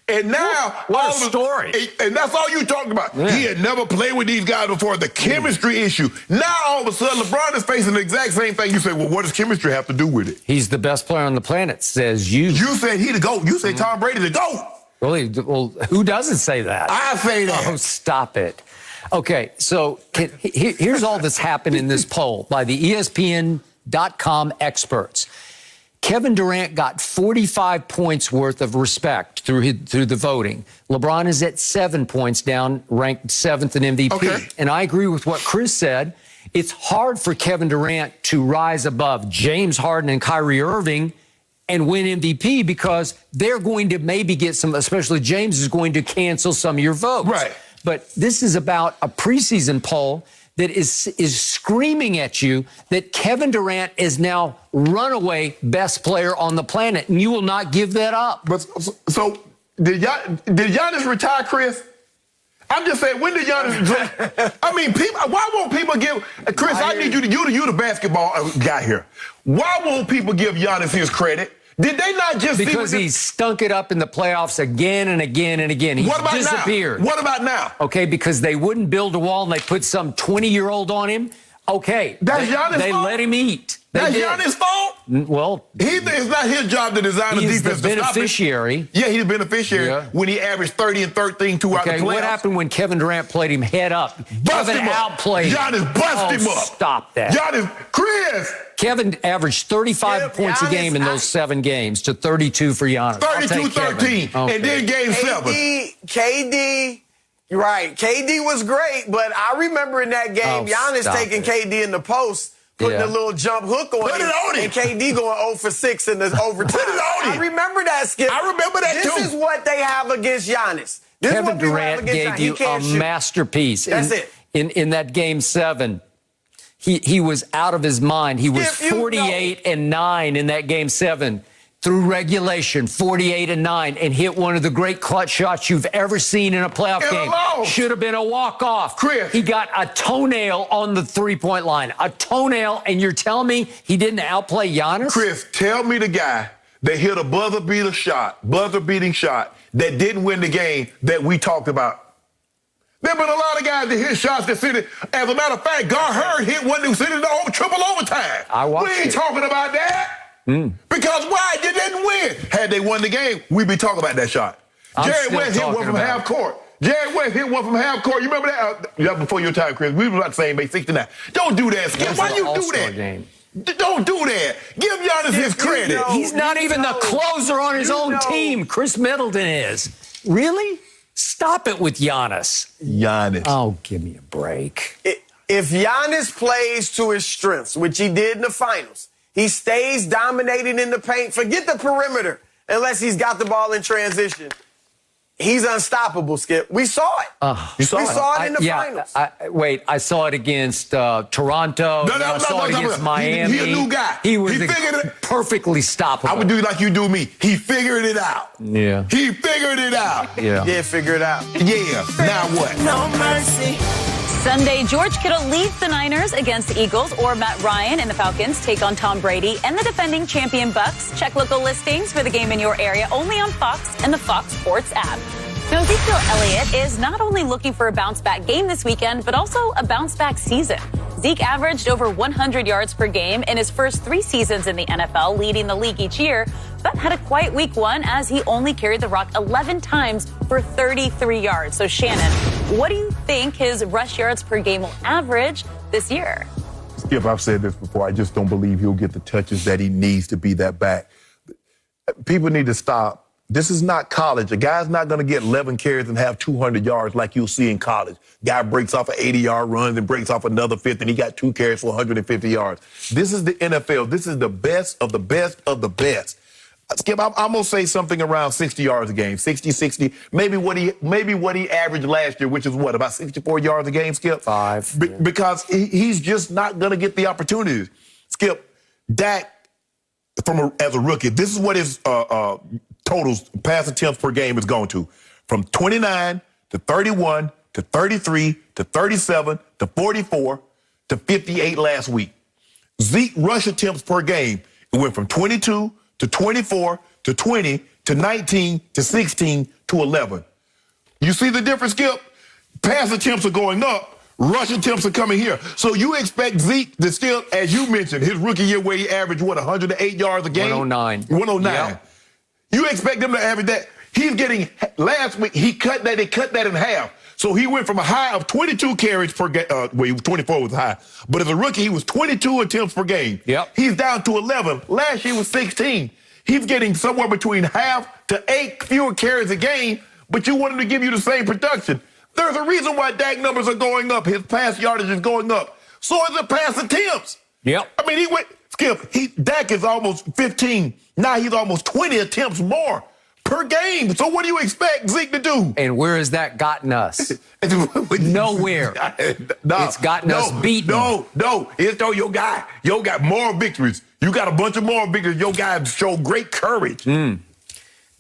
And now, what a story. And that's all you talked about. Yeah. He had never played with these guys before. The chemistry issue. Now, all of a sudden, LeBron is facing the exact same thing. You say, well, what does chemistry have to do with it? He's the best player on the planet, says you. You said he the GOAT. You say Tom Brady the GOAT. Well, who doesn't say that? I say that. Oh, stop it. Okay, so here's all that's happened in this poll by the ESPN.com experts. Kevin Durant got 45 points worth of respect through the voting. LeBron is at 7 points down, ranked 7th in MVP. Okay. And I agree with what Chris said. It's hard for Kevin Durant to rise above James Harden and Kyrie Irving and win MVP because they're going to maybe get some, especially James is going to cancel some of your votes. Right. But this is about a preseason poll that is screaming at you that Kevin Durant is now runaway best player on the planet, and you will not give that up. But so did Giannis retire, Chris? I'm just saying, when did Giannis? I mean, people. Why won't people give Chris? I need you the basketball guy here. Why won't people give Giannis his credit? Did they not just because he stunk it up in the playoffs again and again and again? He disappeared. Now? What about now? Okay, because they wouldn't build a wall and they put some 20-year-old on him. Okay, that's Giannis' fault. They let him eat. That's Giannis' fault? Well, it's not his job to design a defense. He's the beneficiary. Yeah, he's the beneficiary when he averaged 30 and 13 throughout the playoffs. What happened when Kevin Durant played him head up? Busted him up. Outplayed Giannis busted him up. Stop that. Chris. Kevin averaged 35 points a game in those 7 games to 32 for Giannis. 32-13, and then game 7. KD, you're right. KD was great, but I remember in that game, Giannis taking KD in the post, putting a little jump hook on him, and KD going 0 for 6 in the overtime. Put it on him. I remember that, Skip. I remember that, too. This is what they have against Giannis. Kevin Durant gave you a masterpiece. That's it. In that game 7. He was out of his mind. He was 48-9 in that game 7 through regulation, 48-9, and hit one of the great clutch shots you've ever seen in a playoff game. Should have been a walk-off. Chris. He got a toenail on the three-point line. A toenail, and you're telling me he didn't outplay Giannis? Chris, tell me the guy that hit a buzzer-beating shot that didn't win the game that we talked about. There have been a lot of guys that hit shots that sent it. As a matter of fact, Gar Hurd hit one that sent it to triple overtime. We ain't talking about that. Because why? They didn't win. Had they won the game, we'd be talking about that shot. Jared West hit one from half court. Jared West hit one from half court. You remember that? That before your time, Chris. We were about the same age, 69. Don't do that, Skip. Why you do that? Game. Don't do that. Give Giannis his credit. He's not even the closer on his own team. Chris Middleton is. Really? Stop it with Giannis. Giannis. Oh, give me a break. If Giannis plays to his strengths, which he did in the finals, he stays dominating in the paint, forget the perimeter, unless he's got the ball in transition. He's unstoppable, Skip. We saw it. We saw it in the finals. I saw it against Toronto. I saw it against Miami. He's a new guy. He was perfectly stoppable. I would do like you do me. He figured it out. Yeah. He figured it out. Yeah. Yeah, figure it out. Yeah. Now what? No mercy. Sunday, George Kittle leads the Niners against the Eagles, or Matt Ryan and the Falcons take on Tom Brady and the defending champion Bucks. Check local listings for the game in your area only on Fox and the Fox Sports app. Now, Ezekiel Elliott is not only looking for a bounce-back game this weekend, but also a bounce-back season. Zeke averaged over 100 yards per game in his first 3 seasons in the NFL, leading the league each year, but had a quiet week 1 as he only carried the rock 11 times for 33 yards. So, Shannon, what do you think his rush yards per game will average this year? Skip, I've said this before. I just don't believe he'll get the touches that he needs to be that back. People need to stop. This is not college. A guy's not going to get 11 carries and have 200 yards like you'll see in college. Guy breaks off an 80-yard run, then breaks off another 50, and he got 2 carries for 150 yards. This is the NFL. This is the best of the best of the best. Skip, I'm going to say something around 60 yards a game, 60, maybe what he averaged last year, which is what, about 64 yards a game, Skip? 5. Because he's just not going to get the opportunities. Skip, Dak, as a rookie, this is what his totals, pass attempts per game is going to. From 29 to 31 to 33 to 37 to 44 to 58 last week. Zeke rush attempts per game, it went from 22 to 24 to 20 to 19 to 16 to 11. You see the difference, Skip? Pass attempts are going up. Rush attempts are coming here. So you expect Zeke to still, as you mentioned, his rookie year where he averaged, 108 yards a game? 109. 109. Yep. You expect him to average that. He's getting, last week, they cut that in half. So he went from a high of 22 carries per game. 24 was high. But as a rookie, he was 22 attempts per game. Yep. He's down to 11. Last year was 16. He's getting somewhere between half to 8 fewer carries a game, but you want him to give you the same production. There's a reason why Dak numbers are going up. His pass yardage is going up. So is the pass attempts. Yep. I mean, Dak is almost 15. Now he's almost 20 attempts more per game. So what do you expect Zeke to do? And where has that gotten us? Nowhere. It's gotten us beaten. No. It's your guy got moral victories. You got a bunch of moral victories. Your guy showed great courage.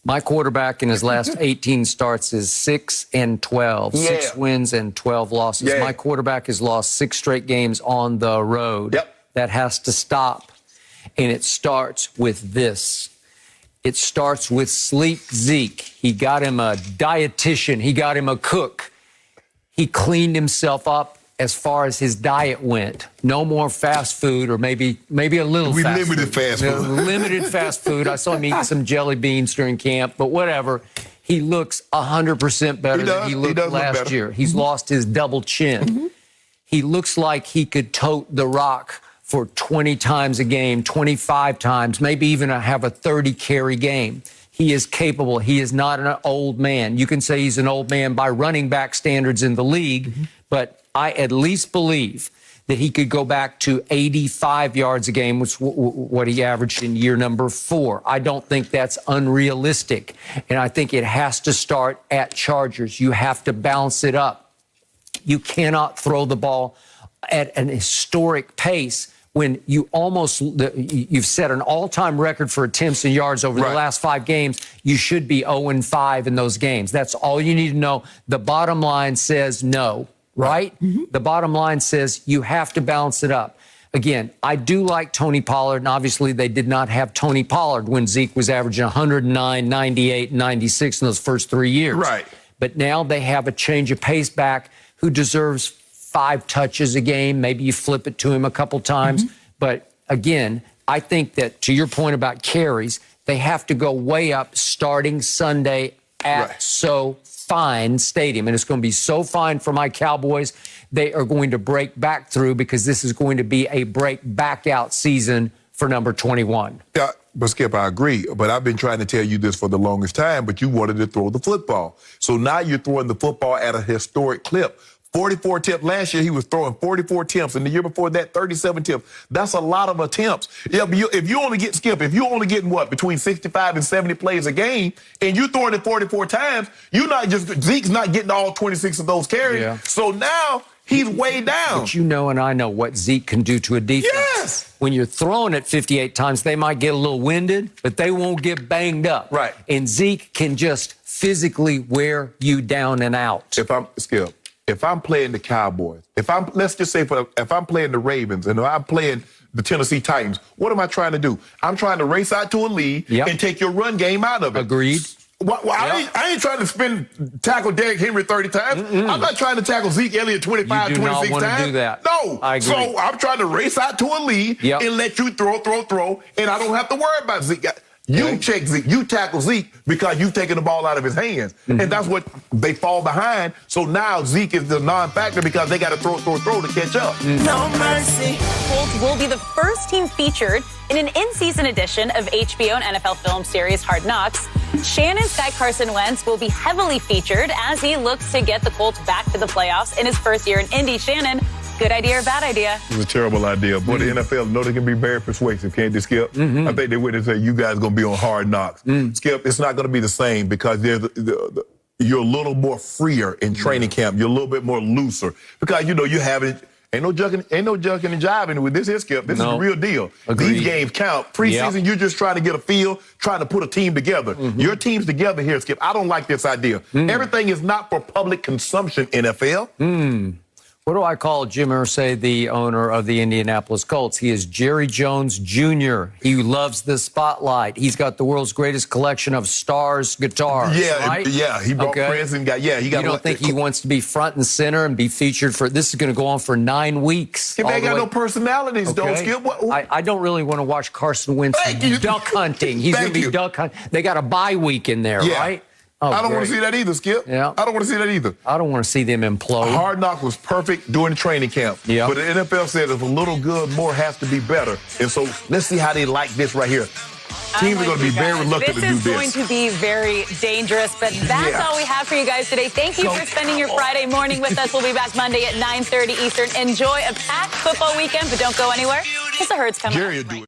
My quarterback in his last 18 starts is 6-12. Yeah. 6 wins and 12 losses. Yeah. My quarterback has lost 6 straight games on the road. Yep. That has to stop. And it starts with this. It starts with Sleep Zeke. He got him a dietitian. He got him a cook. He cleaned himself up as far as his diet went. No more fast food, or maybe a little fast food. Limited fast food. Limited fast food. I saw him eat some jelly beans during camp, but whatever. He looks 100% better than he looked last year. He's lost his double chin. He looks like he could tote the rock for 20 times a game, 25 times, maybe even have a 30-carry game. He is capable. He is not an old man. You can say he's an old man by running back standards in the league, but I at least believe that he could go back to 85 yards a game, which what he averaged in year number 4. I don't think that's unrealistic, and I think it has to start at Chargers. You have to balance it up. You cannot throw the ball at an historic pace when you've set an all-time record for attempts and yards over the last 5 games. You should be 0-5 in those games. That's all you need to know. The bottom line says no, right? The bottom line says you have to balance it up. Again, I do like Tony Pollard, and obviously they did not have Tony Pollard when Zeke was averaging 109, 98, 96 in those first 3 years. Right. But now they have a change of pace back who deserves 5 touches a game. Maybe you flip it to him a couple times. But again, I think that to your point about carries, they have to go way up starting Sunday at SoFi Stadium. And it's going to be so fine for my Cowboys. They are going to break back through because this is going to be a break back out season for number 21. Yeah, but Skip, I agree. But I've been trying to tell you this for the longest time, but you wanted to throw the football. So now you're throwing the football at a historic clip. 44 attempts. Last year, he was throwing 44 attempts, and the year before that, 37 attempts. That's a lot of attempts. Yeah, but if you only get, Skip, if you only getting what, between 65 and 70 plays a game, and you throwing it 44 times, Zeke's not getting all 26 of those carries. Yeah. So now he's way down. But you know and I know what Zeke can do to a defense. Yes. When you're throwing it 58 times, they might get a little winded, but they won't get banged up. Right. And Zeke can just physically wear you down and out. If I'm playing the Cowboys, let's just say if I'm playing the Ravens and I'm playing the Tennessee Titans, what am I trying to do? I'm trying to race out to a lead and take your run game out of it. Agreed. Well, I ain't trying to tackle Derrick Henry 30 times. I'm not trying to tackle Ezekiel Elliott 25, 26 times. You do not want to do that. No. I agree. So I'm trying to race out to a lead and let you throw, and I don't have to worry about Zeke. You check Zeke, you tackle Zeke because you've taken the ball out of his hands. And that's what they fall behind. So now Zeke is the non-factor because they got to throw to catch up. No mercy. Colts will be the first team featured in an in-season edition of HBO and NFL film series Hard Knocks. Shannon's guy Carson Wentz will be heavily featured as he looks to get the Colts back to the playoffs in his first year in Indy. Shannon, good idea or bad idea? It was a terrible idea. But the NFL know they can be very persuasive, can't they, Skip? I think they went and said, you guys going to be on Hard Knocks. Skip, it's not going to be the same because you're a little more freer in training camp. You're a little bit more looser because, you haven't. Ain't no jucking and jiving with this here, Skip. This is the real deal. Agreed. These games count. Preseason, you're just trying to get a feel, trying to put a team together. Your team's together here, Skip. I don't like this idea. Everything is not for public consumption, NFL. What do I call Jim Irsay, the owner of the Indianapolis Colts? He is Jerry Jones Jr. He loves the spotlight. He's got the world's greatest collection of stars guitars, right? Yeah, he brought friends and got. You don't think he wants to be front and center and be featured for? This is going to go on for 9 weeks. He ain't got no personalities, though, Skip. I don't really want to watch Carson Wentz duck hunting. He's going to be duck hunting. They got a bye week in there, right? Oh, I don't want to see that either, Skip. Yeah. I don't want to see that either. I don't want to see them implode. Hard Knock was perfect during training camp. Yeah. But the NFL said if a little good, more has to be better. And so let's see how they like this right here. Teams are going to be very reluctant to do this. This is going to be very dangerous, but that's all we have for you guys today. Thank you for spending your Friday morning with us. We'll be back Monday at 9:30 Eastern. Enjoy a packed football weekend, but don't go anywhere because the herd's coming up.